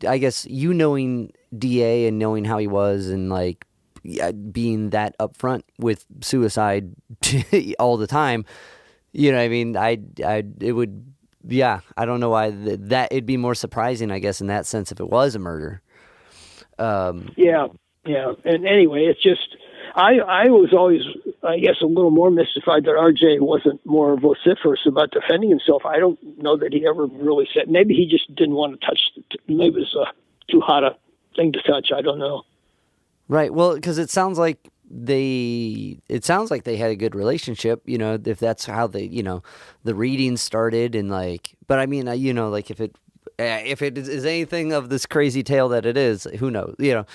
I guess knowing DA and knowing how he was, and like being that upfront with suicide all the time, you know, I mean, it would, yeah. I don't know why that it'd be more surprising, I guess, in that sense, if it was a murder. Yeah. And anyway, it's just. I was always, I guess, a little more mystified that RJ wasn't more vociferous about defending himself. I don't know that he ever really said. Maybe he just didn't want to touch. Maybe it was too hot a thing to touch. I don't know. Right. Well, because it sounds like they had a good relationship. You know, if that's how the reading started, and like. But I mean, like if it is anything of this crazy tale that it is, who knows? You know.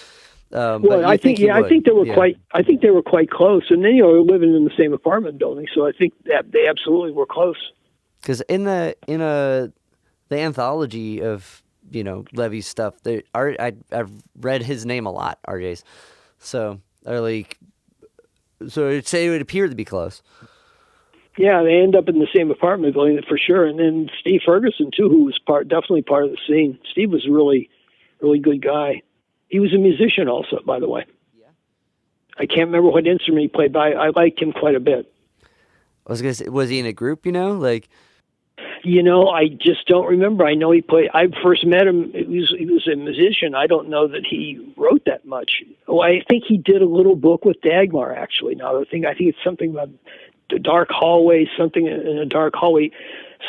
Well, I think they were quite close, and then we're living in the same apartment building, so I think that they absolutely were close. Because in the anthology of Levy's stuff, I've read his name a lot, RJ's, so it would appear to be close. Yeah, they end up in the same apartment building for sure, and then Steve Ferguson too, who was definitely part of the scene. Steve was a really, really good guy. He was a musician also, by the way. Yeah. I can't remember what instrument he played, but I liked him quite a bit. I was going to say, was he in a group, I just don't remember. I know he played. I first met him. He was a musician. I don't know that he wrote that much. Oh, I think he did a little book with Dagmar, actually. Now, I think it's something about the dark hallway, something in a dark hallway.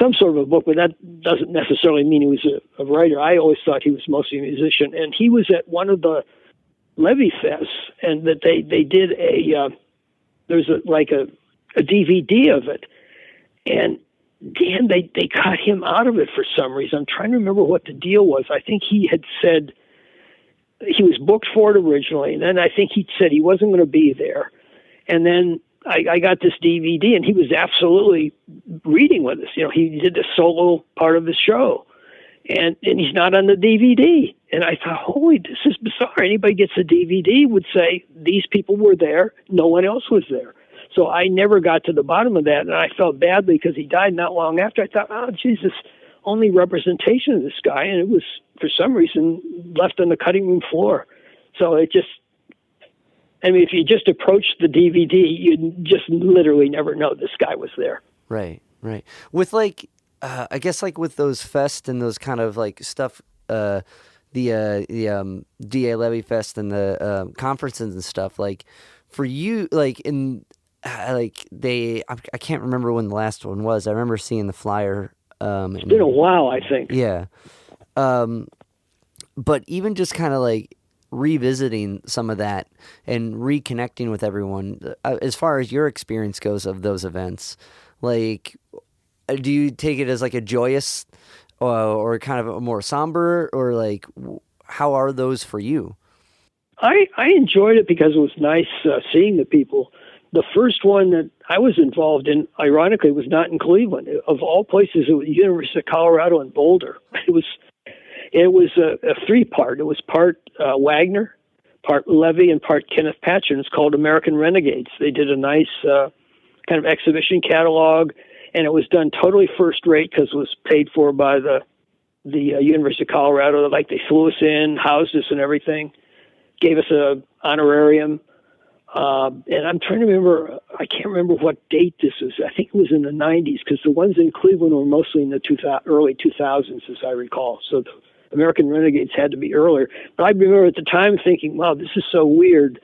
Some sort of a book, but that doesn't necessarily mean he was a writer. I always thought he was mostly a musician, and he was at one of the Levy fests, and that they did there's a DVD of it, and Dan they cut him out of it for some reason. I'm trying to remember what the deal was. I think he had said he was booked for it originally, and then I think he said he wasn't going to be there, and then. I got this DVD, and he was absolutely reading with us. He did the solo part of the show, and he's not on the DVD. And I thought, holy, this is bizarre. Anybody gets a DVD would say, these people were there, no one else was there. So I never got to the bottom of that, and I felt badly because he died not long after. I thought, oh, Jesus, only representation of this guy, and it was, for some reason, left on the cutting room floor. So it just... I mean, if you just approach the DVD, you'd just literally never know this guy was there. Right. With I guess with those fest and those kind of stuff, the DA Levy Fest and the conferences and stuff. For you, I can't remember when the last one was. I remember seeing the flyer. It's been a while, I think. Yeah. But even just kind of revisiting some of that and reconnecting with everyone, as far as your experience goes of those events, do you take it as a joyous or kind of a more somber, or how are those for you? I enjoyed it because it was nice seeing the people. The first one that I was involved in, ironically, was not in Cleveland. Of all places, it was the University of Colorado in Boulder. It was a three-part. It was part Wagner, part Levy, and part Kenneth Patchen. It's called American Renegades. They did a nice kind of exhibition catalog, and it was done totally first-rate because it was paid for by the University of Colorado. They flew us in, housed us and everything, gave us a honorarium. And I'm trying to remember, I can't remember what date this was. I think it was in the 90s, because the ones in Cleveland were mostly in the early 2000s, as I recall. So American Renegades had to be earlier. But I remember at the time thinking, wow, this is so weird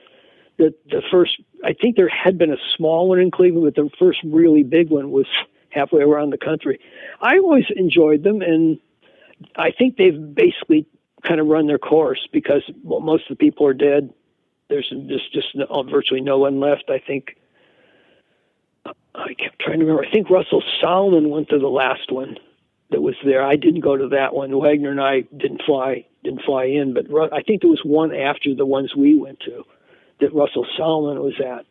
that the first, I think there had been a small one in Cleveland, but the first really big one was halfway around the country. I always enjoyed them, and I think they've basically kind of run their course because most of the people are dead. There's just virtually no one left, I think. I kept trying to remember. I think Russell Solomon went to the last one that was there. I didn't go to that one. Wagner and I didn't fly in, but I think there was one after the ones we went to that Russell Solomon was at.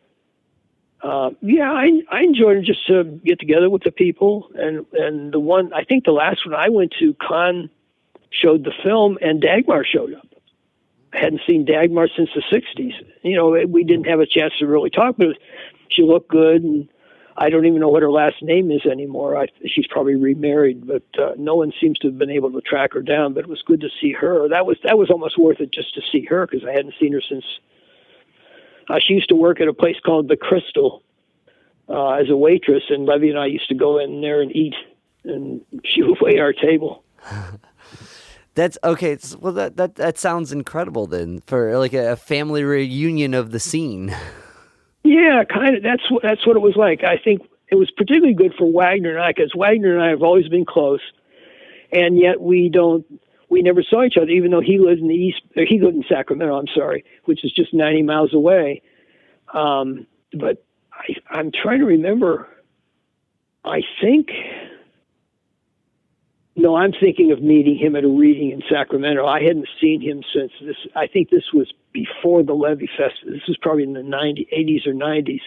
I enjoyed it just to get together with the people. And the one, I think the last one I went to, Khan showed the film and Dagmar showed up. I hadn't seen Dagmar since the 60s. We didn't have a chance to really talk, but she looked good, and I don't even know what her last name is anymore. She's probably remarried, but no one seems to have been able to track her down. But it was good to see her. That was almost worth it just to see her because I hadn't seen her since. She used to work at a place called The Crystal as a waitress, and Levy and I used to go in there and eat, and she would wait our table. That's okay. Well, that sounds incredible then for like a family reunion of the scene. Yeah, kind of. That's what it was like. I think it was particularly good for Wagner and I because Wagner and I have always been close, and yet we never saw each other. Even though he lived in the east, he lived in Sacramento. I'm sorry, which is just 90 miles away. But I'm trying to remember. I'm thinking of meeting him at a reading in Sacramento. I hadn't seen him since this. I think this was before the Levy Festival. This was probably in the 80s or 90s.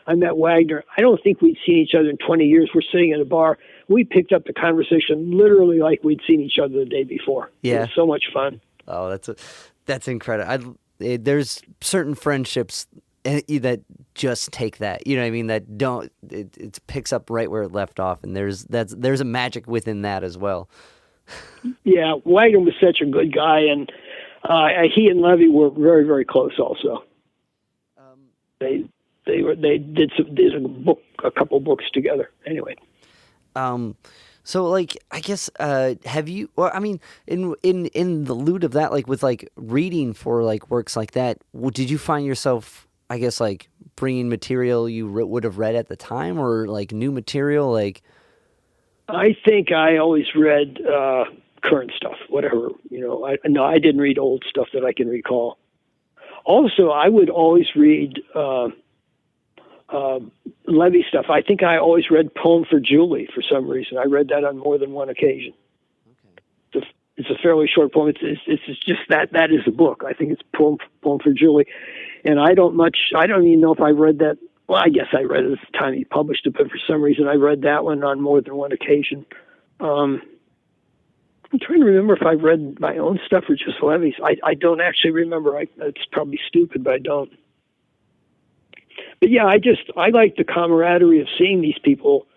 I met Wagner. I don't think we'd seen each other in 20 years. We're sitting in a bar. We picked up the conversation literally like we'd seen each other the day before. Yeah. It was so much fun. Oh, that's incredible. There's certain friendships that just take that, you know what I mean? That don't, it picks up right where it left off, and there's a magic within that as well. Yeah, Wagner was such a good guy, and he and Levy were very, very close. Also, they did a couple books together. Anyway, so like I guess have you? Well, I mean, in the loot of that, like with like reading for like works like that, did you find yourself, I guess, like bringing material you would have read at the time, or like new material? Like, I think I always read current stuff, whatever. I didn't read old stuff that I can recall. Also, I would always read Levy stuff. I think I always read Poem for Julie for some reason. I read that on more than one occasion. Okay. It's a fairly short poem. It's just that is a book. I think it's Poem for Julie. And I don't even know if I read that. Well, I guess I read it at the time he published it, but for some reason I read that one on more than one occasion. I'm trying to remember if I read my own stuff or just Levy's. I don't actually remember. It's probably stupid, but I don't. But yeah, I like the camaraderie of seeing these people,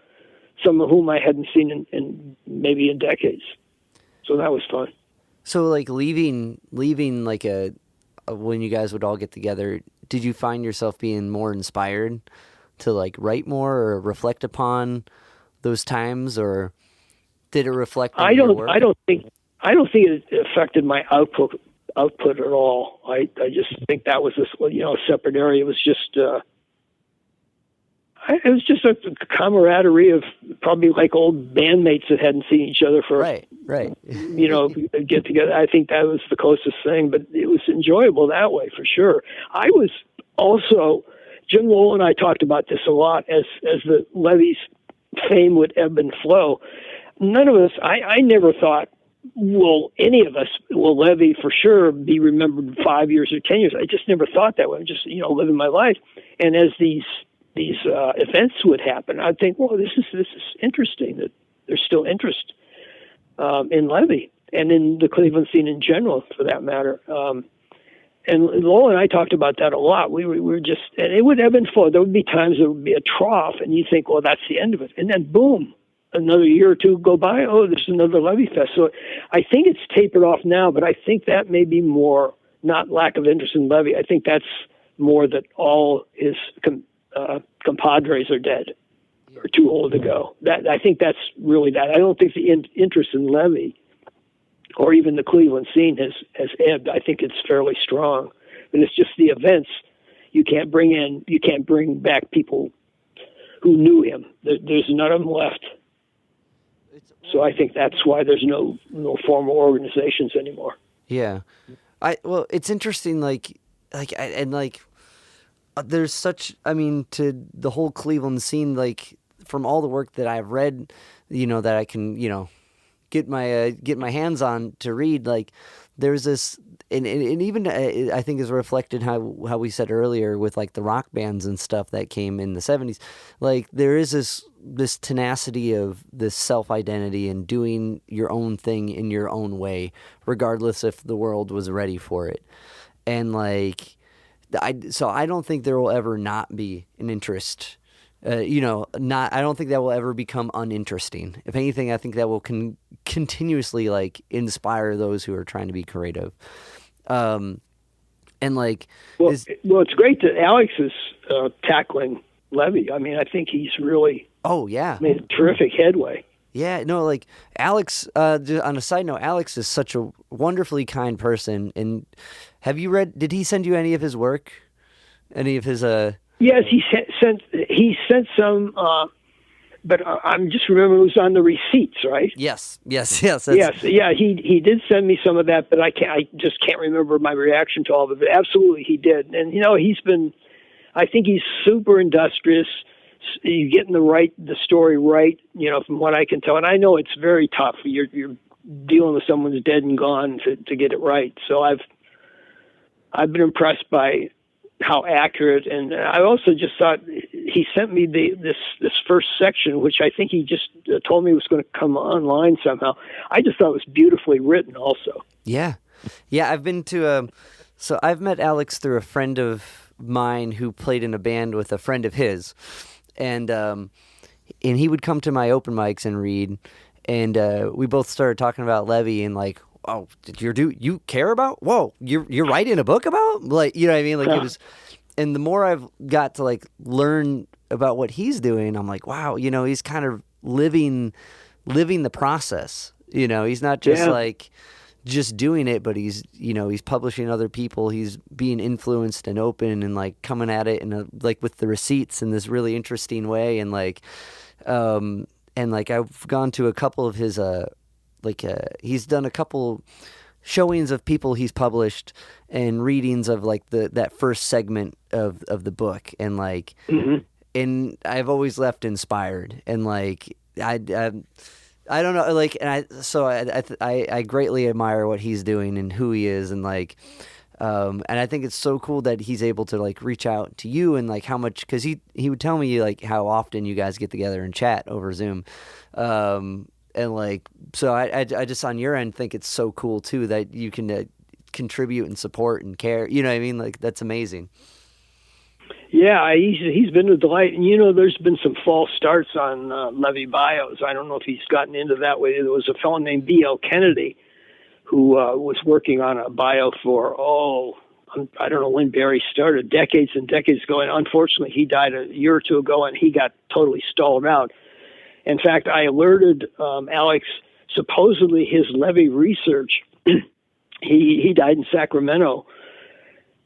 some of whom I hadn't seen in maybe in decades. So that was fun. So like leaving like when you guys would all get together, did you find yourself being more inspired to like write more or reflect upon those times, or did it reflect on your work? I don't think it affected my output at all. I just think that was a separate area. It was just a camaraderie of probably like old bandmates that hadn't seen each other for right. Get together. I think that was the closest thing, but it was enjoyable that way for sure. I was also, Jim Lowell and I talked about this a lot as the Levy's fame would ebb and flow. None of us, I never thought, any of us will Levy for sure be remembered in 5 years or 10 years. I just never thought that way. I'm just, living my life. And as these events would happen, I'd think, well, this is interesting that there's still interest in Levy and in the Cleveland scene in general, for that matter. And Lowell and I talked about that a lot. We were just, and it would ebb and flow. There would be times there would be a trough, and you think, well, that's the end of it. And then boom, another year or two go by. Oh, there's another Levy Fest. So I think it's tapered off now, but I think that may be more not lack of interest in Levy. I think that's more that all his compadres are dead or too old to go. I think that's really that. I don't think the interest in Levy or even the Cleveland scene has ebbed. I think it's fairly strong, but it's just the events. You can't bring back people who knew him. There's none of them left. So I think that's why there's no formal organizations anymore. Yeah. Well, it's interesting, there's such, to the whole Cleveland scene, from all the work that I've read, that I can, get my hands on to read, there's this, and even I think is reflected how we said earlier with the rock bands and stuff that came in the 70s. There is this tenacity of this self-identity and doing your own thing in your own way, regardless if the world was ready for it. And so I don't think there will ever not be an interest. I don't think that will ever become uninteresting. If anything, I think that will continuously inspire those who are trying to be creative. Well, it's great that Alex is tackling Levy. I think he's really made a terrific headway. Yeah, no, Alex, on a side note, Alex is such a wonderfully kind person. And did he send you any of his work? Any of his, Yes, he sent some, but I'm just remembering it was on the receipts, right? Yes. Yes, yeah, he did send me some of that, but I just can't remember my reaction to all of it. Absolutely, he did. And, I think he's super industrious. He's getting the story right, from what I can tell. And I know it's very tough. You're dealing with someone who's dead and gone to get it right. So I've been impressed by how accurate. And I also just thought he sent me this first section, which I think he just told me was going to come online somehow. I just thought it was beautifully written also. Yeah. I've been to, so I've met Alex through a friend of mine who played in a band with a friend of his. And he would come to my open mics and read, and we both started talking about Levy and oh, you care about? Whoa, you're writing a book about? You know what I mean? It was, and the more I've got to learn about what he's doing, I'm like, wow, he's kind of living the process. He's not just just doing it, but he's publishing other people. He's being influenced and open and coming at it in with the receipts in this really interesting way. And I've gone to a couple of his he's done a couple showings of people he's published and readings of that first segment of the book. And mm-hmm. and I've always left inspired. And I don't know, I greatly admire what he's doing and who he is, and and I think it's so cool that he's able to reach out to you and how much, because he would tell me how often you guys get together and chat over Zoom, and so I just on your end think it's so cool too that you can contribute and support and care. You know what I mean? That's amazing. Yeah, he's been a delight. And, there's been some false starts on Levy bios. I don't know if he's gotten into that way. There was a fellow named B.L. Kennedy who was working on a bio for, I don't know when Barry started, decades and decades ago. And unfortunately, he died a year or two ago, and he got totally stalled out. In fact, I alerted Alex, supposedly his Levy research. He died in Sacramento.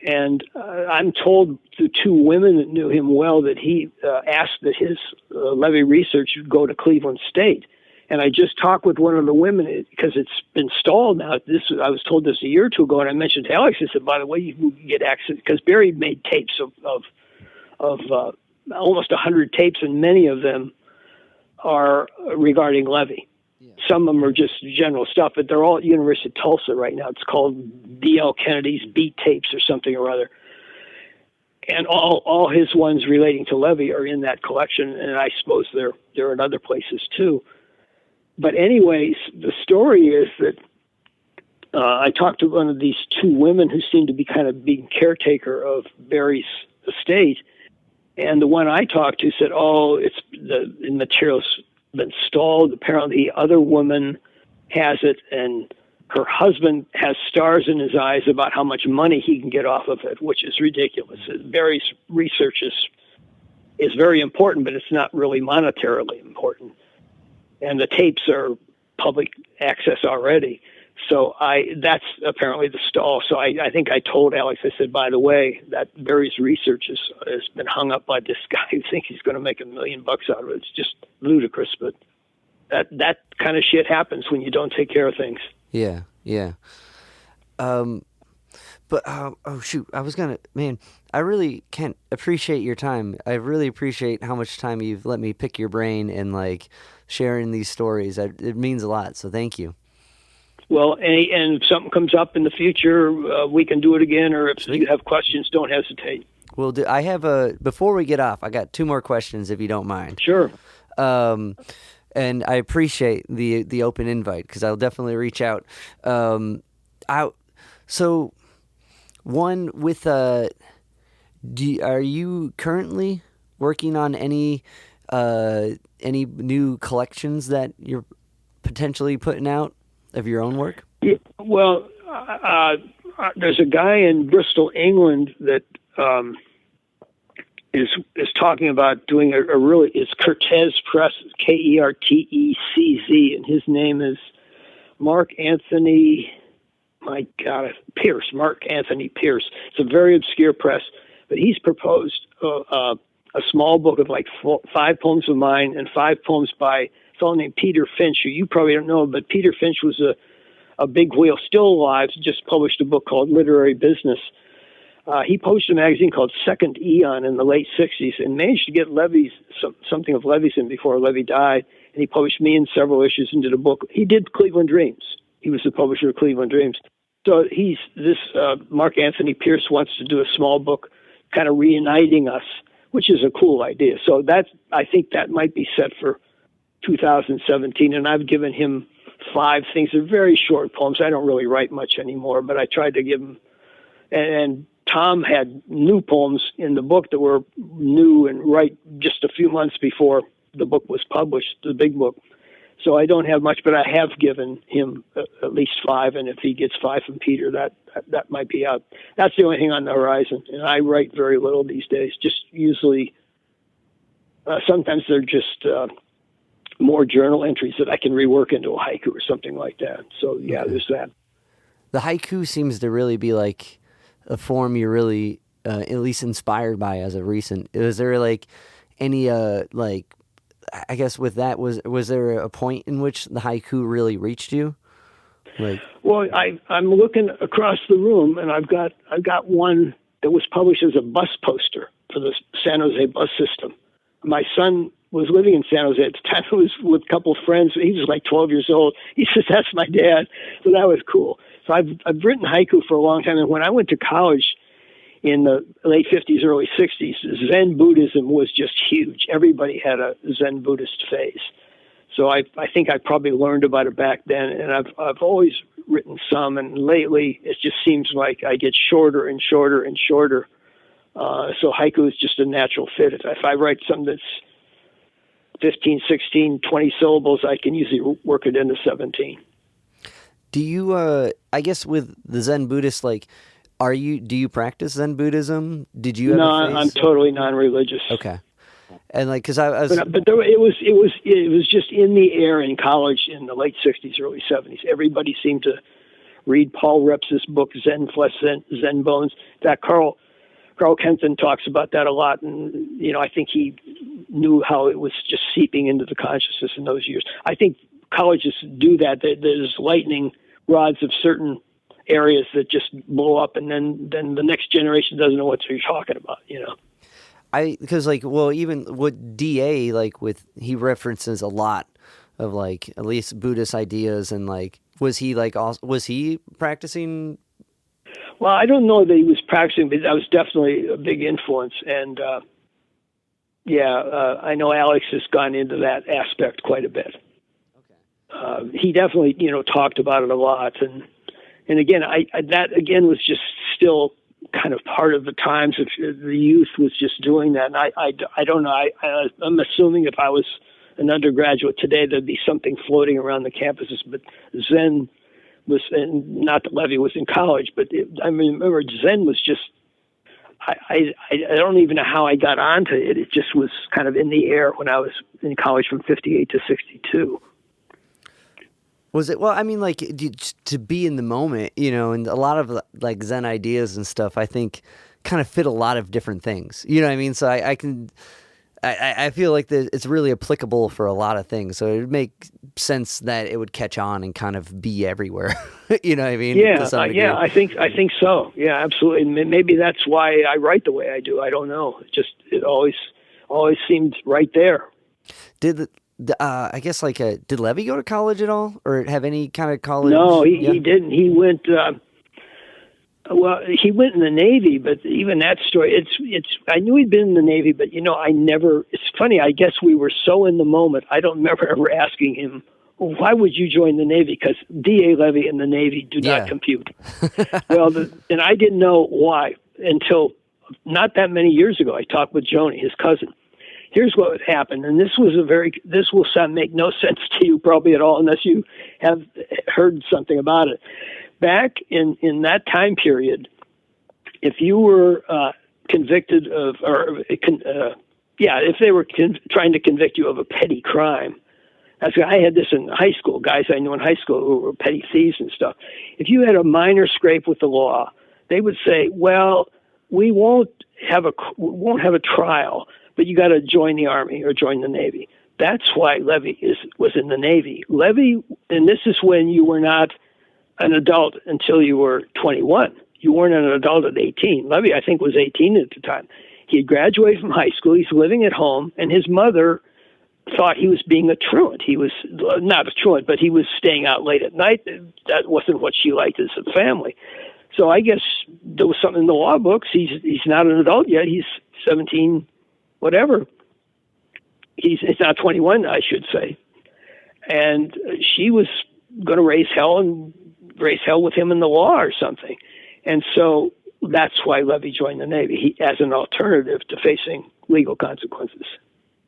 And I'm told the two women that knew him well that he asked that his Levy research go to Cleveland State. And I just talked with one of the women because it's been stalled now. I was told this a year or two ago, and I mentioned to Alex. I said, by the way, you can get access, because Barry made tapes of almost 100 tapes, and many of them are regarding Levy. Yeah. Some of them are just general stuff, but they're all at University of Tulsa right now. It's called B.L. Kennedy's Beat Tapes or something or other. And all his ones relating to Levy are in that collection, and I suppose they're in other places too. But anyways, the story is that I talked to one of these two women who seemed to be kind of being caretaker of Barry's estate, and the one I talked to said, it's the material's been stalled. Apparently the other woman has it, and her husband has stars in his eyes about how much money he can get off of it, which is ridiculous. Barry's research is very important, but it's not really monetarily important. And the tapes are public access already. So that's apparently the stall. So I think I told Alex, I said, by the way, that Barry's research has been hung up by this guy who thinks he's going to make $1 million out of it. It's just ludicrous, but that kind of shit happens when you don't take care of things. Yeah, yeah. But oh shoot, I really can't appreciate your time. I really appreciate how much time you've let me pick your brain and like sharing these stories. It means a lot. So thank you. Well, and if something comes up in the future, we can do it again. Or if you have questions, don't hesitate. Well, before we get off, I got 2 more questions if you don't mind. Sure. And I appreciate the open invite because I'll definitely reach out. So one with are you currently working on any new collections that you're potentially putting out of your own work? Yeah, well, there's a guy in Bristol, England that is talking about doing it's Kertész Press, Kertecz, and his name is Mark Anthony Pierce. It's a very obscure press, but he's proposed a small book of like 5 poems of mine and 5 poems by a fellow named Peter Finch, who you probably don't know, but Peter Finch was a big whale, still alive, just published a book called Literary Business. He published a magazine called Second Eon in the late 60s and managed to get something of Levy's in before Levy died, and he published me in several issues and did a book. He did Cleveland Dreams. He was the publisher of Cleveland Dreams. So Mark Anthony Pierce wants to do a small book kind of reuniting us, which is a cool idea. So I think that might be set for 2017, and I've given him 5 things. They're very short poems. I don't really write much anymore, but I tried to give him, and Tom had new poems in the book that were new and right just a few months before the book was published, the big book. So I don't have much, but I have given him at least 5, and if he gets 5 from Peter, that might be out. That's the only thing on the horizon, and I write very little these days. Just usually, sometimes they're just more journal entries that I can rework into a haiku or something like that. So yeah, okay. There's that. The haiku seems to really be like a form you're really at least inspired by as a recent. Was there like any I guess with that, was there a point in which the haiku really reached you? Well, I'm looking across the room, and I've got one that was published as a bus poster for the San Jose bus system. My son was living in San Jose at the time. I was with a couple of friends. He was like 12 years old. He says, "That's my dad." So that was cool. So I've written haiku for a long time, and when I went to college in the late 50s, early 60s, Zen Buddhism was just huge. Everybody had a Zen Buddhist phase. So I think I probably learned about it back then, and I've always written some, and lately it just seems like I get shorter and shorter and shorter. So haiku is just a natural fit. If I write something that's 15, 16, 20 syllables, I can usually work it into 17. Do you, I guess with the Zen Buddhist, do you practice Zen Buddhism? Did you? No, I'm totally non-religious. Okay, and because I was, but it was just in the air in college in the late '60s, early '70s. Everybody seemed to read Paul Reps's book Zen Flesh, Zen Bones. That Carl Kenton talks about that a lot, and I think he knew how it was just seeping into the consciousness in those years. I think colleges do that. There's lightning rods of certain areas that just blow up, and then the next generation doesn't know what you're talking about, Because even with DA, he references a lot of at least Buddhist ideas, and was he practicing? Well, I don't know that he was practicing, but that was definitely a big influence, and I know Alex has gone into that aspect quite a bit. Okay. He definitely talked about it a lot, and again, that was just still kind of part of the times. If the youth was just doing that, and I don't know. I'm assuming if I was an undergraduate today, there'd be something floating around the campuses. But Zen was, and not that Levy was in college, but remember Zen was just. I don't even know how I got onto it. It just was kind of in the air when I was in college from '58 to '62. Was it, well, I mean, like, to be in the moment, and a lot of like Zen ideas and stuff, I think kind of fit a lot of different things. You know what I mean? So I feel like it's really applicable for a lot of things. So it would make sense that it would catch on and kind of be everywhere. You know what I mean? Yeah, To some degree. I think so. Yeah, absolutely. Maybe that's why I write the way I do. I don't know. It always seemed right there. I guess did Levy go to college at all, or have any kind of college? No, he didn't. He went. Well, he went in the Navy, but even that story, it's. I knew he'd been in the Navy, but I never. It's funny. I guess we were so in the moment. I don't remember ever asking him, well, why would you join the Navy? Because D.A. Levy and the Navy do not compute. Well, and I didn't know why until not that many years ago. I talked with Joni, his cousin. Here's what happened, and this will make no sense to you probably at all unless you have heard something about it. Back in that time period, if you were convicted of, if they were trying to convict you of a petty crime, I had this in high school, guys I knew in high school who were petty thieves and stuff. If you had a minor scrape with the law, they would say, well, we won't have a trial, but you got to join the Army or join the Navy. That's why Levy was in the Navy. Levy, and this is when you were not an adult until you were 21. You weren't an adult at 18. Levy, I think, was 18 at the time. He had graduated from high school. He's living at home, and his mother thought he was being a truant. He was not a truant, but he was staying out late at night. That wasn't what she liked as a family. So I guess there was something in the law books. He's not an adult yet. He's 17, whatever. He's not 21, I should say. And she was going to raise hell with him in the law or something. And so that's why Levy joined the Navy, as an alternative to facing legal consequences.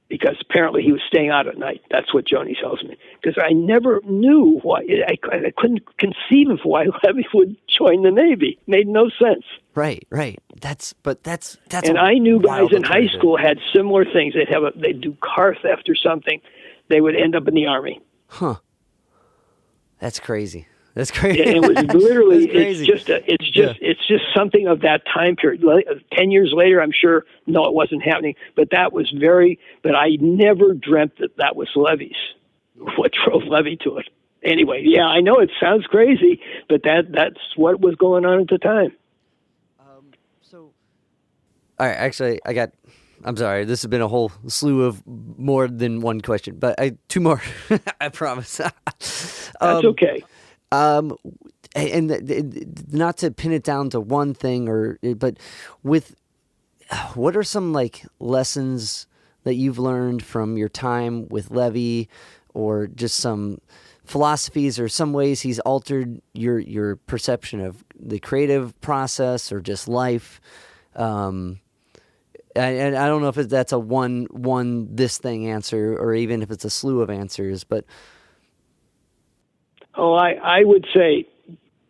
Because apparently he was staying out at night. That's what Joni tells me. Because I never knew why. I couldn't conceive of why Levy would join the Navy. Made no sense. Right. That's. And I knew guys in high school had similar things. They'd do car theft or something. They would end up in the Army. Huh. That's crazy. That's crazy. And it was literally. It's just something of that time period. 10 years later, I'm sure. No, it wasn't happening. But that was But I never dreamt that was Levy's. What drove Levy to it? Anyway, yeah, I know it sounds crazy, but that's what was going on at the time. All right. Actually, I'm sorry. This has been a whole slew of more than one question, but two more. I promise. That's okay. And not to pin it down to one thing, but what are some lessons that you've learned from your time with Levy, or just some philosophies or some ways he's altered your perception of the creative process or just life? And I don't know if that's a one this thing answer, or even if it's a slew of answers, but. Oh, I would say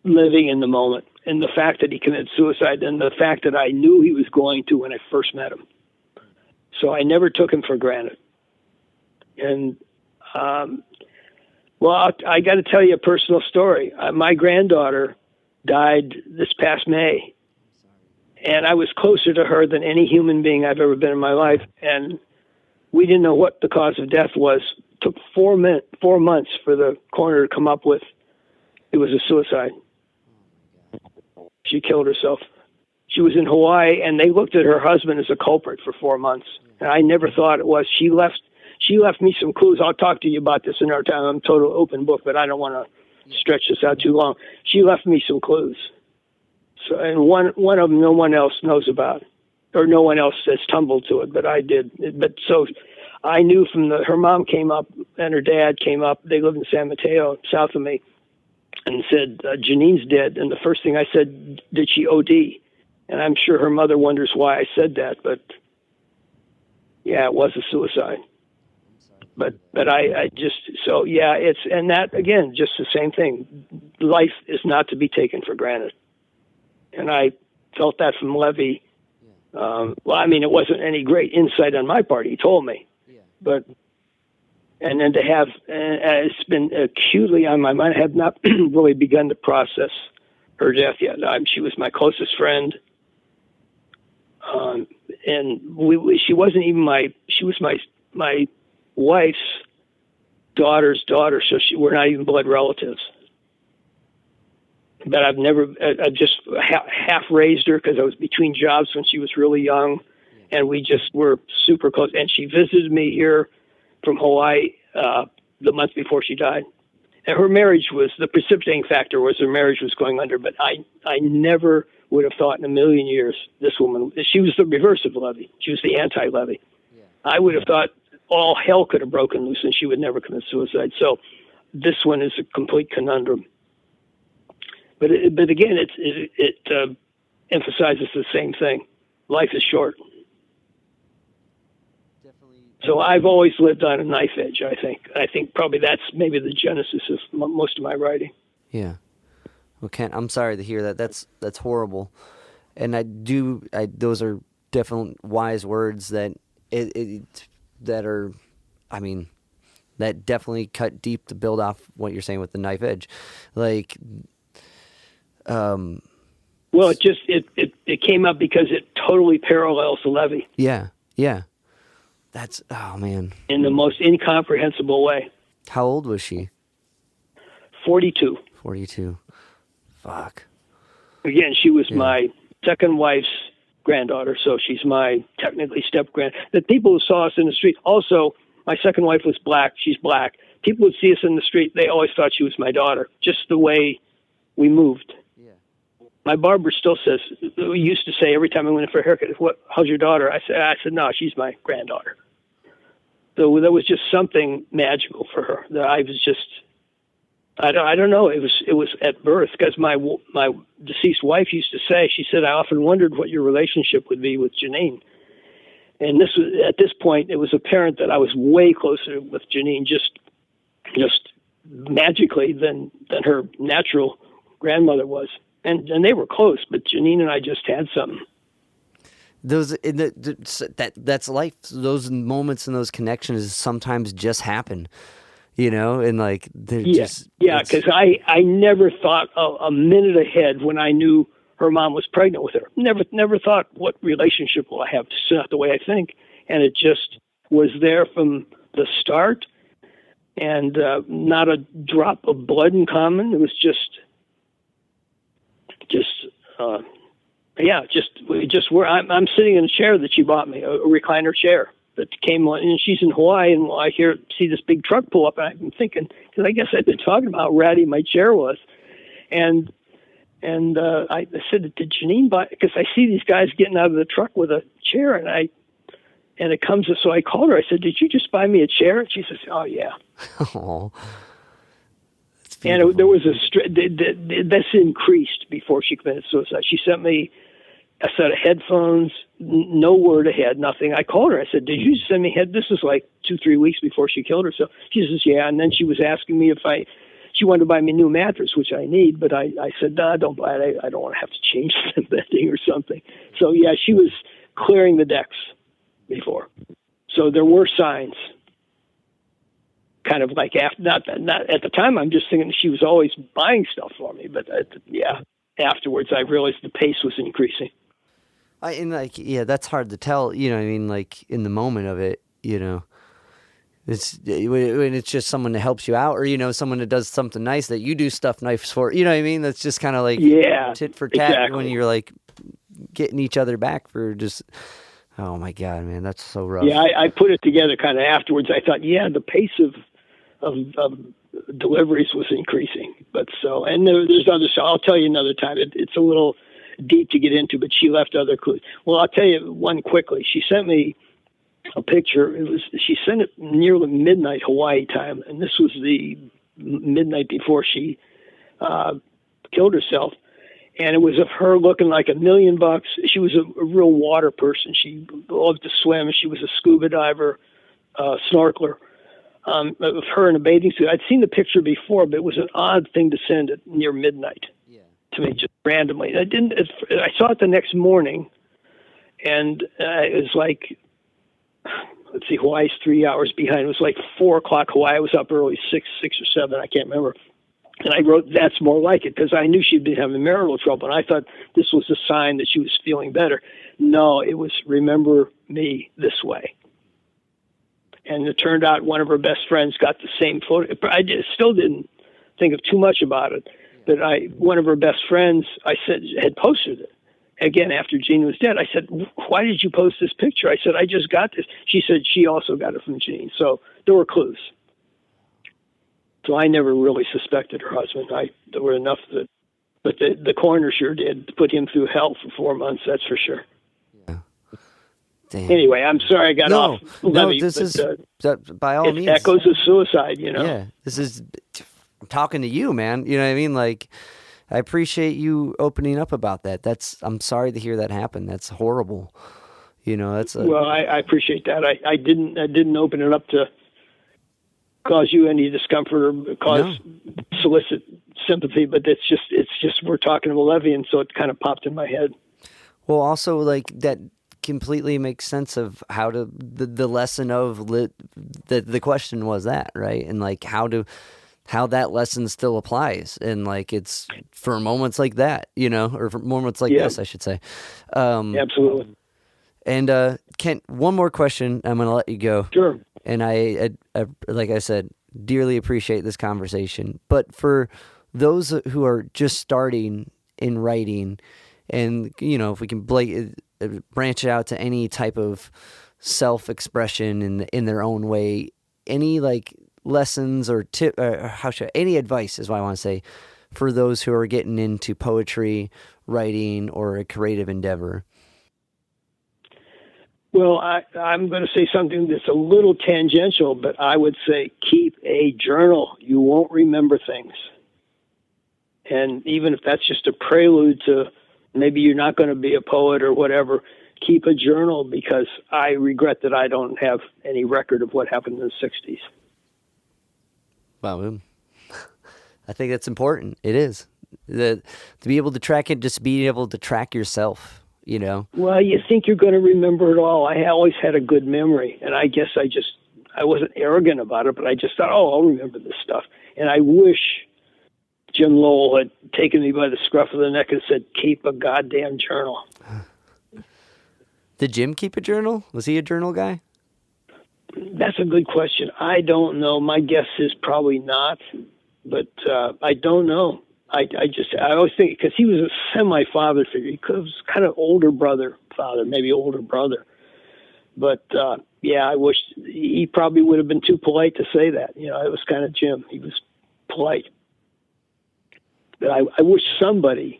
living in the moment, and the fact that he committed suicide, and the fact that I knew he was going to when I first met him. So I never took him for granted. And, I got to tell you a personal story. My granddaughter died this past May, and I was closer to her than any human being I've ever been in my life. And we didn't know what the cause of death was. It took 4 months for the coroner to come up with it was a suicide. She killed herself. She was in Hawaii, and they looked at her husband as a culprit for 4 months. And I never thought it was. She left me some clues. I'll talk to you about this another time. I'm a total open book, but I don't want to stretch this out too long. She left me some clues. So, and one of them no one else knows about, or no one else has tumbled to it, but I did. But so I knew her mom came up and her dad came up. They lived in San Mateo, south of me, and said, Janine's dead. And the first thing I said, did she OD? And I'm sure her mother wonders why I said that, but yeah, it was a suicide. But I just, so yeah, and that again, just the same thing. Life is not to be taken for granted. And I felt that from Levy. It wasn't any great insight on my part. He told me, but And then to have, it's been acutely on my mind. I have not really begun to process her death yet. She was my closest friend. And she wasn't even she was my wife's daughter's daughter. So we're not even blood relatives. But I just half raised her because I was between jobs when she was really young. And we just were super close. And she visited me here from Hawaii the month before she died. And her marriage the precipitating factor was her marriage was going under, but I never would have thought in a million years this woman, she was the reverse of Levy. She was the anti-Levy. Yeah. I would have thought all hell could have broken loose and she would never commit suicide. So this one is a complete conundrum. But again, it emphasizes the same thing. Life is short. So I've always lived on a knife edge, I think. I think probably that's maybe the genesis of most of my writing. Yeah. Well, Kent, I'm sorry to hear that. That's horrible. And those are definitely wise words that that definitely cut deep to build off what you're saying with the knife edge. Like, well, it came up because it totally parallels the Levy. Yeah. Yeah. That's, oh man. In the most incomprehensible way. How old was she? 42. 42. Fuck. Again, she was my second wife's granddaughter, so she's my technically step-grand. The people who saw us in the street, also, my second wife was black. She's black. People would see us in the street. They always thought she was my daughter, just the way we moved. Yeah. My barber still says, we used to say every time I went in for a haircut, how's your daughter? I said, no, she's my granddaughter. So there was just something magical for her that I was just, I don't know. It was at birth because my deceased wife used to say, she said, I often wondered what your relationship would be with Janine. And at this point, it was apparent that I was way closer with Janine just magically than her natural grandmother was. And they were close, but Janine and I just had something. That's life. Those moments and those connections sometimes just happen, and like they're just because I never thought a minute ahead when I knew her mom was pregnant with her. Never thought what relationship will I have. It's not the way I think, and it just was there from the start, and not a drop of blood in common. It was just where I'm sitting in a chair that she bought me, a recliner chair that came on, and she's in Hawaii, and I see this big truck pull up, and I'm thinking, because I guess I've been talking about how ratty my chair was, and I said, did Janine buy? Because I see these guys getting out of the truck with a chair, and it comes, so I called her. I said, did you just buy me a chair? And she says, oh yeah. Oh. And there was this increased before she committed suicide. She sent me a set of headphones, no word ahead, nothing. I called her. I said, did you send me this was like 2-3 weeks before she killed herself. She says, yeah. And then she was asking me she wanted to buy me a new mattress, which I need, but I said, no, don't buy it. I don't want to have to change the bedding or something. So yeah, she was clearing the decks before. So there were signs. Kind of like not at the time, I'm just thinking she was always buying stuff for me. But afterwards, I realized the pace was increasing. That's hard to tell. Like in the moment of it, it's when it's just someone that helps you out, or someone that does something nice that you do stuff nice for. You know what I mean? That's just kind of like tit for tat exactly. When you're like getting each other back for just. Oh my God, man, that's so rough. Yeah, I put it together kind of afterwards. I thought, the pace of deliveries was increasing, and there's other stuff. I'll tell you another time. It's a little deep to get into, but she left other clues. Well, I'll tell you one quickly. She sent me a picture. She sent it nearly midnight Hawaii time, and this was the midnight before she killed herself. And it was of her looking like $1 million. She was a real water person. She loved to swim. She was a scuba diver, snorkeler. Of her in a bathing suit. I'd seen the picture before, but it was an odd thing to send at near midnight to me, just randomly. I saw it the next morning, and it was like, let's see, Hawaii's 3 hours behind. It was like 4 o'clock Hawaii. I was up early, six or seven, I can't remember. And I wrote, "That's more like it," because I knew she'd been having marital trouble, and I thought this was a sign that she was feeling better. No, it was "Remember me this way." And it turned out one of her best friends got the same photo. Still didn't think of too much about it, but one of her best friends, I said, had posted it. Again, after Jean was dead, I said, "Why did you post this picture?" I said, "I just got this." She said she also got it from Jean. So there were clues. So I never really suspected her husband. There were enough but the coroner sure did put him through hell for 4 months. That's for sure. Yeah. Damn. Anyway, I'm sorry I got off. Levy, this is by all means. Echoes of suicide, Yeah, I'm talking to you, man. You know what I mean? Like, I appreciate you opening up about that. I'm sorry to hear that happen. That's horrible. You know, well, I appreciate that. I didn't open it up to cause you any discomfort or solicit sympathy, but it's just we're talking about Levy, and so it kind of popped in my head. Well, also, like, that completely makes sense of how to the lesson of the question was that, right? And like how that lesson still applies, and like it's for moments like that, you know, or for moments like this, I should say. Absolutely. And Kent, one more question. I'm going to let you go. Sure. And I, like I said, dearly appreciate this conversation. But for those who are just starting in writing, and you know, if we can branch it out to any type of self-expression in their own way, any like lessons or any advice is what I want to say for those who are getting into poetry, writing, or a creative endeavor. Well, I'm going to say something that's a little tangential, but I would say keep a journal. You won't remember things. And even if that's just a prelude to maybe you're not going to be a poet or whatever, keep a journal, because I regret that I don't have any record of what happened in the 60s. Wow. I think that's important. It is. To be able to track it, just being able to track yourself. You know? Well, you think you're going to remember it all. I always had a good memory, and I guess I wasn't arrogant about it, but I just thought, I'll remember this stuff. And I wish Jim Lowell had taken me by the scruff of the neck and said, "Keep a goddamn journal." Did Jim keep a journal? Was he a journal guy? That's a good question. I don't know. My guess is probably not, but I don't know. I always think, because he was a semi-father figure. He was kind of older brother. But, I wish he probably would have been too polite to say that. You know, it was kind of Jim. He was polite. But I wish somebody,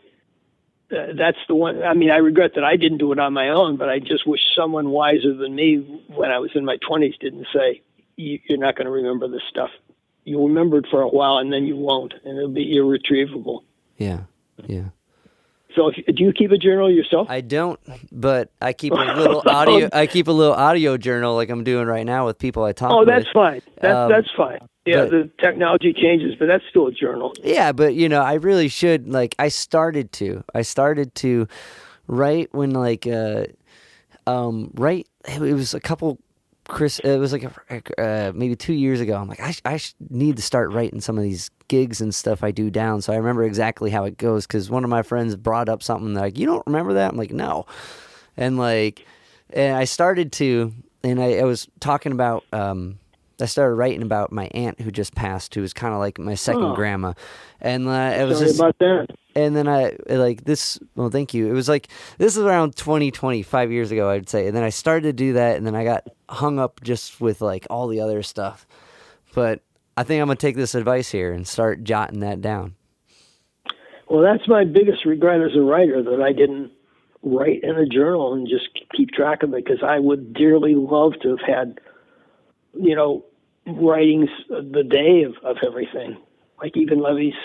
that's the one. I mean, I regret that I didn't do it on my own, but I just wish someone wiser than me when I was in my 20s didn't say, "You're not going to remember this stuff. You'll remember it for a while, and then you won't, and it'll be irretrievable." Yeah. So, do you keep a journal yourself? I don't, but I keep a little audio. I keep a little audio journal, like I'm doing right now with people I talk with. Oh, that's fine. That's fine. Yeah, the technology changes, but that's still a journal. Yeah, but you know, I really should. Like, I started to write when write. It was a couple. It was like maybe 2 years ago. I'm like, I need to start writing some of these gigs and stuff I do down, so I remember exactly how it goes, because one of my friends brought up something like, "You don't remember that?" I'm like, "No," and I started to, and I was talking about. I started writing about my aunt who just passed, who was kind of like my second grandma, and it was Sorry about that. And then I like this. Well, thank you. It was like this is around 20, 5 years ago, I'd say. And then I started to do that, and then I got hung up just with like all the other stuff. But I think I'm gonna take this advice here and start jotting that down. Well, that's my biggest regret as a writer, that I didn't write in a journal and just keep track of it, because I would dearly love to have had, you know, writings the day of everything, like even Levy's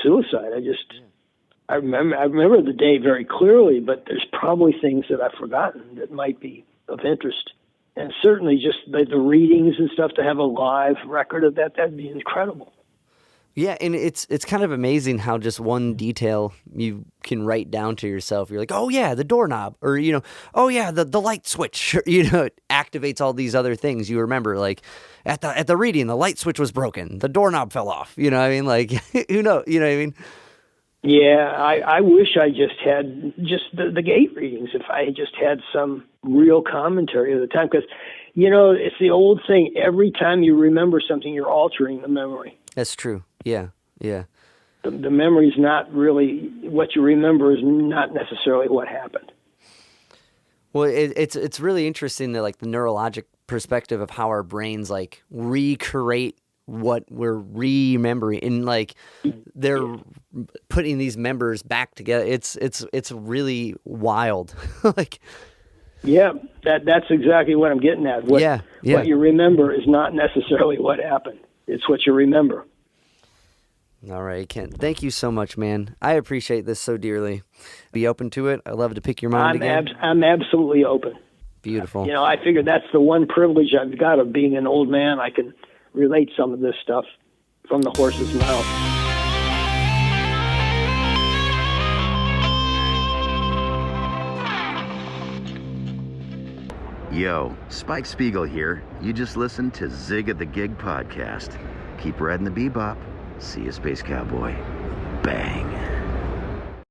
suicide. I remember the day very clearly, but there's probably things that I've forgotten that might be of interest. And certainly just the readings and stuff, to have a live record of that'd be incredible. Yeah, and it's kind of amazing how just one detail you can write down to yourself. You're like, oh yeah, the doorknob, or oh yeah, the light switch. It activates all these other things you remember. Like at the reading, the light switch was broken, the doorknob fell off. You know what I mean? Like who knows? You know what I mean? Yeah, I wish I just had just the gate readings. If I just had some real commentary at the time, because it's the old thing. Every time you remember something, you're altering the memory. That's true. Yeah, yeah. The memory's not really what you remember is not necessarily what happened. Well, it's really interesting that like the neurologic perspective of how our brains like recreate what we're remembering, and like they're putting these members back together. It's really wild. Like, yeah, that's exactly what I'm getting at. What you remember is not necessarily what happened. It's what you remember. All right, Kent. Thank you so much, man. I appreciate this so dearly. Be open to it. I love to pick your mind again. I'm absolutely open. Beautiful. I figure that's the one privilege I've got of being an old man. I can relate some of this stuff from the horse's mouth. Yo, Spike Spiegel here. You just listened to Zig at the Gig podcast. Keep riding the bebop. See you, Space Cowboy. Bang.